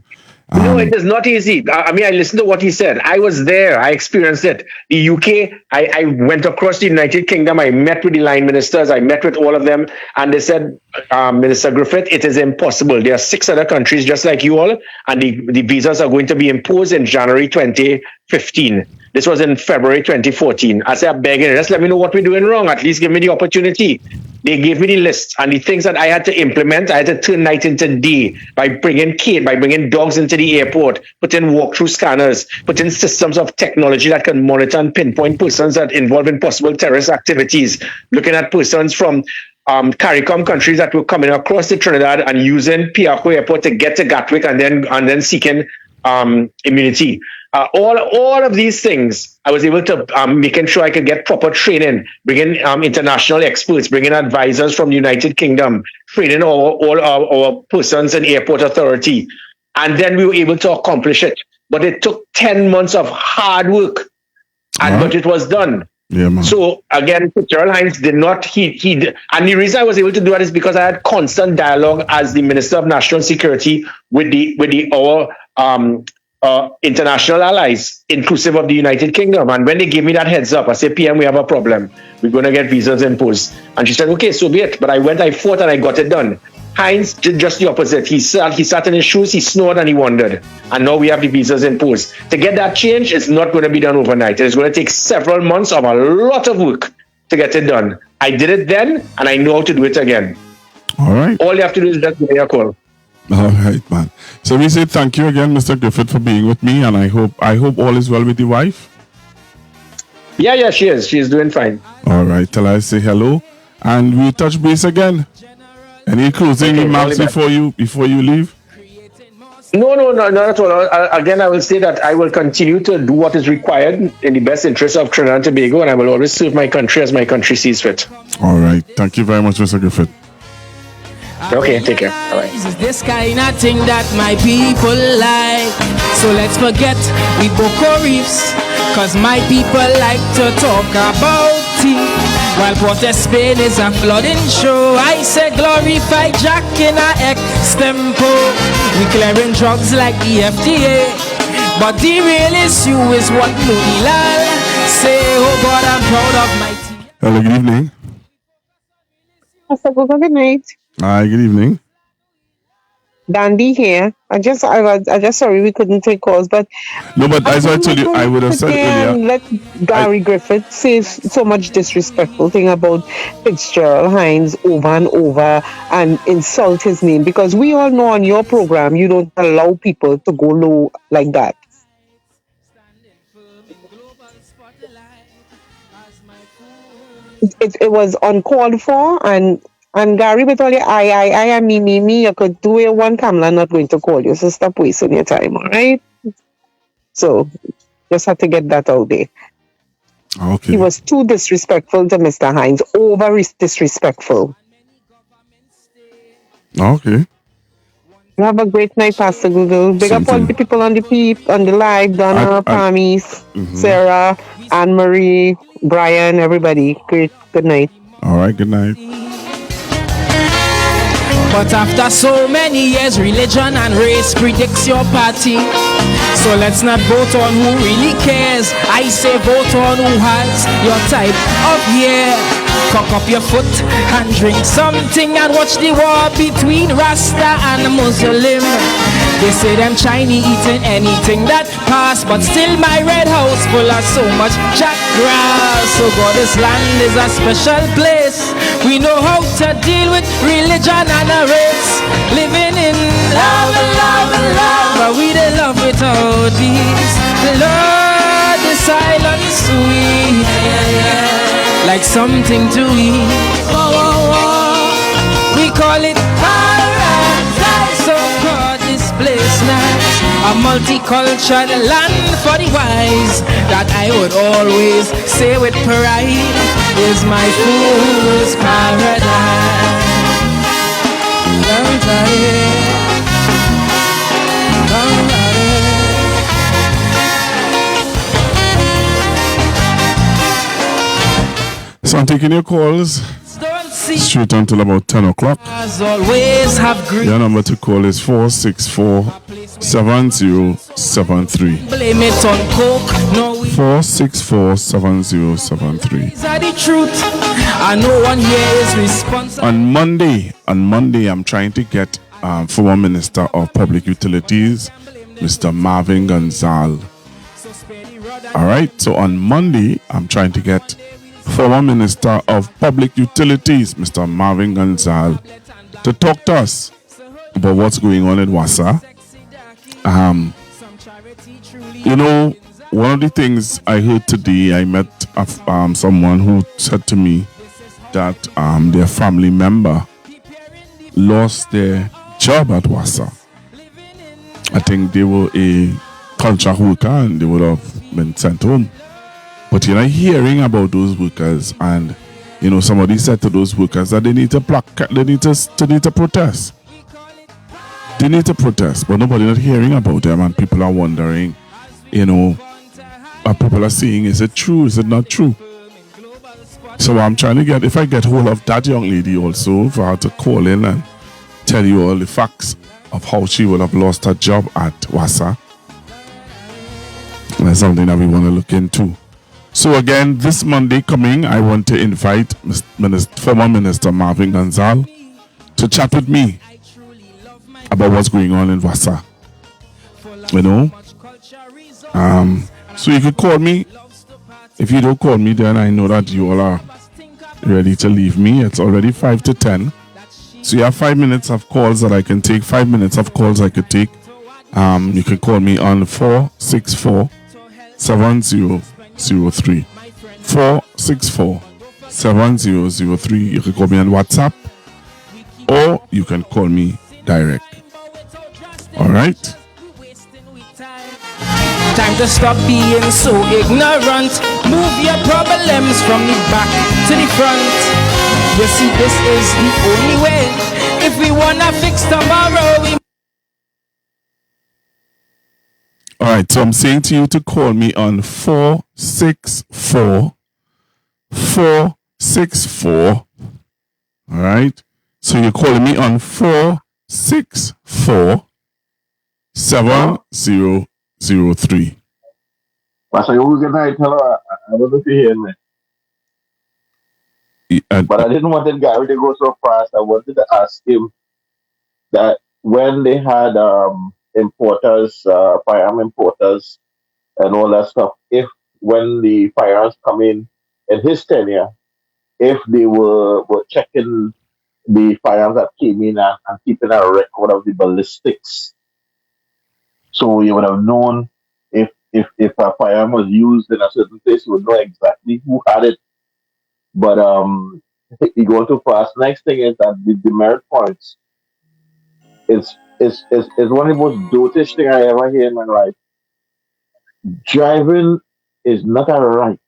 no, it is not easy. I mean, I listened to what he said. I was there. I experienced it. The UK, I went across the United Kingdom. I met with the line ministers. I met with all of them. And they said, Minister Griffith, it is impossible. There are 6 other countries just like you all. And the visas are going to be imposed in January 2015. This was in February 2014. I said, I'm begging, just let me know what we're doing wrong. At least give me the opportunity. They gave me the list, and the things that I had to implement, I had to turn night into day by bringing dogs into the airport, putting walkthrough scanners, putting systems of technology that can monitor and pinpoint persons that involve in possible terrorist activities, looking at persons from CARICOM countries that were coming across to Trinidad and using Piarco Airport to get to Gatwick and then seeking immunity. All of these things, I was able to making sure I could get proper training, bringing international experts, bringing advisors from the United Kingdom, training all our persons in airport authority. And then we were able to accomplish it. But it took 10 months of hard work, but it was done. Yeah, man. So again, Fitzgerald Hines did not, and the reason I was able to do that is because I had constant dialogue as the Minister of National Security with our international allies, inclusive of the United Kingdom. And when they gave me that heads up, I said, PM, we have a problem. We're going to get visas imposed. And she said, okay, so be it. But I fought and I got it done. Hines did just the opposite. He sat in his shoes, he snored and he wandered. And now we have the visas imposed. To get that change, it's not going to be done overnight. It's going to take several months of a lot of work to get it done. I did it then, and I know how to do it again. All right. All you have to do is just give me a call. All right, man. So we say thank you again, Mr. Griffith, for being with me, and I hope all is well with your wife. Yeah, she is. She is doing fine. All right. Till I say hello, and we'll touch base again. Any closing remarks before you leave? No, not at all. Again, I will say that I will continue to do what is required in the best interest of Trinidad and Tobago, and I will always serve my country as my country sees fit. All right. Thank you very much, Mr. Griffith. Okay, take care. All right. It's this kind of thing that my people like. So let's forget we Boko Reefs, cause my people like to talk about tea. While Port of Spain is a flooding show, I say glorify Jack in a extempo. We clearing drugs like the FDA. But the real issue is what Lulilal say. Oh God, I'm proud of my team. Hello, good evening. Good night. Hi, good evening. Dandy here. I just sorry we couldn't take calls, but No, but as I told you, I would have said earlier. Let Garry Grifith say so much disrespectful thing about Fitzgerald Hines over and over and insult his name, because we all know on your program you don't allow people to go low like that. It was uncalled for, and Gary, with all your I and me, you could do it one camera, I'm not going to call you, so stop wasting your time, all right? So, just had to get that out there. Okay. He was too disrespectful to Mr. Hines, over disrespectful. Okay. Have a great night, Pastor Google. Big up all the people on the live, Donna, Pamis, Sarah, Anne-Marie, Brian, everybody. Great, good night. All right, good night. But after so many years, religion and race predicts your party. So let's not vote on who really cares. I say vote on who has your type of year. Cock up your foot and drink something and watch the war between Rasta and Muslim. They say them Chinese eating anything that pass, but still my red house full of so much jack grass. So God, this land is a special place. We know how to deal with religion and a race. Living in love and love and love, but we don't love without peace. Lord, the silence sweet, like something to eat. We call it paradise. So God, this place nice, a multicultural land for the wise. That I would always say with pride is my fool's paradise. So I'm taking your calls straight until about 10 o'clock. As always, have great. Your number to call is 464-7073. Blame it on coke. No, we 464-7073. these are the truth. And no one here is responsible. On Monday, I'm trying to get former Minister of Public Utilities, Mr. Marvin Gonzal. All right, so on Monday, I'm trying to get former Minister of Public Utilities, Mr. Marvin Gonzal, to talk to us about what's going on in Wassa. You know, one of the things I heard today, I met someone who said to me that their family member lost their job at Wassa. I think they were a contract worker and they would have been sent home. But you're not hearing about those workers, and you know somebody said to those workers that they need to protest. They need to protest, but nobody not hearing about them, and people are wondering, you know, people are saying, is it true? Is it not true? So I'm trying to get, if I get hold of that young lady also, for her to call in and tell you all the facts of how she would have lost her job at Wassa. That's something that we want to look into. So again, this Monday coming, I want to invite former Minister Marvin Gonzal to chat with me about what's going on in Wassa. You know? So you could call me. If you don't call me, then I know that you all are ready to leave me. It's already 5 to 10. So you have 5 minutes of calls that I can take. 5 minutes of calls I could take. You can call me on 464-7003. 464-7003. You can call me on WhatsApp, or you can call me direct. All right? Time to stop being so ignorant. Move your problems from the back to the front. You see, this is the only way. If we wanna fix tomorrow, we... All right, so I'm saying to you to call me on 464-464. All right, so you're calling me on 464-7003. 03. Pastor, good night. Hello. I don't know if you hear me. But I didn't want Gary to go so fast. I wanted to ask him that when they had importers, firearm importers, and all that stuff, if when the firearms come in his tenure, if they were checking the firearms that came in and keeping a record of the ballistics, so you would have known if a firearm was used in a certain place, you would know exactly who had it. But you go too fast. Next thing is that the demerit points is one of the most dotish thing I ever hear in my life. Driving is not a right.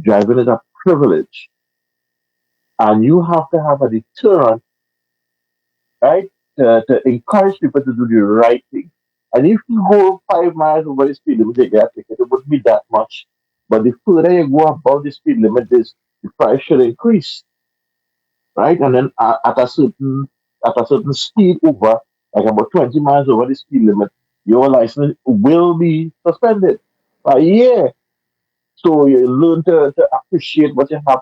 Driving is a privilege. And you have to have a deterrent, right, to encourage people to do the right thing. And if you go 5 miles over the speed limit, you get a ticket, it wouldn't be that much. But the further you go above the speed limit, the price should increase, right? And then at a certain speed over, like about 20 miles over the speed limit, your license will be suspended by a year. So you learn to appreciate what you have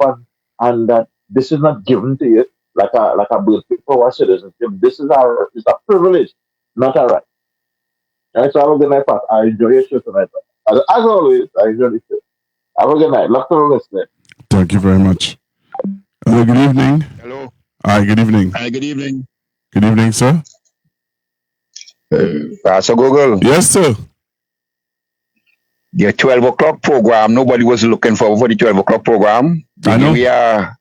and that this is not given to you like a birth paper or citizenship. This is a privilege, not a right. Right, so have a good night, Pat. I enjoy your show tonight. As always, I enjoy the show. Have a good night. Love to listening. Thank you very much. Hello, good evening. Hello. Hi, good evening. Hi, good evening. Good evening, sir. Pastor Google. Yes, sir. The 12 o'clock program, nobody was looking for the 12 o'clock program. I know. We are,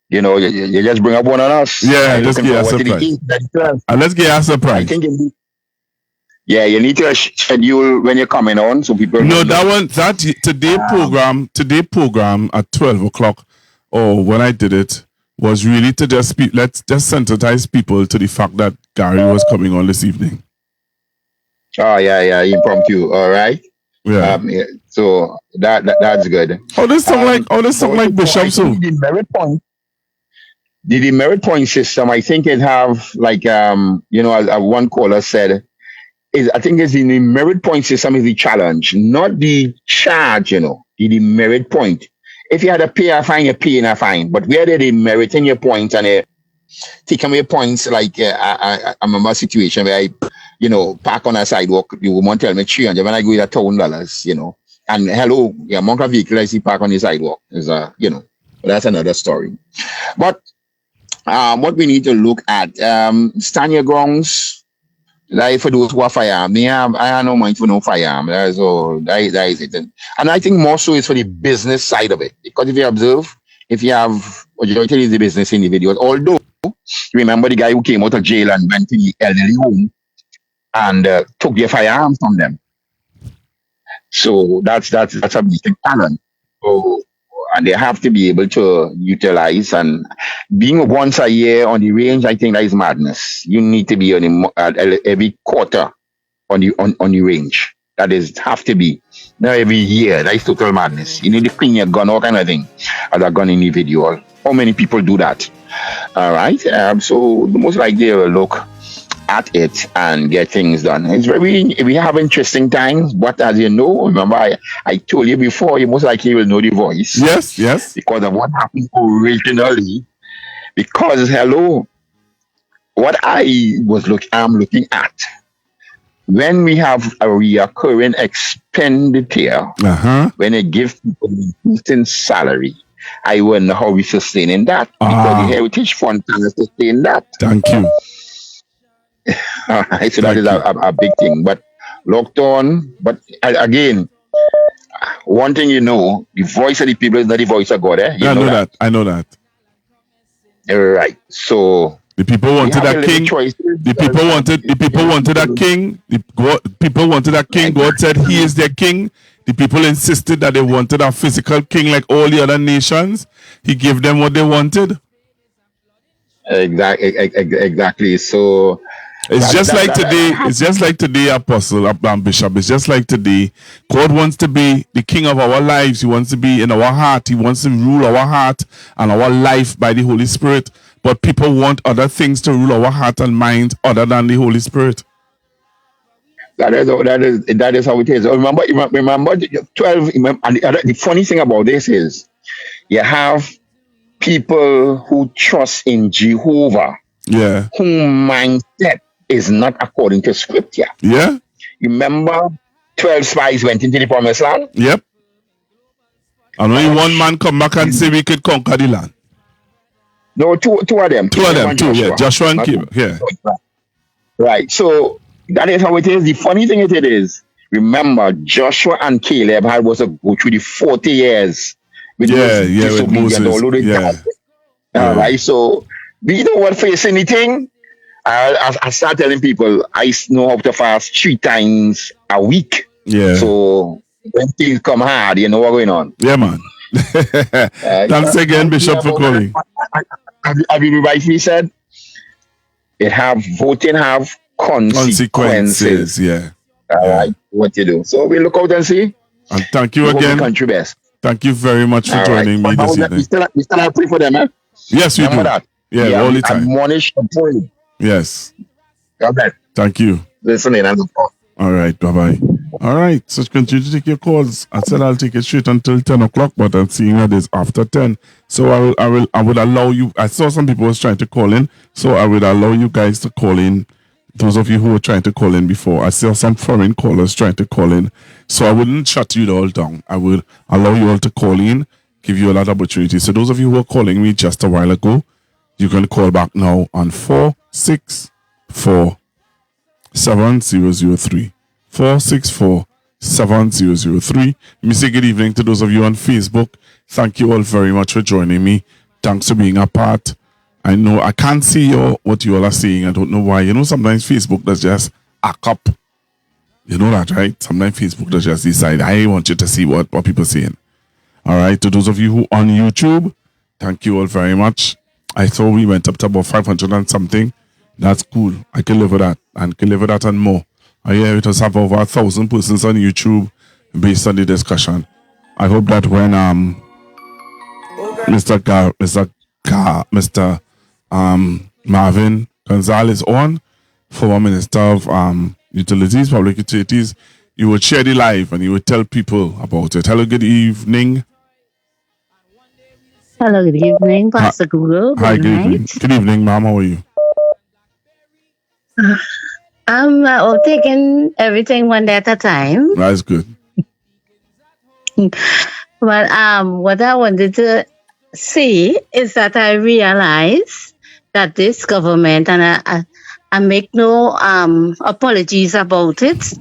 you just bring up one on us. Yeah, just get a surprise. And let's get a surprise. I think you need to schedule when you're coming on so people. No, today program at 12 o'clock, or when I did it, was really to let's just sensitize people to the fact that Garry was coming on this evening. Oh, yeah, impromptu. All right. Yeah. So that's good. This sound like Bishop so. The demerit point system, I think it have like as one caller said, I think the demerit point system is the challenge, not the charge, the demerit point. If you had to pay a fine, you're paying a fine. But where they demeriting your points and taking away points, like I remember a situation where I park on a sidewalk, the woman tell me 300 when I go with $1,000, and hello, amount of vehicle I see park on the sidewalk is but that's another story. But what we need to look at, stand your grounds. Like for those who are firearm, I have no mind for no firearm. So that is it. And I think more so is for the business side of it. Because if you observe, if you have majority of the business individuals, although remember the guy who came out of jail and went to the elderly home and took their firearms from them. So that's a big talent. So, and they have to be able to utilize, and being once a year on the range, I think that is madness. You need to be on every quarter on the range. That is have to be. Not every year. That is total madness. You need to clean your gun, all kind of thing, as a gun individual. How many people do that? All right. So the most likely they will look at it and get things done. We have interesting times, but as you know, remember I told you before, you most likely will know the voice. Yes. Because of what happened originally. Because what I'm looking at, when we have a reoccurring expenditure, when they give people decent salary, I wonder how we sustaining that. Because the Heritage Fund can sustain that. Thank you. All right, so that is a big thing. But locked on, but again, one thing the voice of the people is not the voice of God. I know that. All right. So the people wanted that king. The people wanted that king. People wanted that king. God said he is their king. The people insisted that they wanted a physical king like all the other nations. He gave them what they wanted. Exactly. So it's just like today, Apostle, Bishop. It's just like today. God wants to be the king of our lives. He wants to be in our heart. He wants to rule our heart and our life by the Holy Spirit. But people want other things to rule our heart and mind other than the Holy Spirit. That is how it is. Remember 12. And the funny thing about this is, you have people who trust in Jehovah, whom mindset is not according to scripture. Yeah. Remember, 12 spies went into the promised land. Yep. And only one man come back and say we could conquer the land. No, two of them. Two, yeah. Joshua and Caleb. Yeah. Right. So that is how it is. The funny thing is, remember, Joshua and Caleb was to go through the 40 years with with Moses. All right. So we don't want to face anything. I start telling people I know how to fast 3 times a week. Yeah. So when things come hard, you know what's going on. Yeah, man. Thanks again, Bishop, for calling. Have you rightly said? Voting have consequences. Yeah. All right. What you do. So we look out and see. And thank you again. Country best. Thank you very much for joining me this evening. We still have to pray for them, eh? Yes, we do. That. Yeah, all the time. Admonish and pray. Yes. God bless. Thank you. Listening and look forward. All right. Bye-bye. All right. So continue to take your calls. I said I'll take it straight until 10 o'clock, but I'm seeing that it's after 10. So I would allow you. I saw some people was trying to call in, so I would allow you guys to call in. Those of you who were trying to call in before, I saw some foreign callers trying to call in, so I wouldn't shut you all down. I would allow you all to call in, give you a lot of opportunity. So those of you who were calling me just a while ago, you can call back now on 464-7003. 464-7003. Let me say good evening to those of you on Facebook. Thank you all very much for joining me. Thanks for being a part. I know I can't see what you all are saying. I don't know why. You know, sometimes Facebook does just act up. You know that, right? Sometimes Facebook does just decide, I want you to see what people are saying. All right. To those of you who on YouTube, thank you all very much. I saw we went up to about 500 and something. That's cool. I can live with that and can live with that and more. I hear it has have over 1,000 persons on YouTube based on the discussion. I hope that when Mr. Marvin Gonzalez on, former Minister of Utilities, Public Utilities, you would share the live and you would tell people about it. Hello, good evening. Hello, good evening, Pastor Google. Hi, good evening. Good evening, ma'am. How are you? I'm taking everything one day at a time. That's good. But what I wanted to say is that I realize that this government, and I make no apologies about it,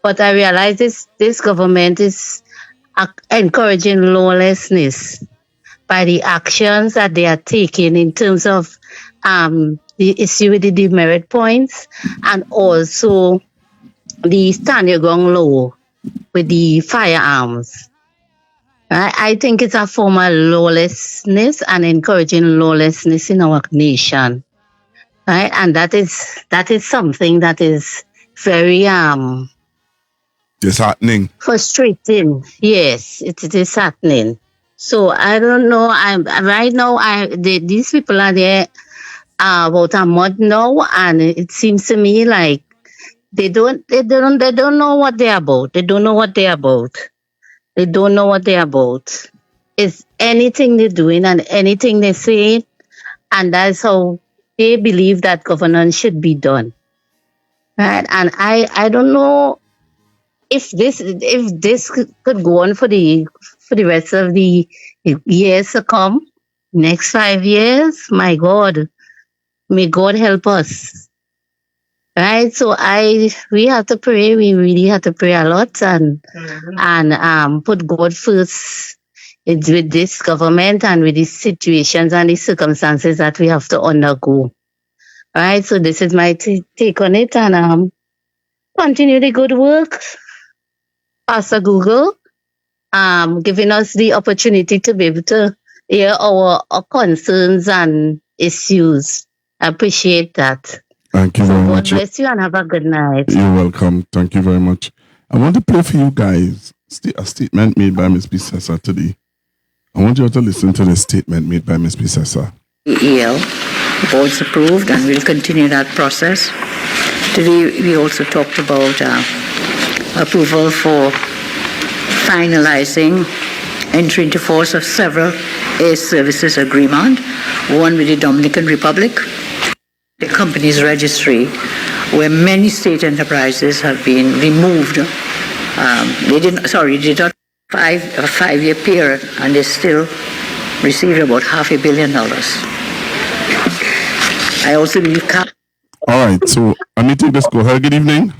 but I realize this government is encouraging lawlessness by the actions that they are taking in terms of the issue with the demerit points and also the stand your ground law with the firearms. I think it's a form of lawlessness and encouraging lawlessness in our nation. Right? And that is something that is very disheartening. Frustrating. Yes, it is disheartening. So I don't know. Right now these people are there about a month now, and it seems to me like they don't know what they're about. They don't know what they're about. They don't know what they're about. It's anything they're doing and anything they say, and that's how they believe that governance should be done. Right? And I don't know if this could go on for the rest of the years to come, next 5 years. My God, may God help us. Right? So we have to pray. We really have to pray a lot and put God first with this government and with these situations and these circumstances that we have to undergo. Right? So this is my take on it, and continue the good work, Pastor Google, giving us the opportunity to be able to hear our concerns and issues. I appreciate that. Thank you very much. God bless you and have a good night. You're welcome. Thank you very much. I want to play for you guys a statement made by Ms. Bissessa today. I want you all to listen to this statement made by Ms. Bissessa. EL boards approved, and we'll continue that process. Today, we also talked about approval for finalizing entry into force of several air services agreement, one with the Dominican Republic, the company's registry, where many state enterprises have been removed. They did not a 5-year period, and they still received about $500 million. I also believe. All right, so let me take this call. Hello, good evening.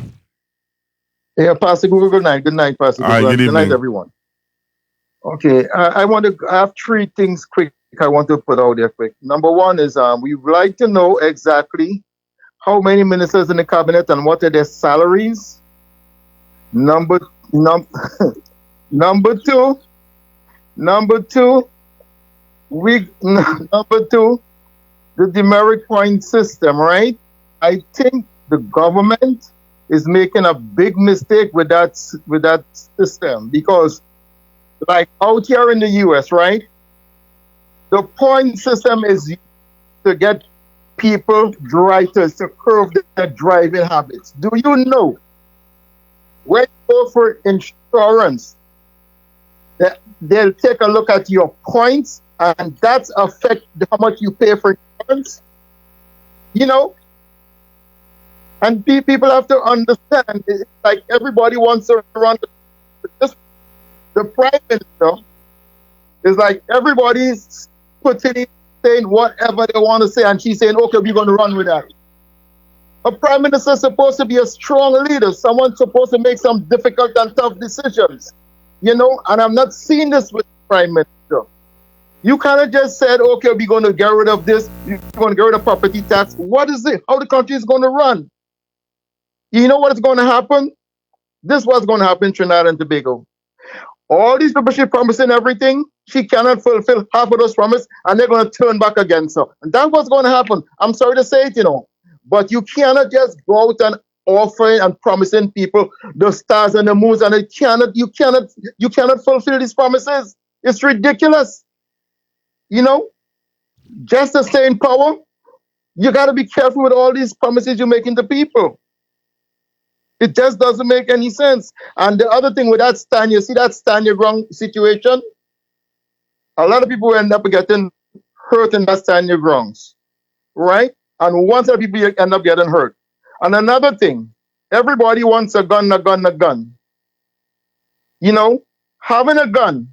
Yeah, Pastor Google, good night. Good night, Pastor Google. All right, good night, everyone. Okay, I have 3 things quick I want to put out there quick. Number one is we would like to know exactly how many ministers in the cabinet and what are their salaries. Number two, the demerit point system, right? I think the government is making a big mistake with that system, because like out here in the US, right? The point system is used to get people, drivers, to curb their driving habits. Do you know when you go for insurance, that they'll take a look at your points, and that's affect how much you pay for insurance? You know? And people have to understand, it's like everybody wants to run the prime minister is like everybody's putting in, saying whatever they want to say, and she's saying, okay, we're going to run with that. A prime minister is supposed to be a strong leader, someone supposed to make some difficult and tough decisions, you know, and I'm not seeing this with the prime minister. You kind of just said, okay, we're going to get rid of this, we're going to get rid of property tax. What is it? How the country is going to run? You know what is going to happen? This is what's going to happen in Trinidad and Tobago. All these people, she promising everything, she cannot fulfill half of those promises, and they're going to turn back against her. And that's what's going to happen. I'm sorry to say it, you know, but you cannot just go out and offering and promising people the stars and the moons, and you cannot fulfill these promises. It's ridiculous. You know, just to stay in power, you got to be careful with all these promises you're making to people. It just doesn't make any sense. And the other thing with that stand, you see that stand your ground situation? A lot of people end up getting hurt in that stand your grounds, right? And one set of people end up getting hurt. And another thing, everybody wants a gun. You know, having a gun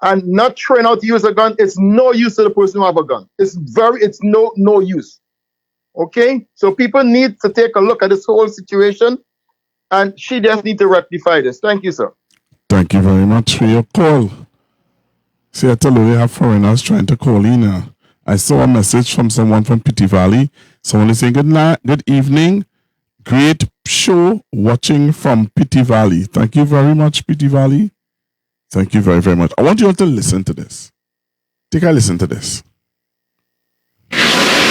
and not train how to use a gun, it's no use to the person who have a gun. It's no use. Okay? So people need to take a look at this whole situation, and she just need to rectify this. Thank you, sir. Thank you very much for your call. See, I tell you, we have foreigners trying to call in now. I saw a message from someone from Pity Valley. Someone is saying, good night, good evening. Great show watching from Pity Valley. Thank you very much, Pity Valley. Thank you very, very much. I want you all to listen to this. Take a listen to this.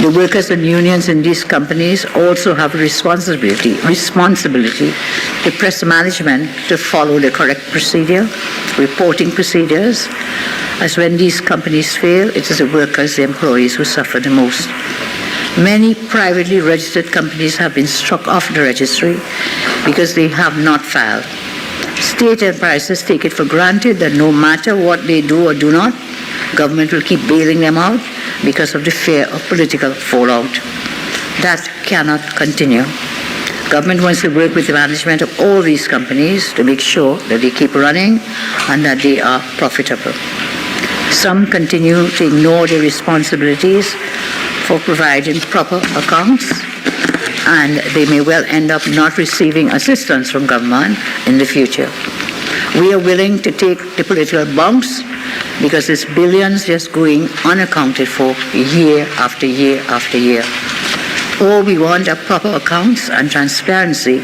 The workers and unions in these companies also have a responsibility to press management to follow the correct procedure, reporting procedures, as when these companies fail, it is the workers, the employees who suffer the most. Many privately registered companies have been struck off the registry because they have not filed. State enterprises take it for granted that no matter what they do or do not, government will keep bailing them out because of the fear of political fallout. That cannot continue. Government wants to work with the management of all these companies to make sure that they keep running and that they are profitable. Some continue to ignore their responsibilities for providing proper accounts, and they may well end up not receiving assistance from government in the future. We are willing to take the political bumps because it's billions just going unaccounted for year after year after year. All we want are proper accounts and transparency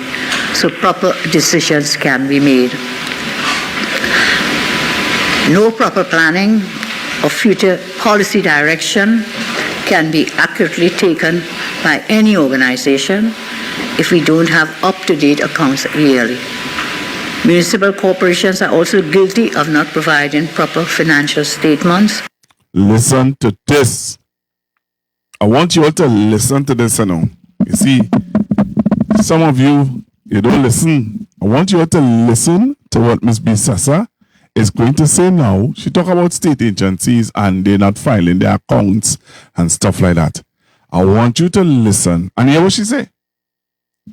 so proper decisions can be made. No proper planning or future policy direction can be accurately taken by any organization if we don't have up-to-date accounts yearly. Municipal corporations are also guilty of not providing proper financial statements. Listen to this. I want you all to listen to this now. You see, some of you don't listen. I want you all to listen to what Ms. B. Sessa is going to say now. She talk about state agencies and they're not filing their accounts and stuff like that. I want you to listen and hear what she say.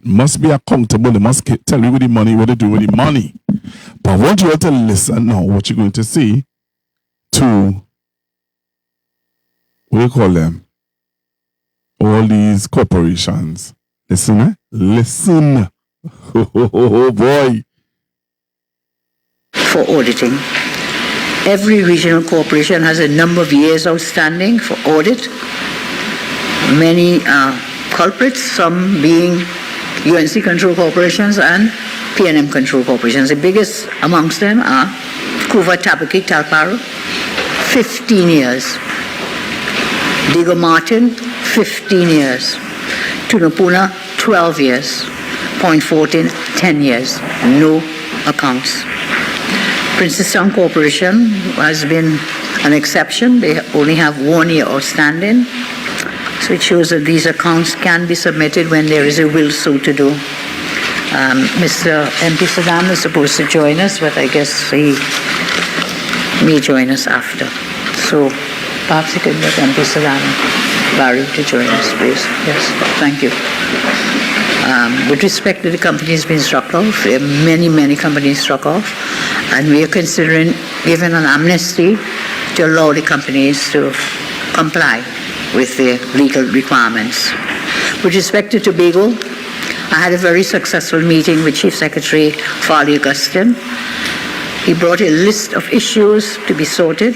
Must be accountable. They must tell you with the money what to do with the money. But I want you all to listen now what you're going to say to, what do you call them? All these corporations. Listen, eh? Listen. Oh boy. For auditing. Every regional corporation has a number of years outstanding for audit. Many culprits, some being UNC control corporations and PNM control corporations. The biggest amongst them are Kuva, Tabaki, Talparo, 15 years. Diego Martin, 15 years. Tunapuna, 12 years. Point 14, 10 years. No accounts. Princestown Corporation has been an exception. They only have 1 year outstanding. So it shows that these accounts can be submitted when there is a will so to do. Mr. MP Saddam is supposed to join us, but I guess he may join us after. So perhaps you could get MP Saddam Barry to join us, please. Yes, thank you. With respect to the companies being struck off, there are many companies struck off, and we are considering giving an amnesty to allow the companies to comply with the legal requirements. With respect to Tobago, I had a very successful meeting with Chief Secretary Farley Augustine. He brought a list of issues to be sorted.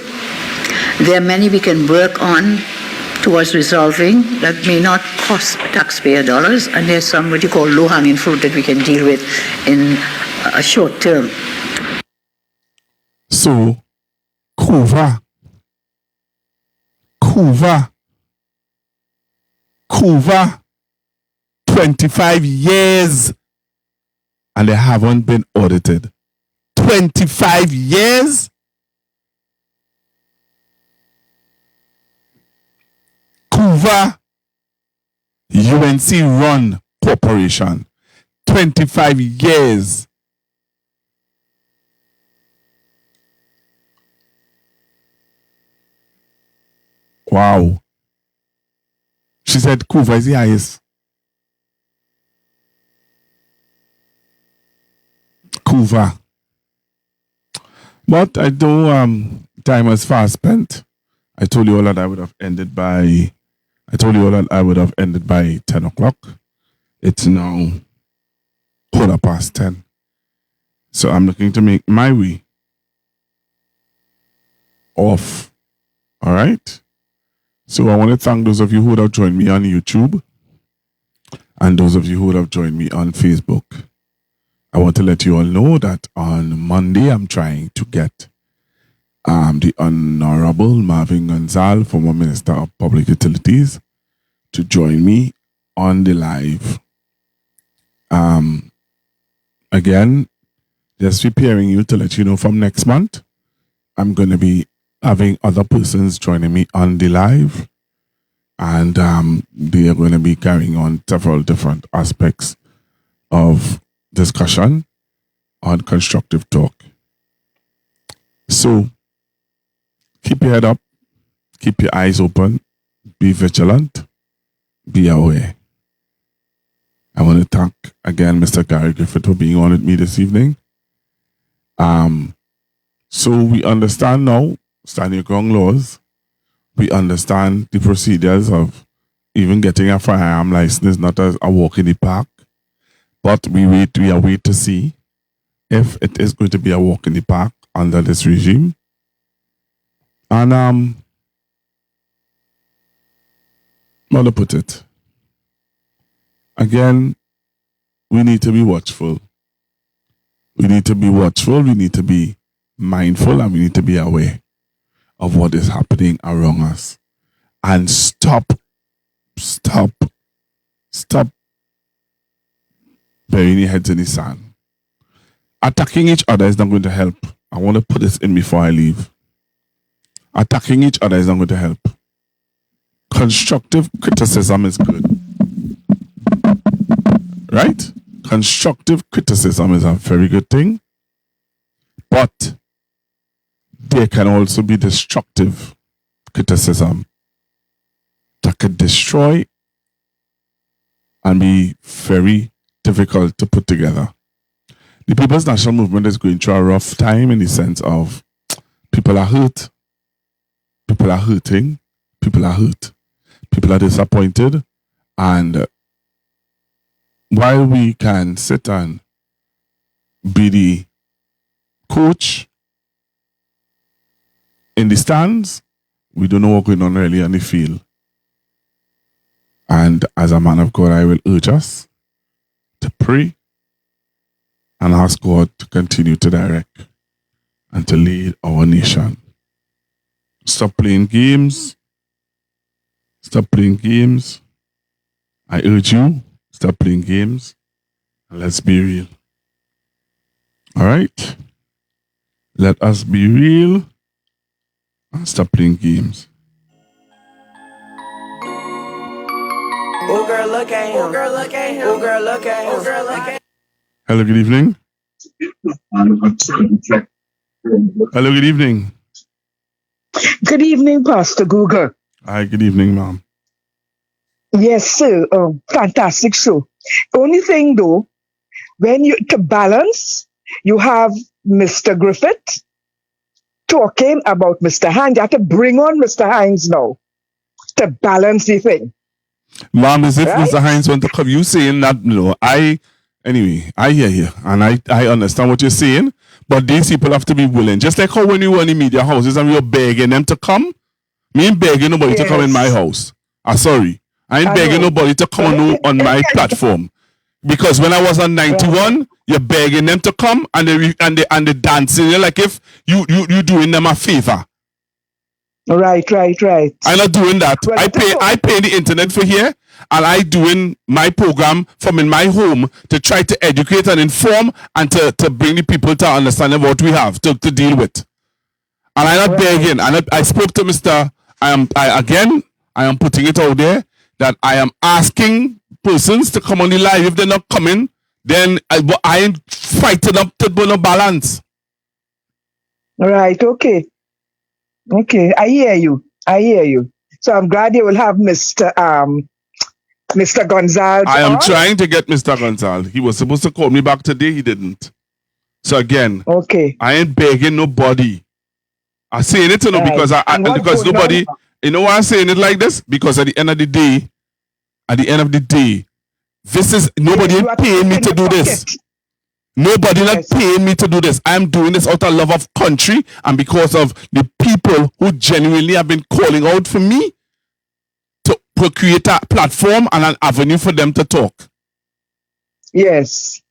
There are many we can work on towards resolving that may not cost taxpayer dollars, and there's some what you call low-hanging fruit that we can deal with in a short term. So, Kuva, 25 years, and they haven't been audited. 25 years? Kuva, UNC run corporation, 25 years. Wow. She said Kuva is the highest. Kuva. But I know time has fast spent. I told you all that I would have ended by 10 o'clock. It's now 10:15. So I'm looking to make my way off. All right. So I want to thank those of you who would have joined me on YouTube and those of you who would have joined me on Facebook. I want to let you all know that on Monday I'm trying to get the Honorable Marvin Gonzalez, former Minister of Public Utilities, to join me on the live. Again, just preparing you to let you know from next month, I'm going to be having other persons joining me on the live, and they are going to be carrying on several different aspects of discussion on constructive talk. So keep your head up, keep your eyes open, be vigilant, be aware. I want to thank again Mr. Garry Grifith for being on with me this evening. So we understand now standing ground laws. We understand the procedures of even getting a firearm license is not a walk in the park. But we are waiting to see if it is going to be a walk in the park under this regime. And how to put it? Again, we need to be watchful. We need to be watchful, we need to be mindful, and we need to be aware of what is happening around us. And stop burying your heads in the sand. Attacking each other is not going to help. I want to put this in before I leave. Attacking each other is not going to help. constructive criticism is good. Right? Constructive criticism is a very good thing. But there can also be destructive criticism that could destroy and be very difficult to put together. The People's National Movement is going through a rough time in the sense of people are hurt, people are hurting, people are hurt, people are disappointed, and while we can sit and be the coach in the stands, we don't know what's going on really on the field. And as a man of God, I will urge us to pray and ask God to continue to direct and to lead our nation. Stop playing games. Stop playing games. I urge you, stop playing games and let's be real. All right? Let us be real and stop playing games. Oh girl, look at him. Oh girl, look at him. Oh girl, look at him. Oh girl, look at him. Hello, good evening. Hello, good evening. Good evening, Pastor Google. Hi, good evening, ma'am. Yes, sir. Fantastic show. Only thing though, when you to balance, you have Mr. Griffith talking about Mr. Hines. You have to bring on Mr. Hines now to balance the thing. Ma'am, as if right? Mr. Hines want to come. You saying that, anyway, I hear you and I understand what you're saying, but these people have to be willing. Just like how when you were in the media houses and we were begging them to come, me ain't begging nobody to come in my house. Sorry. I ain't begging nobody to come on my platform. Because when I was on 91, you're begging them to come and they dancing like if you doing them a favor. Right. I'm not doing that. Well, I pay the internet for here, and I doing my program from in my home to try to educate and inform and to bring the people to understand what we have to deal with. And I'm not begging. I spoke to Mr. I am putting it out there that I am asking persons to come on the live. If they're not coming, then I ain't fighting up to no balance. Right. Okay. I hear you. So I'm glad you will have Mr. Gonzalez. I am trying to get Mr. Gonzalez. He was supposed to call me back today. He didn't. So again, I ain't begging nobody. I'm saying it because nobody. You know why I'm saying it like this? Because at the end of the day, this is nobody ain't paying me to do this. Nobody not paying me to do this. I'm doing this out of love of country and because of the people who genuinely have been calling out for me to create a platform and an avenue for them to talk. Yes.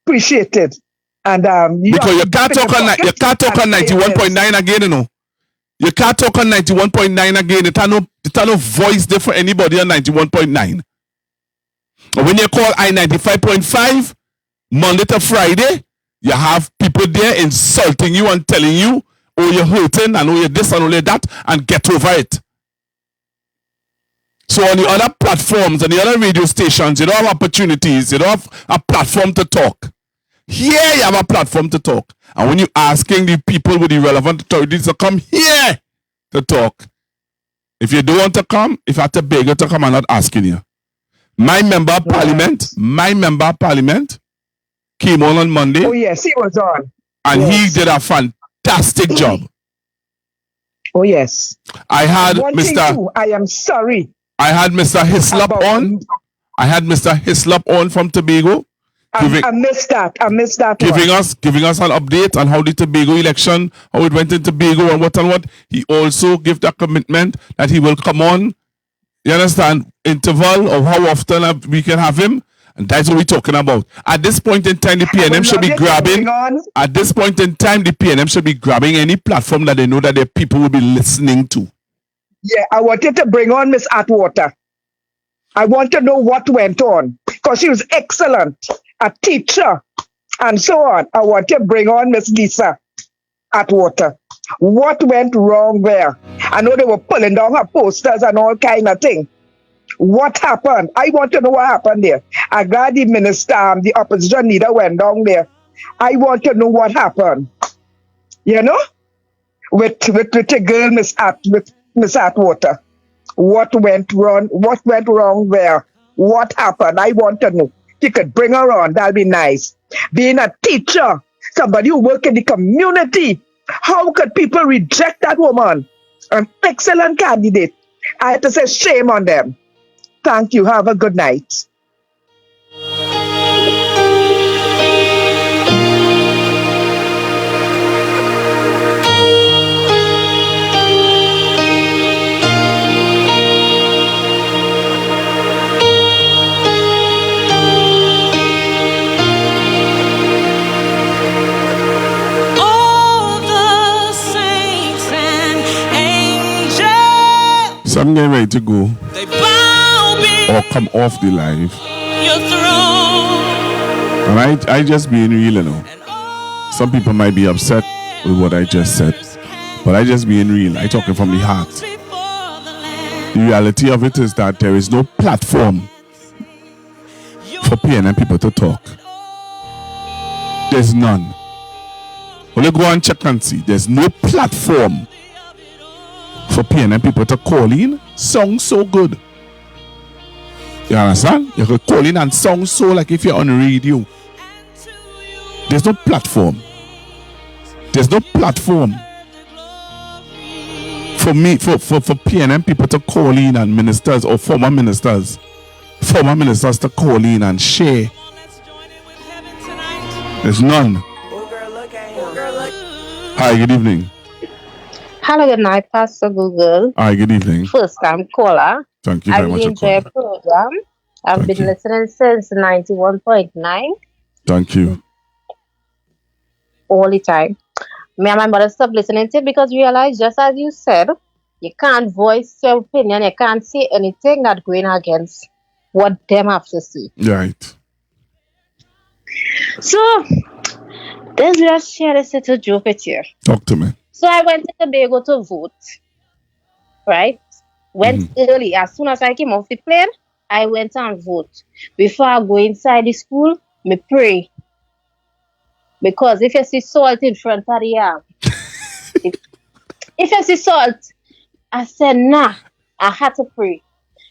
Appreciate it. And because you can't talk on 91.9 again, you know. You can't talk on 91.9 again. It no voice there for anybody on 91.9. When you call I-95.5 Monday to Friday, you have people there insulting you and telling you, oh, you're hurting and oh, you're this and oh, that, and get over it. So on the other platforms, on the other radio stations, you don't have opportunities, you don't have a platform to talk. Here you have a platform to talk. And when you're asking the people with the relevant authorities to come here to talk, if you don't want to come, if I have to beg you to come, I'm not asking you. My member of parliament came on Monday. Oh, yes, he was on. And he did a fantastic job. Oh, yes. I had I am sorry. I had Mr. Hislop on. I had Mr. Hislop on from Tobago. I missed that. Giving us an update on how the Tobago election, how it went in Tobago and what. He also gave that commitment that he will come on. You understand? Interval of how often we can have him. And that's what we're talking about. At this point in time, the PNM should be grabbing. At this point in time, the PNM should be grabbing any platform that they know that their people will be listening to. Yeah, I wanted to bring on Miss Atwater. I want to know what went on because she was excellent, a teacher, and so on. I want to bring on Miss Lisa. Atwater. What went wrong there? I know they were pulling down her posters and all kind of thing. What happened? I want to know what happened there. I got the minister, the opposition leader went down there. I want to know what happened. You know? With the girl, Miss Atwater. What went wrong? What went wrong there? What happened? I want to know. You could bring her on. That'll be nice. Being a teacher, somebody who work in the community, how could people reject that woman? An excellent candidate. I have to say shame on them. Thank you. Have a good night. So I'm getting ready to go or come off the live. And I just being real, you know. Some people might be upset with what I just said, but I just being real. I talking from the heart. The reality of it is that there is no platform for PNM people to talk. There's none. Only go and check and see. There's no platform for PNM people to call in, song so good. You understand? You could call in and song so like if you're on the radio. There's no platform. There's no platform for me, for PNM people to call in and ministers or former ministers to call in and share. There's none. Hi, good evening. Hello, good night, Pastor Google. Hi, good evening. First time caller. Thank you very much. I really enjoy the program. I've been listening since 91.9. Thank you. All the time. Me and my mother stopped listening to it because we realized, just as you said, you can't voice your opinion. You can't say anything that's going against what them have to say. Right. So, let's just share this little joke with you. Talk to me. So I went to Tobago to vote, right? Went early. As soon as I came off the plane, I went and vote. Before I go inside the school, me pray. Because if you see salt in front of the if you see salt, I said, nah, I had to pray.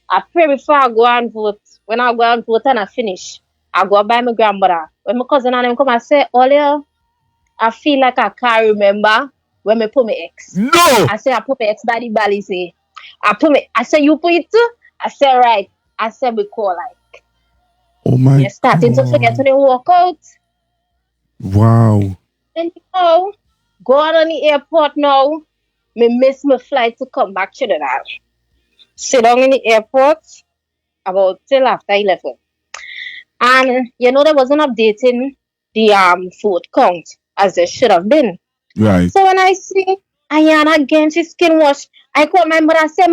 I pray before I go and vote. When I go and vote and I finish, I go by my grandmother. When my cousin and them come, I say, Olia, I feel like I can't remember when I put my ex. No! I say I put my ex by the belly, say. I say you put it too? I say right. I say we call like. Oh my You're starting to forget when you walk out. Wow. And you know, going on the airport now, me miss my flight to come back to the house. Sit down in the airport about till after 11. And you know, there wasn't updating the food count as there should have been. Right. So when I see Ayana again, she's skin wash, I call my mother, I said,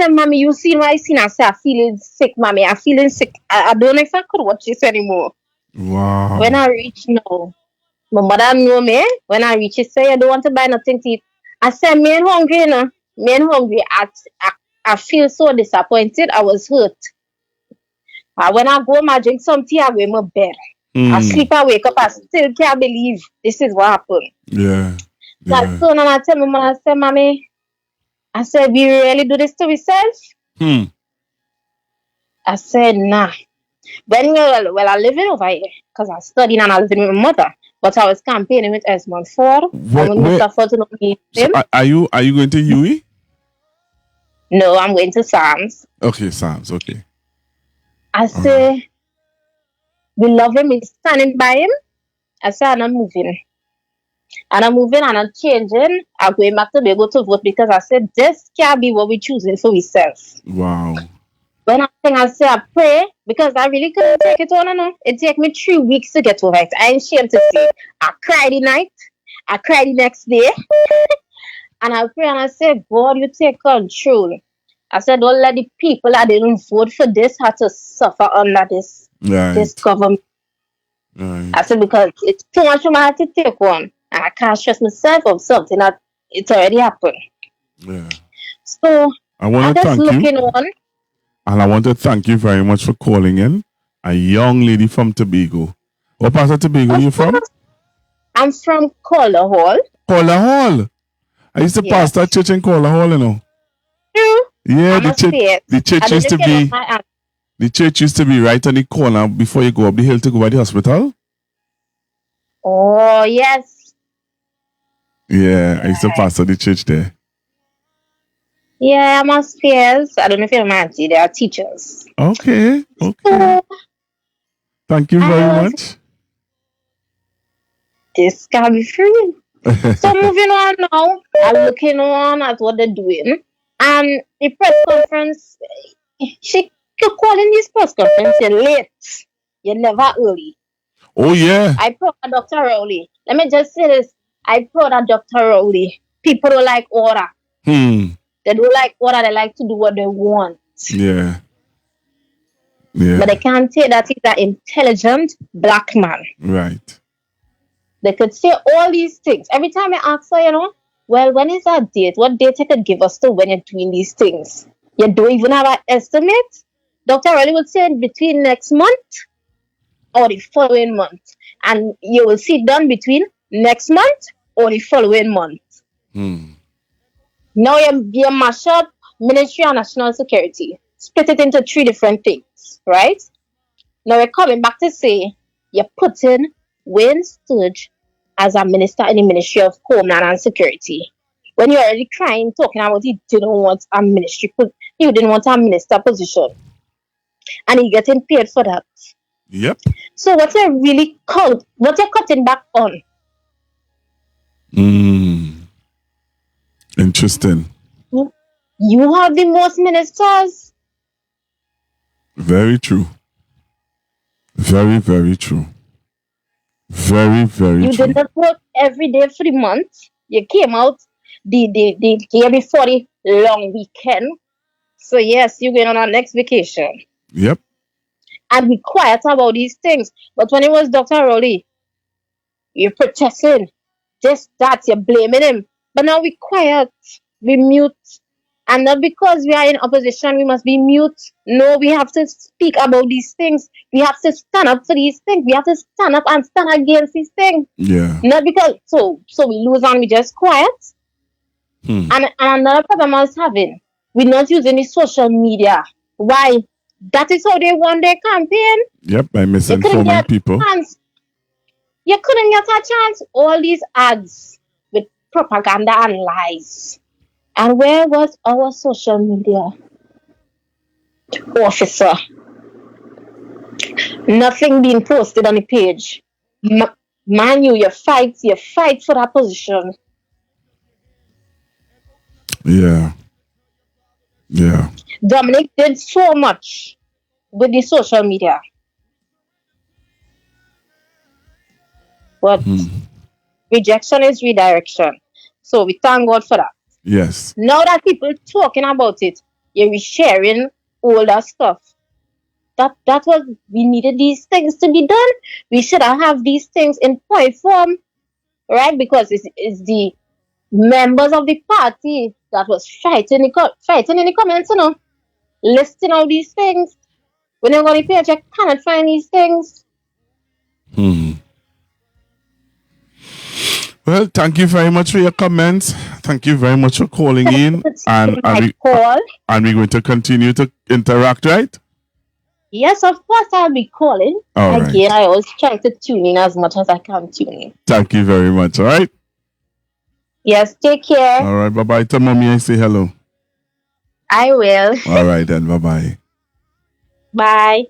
Mommy, you see what I seen? I said, I'm feeling sick, Mommy. I'm feeling sick. I don't know if I could watch this anymore. Wow. When I reach now, my mother know me. When I reach, she say, I don't want to buy nothing to eat. I said, me ain't hungry, you know. Me ain't hungry. I feel so disappointed. I was hurt. When I go home, I drink some tea, I go in my bed. I sleep, I wake up, I still can't believe this is what happened. Yeah. So now I tell my mother, I said, Mommy, I said, we really do this to ourselves? I said, nah. Then, well, I live in over here because I studied and I live with my mother. But I was campaigning with Esmond Ford. So are you going to UE? No, I'm going to Sam's. Okay, Sam's, okay. I say, we love him, he's standing by him. I said, I'm moving. And I'm moving and I'm changing. I'm going back to Tobago to vote because I said, this can't be what we're choosing for ourselves. Wow. When I say I pray, because I really couldn't take it on and on. It took me 3 weeks to get over it. I ain't ashamed to say. I cried the night. I cried the next day. And I pray and I say, God, you take control. I said, don't let the people that didn't vote for this have to suffer under this government. Right. I said, because it's too much for my heart to take on. And I can't stress myself of something that it's already happened. Yeah. So I want I'm to just thank you. looking on. And I want to thank you very much for calling in. A young lady from Tobago. What part of Tobago are you from? I'm from Calder Hall. Calder Hall. I used to pastor a church in Calder Hall, you know. True. Yeah, I must say it. the church I used to didn't be get my the church used to be right on the corner before you go up the hill to go by the hospital. Oh, yes. Yeah, I used to pastor the church there. Yeah, I'm on Spears. I don't know if you're my auntie. They are teachers. Okay. So, Thank you very much. This can be free. So moving on now, I'm looking on at what they're doing. And the press conference, you're calling this press conference, you're late. You're never early. Oh, yeah. I proud of Dr. Rowley. Let me just say this. I proud of Dr. Rowley. People don't like order. They don't like order. They like to do what they want. Yeah. Yeah. But they can't say that he's an intelligent black man. Right. They could say all these things. Every time I ask her, well, when is that date? What date you could give us to when you're doing these things? You don't even have an estimate? Dr. Rowley would say between next month or the following month. And you will see it done between next month or the following month. Now you mash up Ministry of National Security. Split it into 3 different things, right? Now we're coming back to say you're putting Wayne Sturge as a minister in the Ministry of Homeland and Security. When you're already talking about he didn't want a ministry, he didn't want a minister position. And he's getting paid for that. Yep. So what you're cutting back on? Interesting. You have the most ministers. Very true. Very, very true. Very, very You true. did not work every day for the month. You came out the day before the long weekend. So yes, you're going on our next vacation. Yep. And be quiet about these things. But when it was Dr. Rowley, you're protesting. Just that, you're blaming him. But now we quiet. We mute. And not because we are in opposition, we must be mute. No, we have to speak about these things. We have to stand up for these things. We have to stand up and stand against these things. Yeah. Not because, so we lose and we just quiet. And another problem I was having, we're not using the social media. Why? That is how they won their campaign. Yep, by misinforming people. You couldn't get a chance. All these ads with propaganda and lies. And where was our social media officer? Nothing being posted on the page. Man, you fight for that position. Yeah. Yeah. Dominic did so much with the social media. But rejection is redirection. So we thank God for that. Yes. Now that people talking about it, you're sharing older stuff. That was, we needed these things to be done. We should have these things in point form, right? Because it's the members of the party that was fighting in the comments, listing all these things. When you go on the page, you cannot find these things. Well, thank you very much for your comments. Thank you very much for calling in. And we're going to continue to interact, right? Yes, of course I'll be calling. All Again, right. I always try to tune in as much as I can tune in. Thank you very much, all right? Yes, take care. All right, bye-bye. Tell mommy I say hello. I will. All right, then, bye-bye. Bye.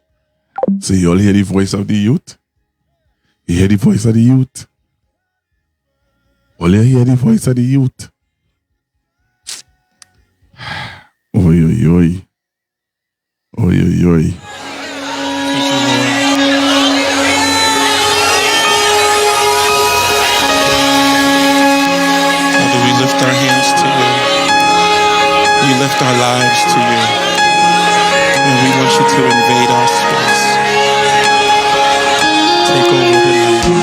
So you all hear the voice of the youth? You hear the voice of the youth? All you hear the voice of the youth? Oi, oi, oi. Oi, oi, oi. Father, we lift our hands to you. We lift our lives to you. And we want you to invade our space. Take over tonight.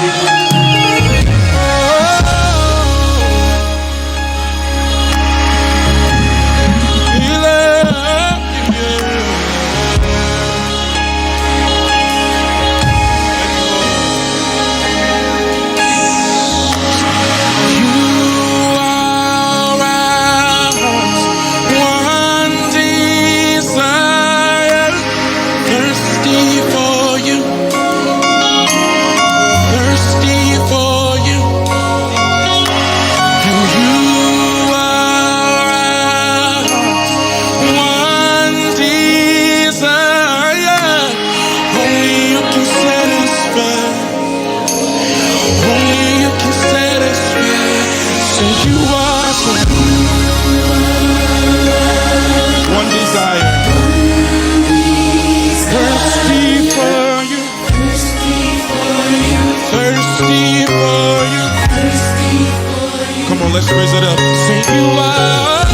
it up. Say you are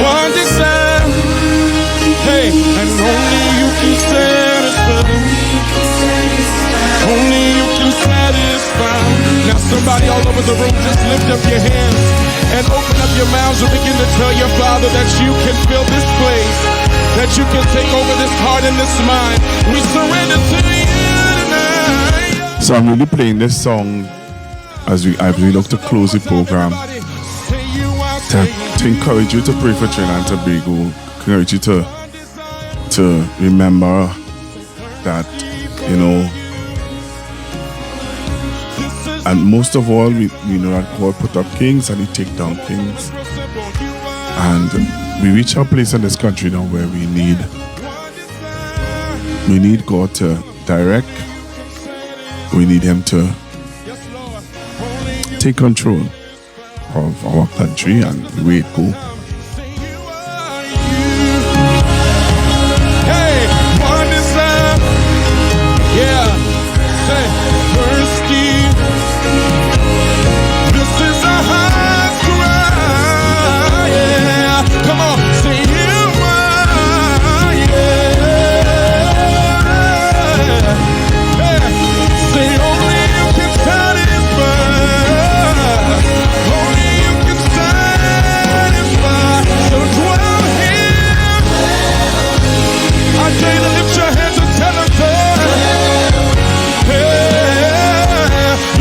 one desire. Hey, and only you can satisfy. Only you can satisfy. Now somebody all over the room, just lift up your hands and open up your mouths and begin to tell your Father that you can fill this place, that you can take over this heart and this mind. We surrender to you tonight. So I'm really playing this song as we look to close the program to encourage you to pray for Trinidad and Tobago, encourage you to remember that, you know, and most of all, we know that God put up kings and He take down kings. And we reach a place in this country now where we need God to direct. We need Him to take control of our country and the way it goes. Hey, one desire. Yeah, say thirsty. This is a heart's cry. Yeah, come on, say you are. Yeah, say only you can satisfy. Only you can satisfy. So dwell here. I dare you to lift your hands and tell them, hey,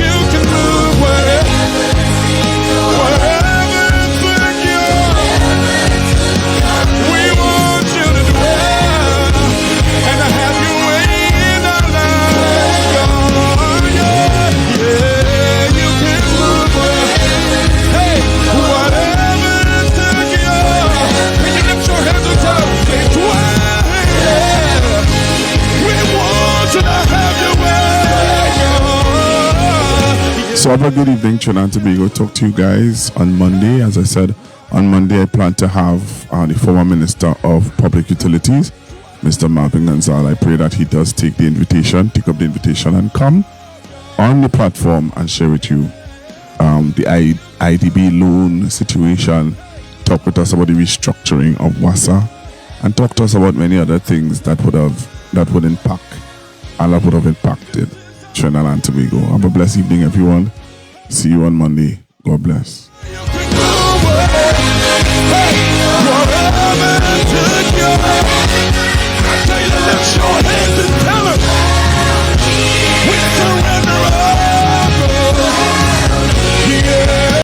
you can move wherever it's like you. We want you to dwell and to have your way in our lives, God. Yeah, you can move hey, whatever it's like you. Can you lift your hands and tell them, say, dwell. We want you to have your way. So have a good evening, Trinidad and Tobago. Talk to you guys on Monday. As I said, on Monday I plan to have the former Minister of Public Utilities, Mr. Marvin Gonzalez. I pray that he does take up the invitation and come on the platform and share with you the IDB loan situation, talk with us about the restructuring of WASA, and talk to us about many other things that would have impacted Trinidad and Tobago. Have a blessed evening, everyone. See you on Monday. God bless. Hey, whatever took you.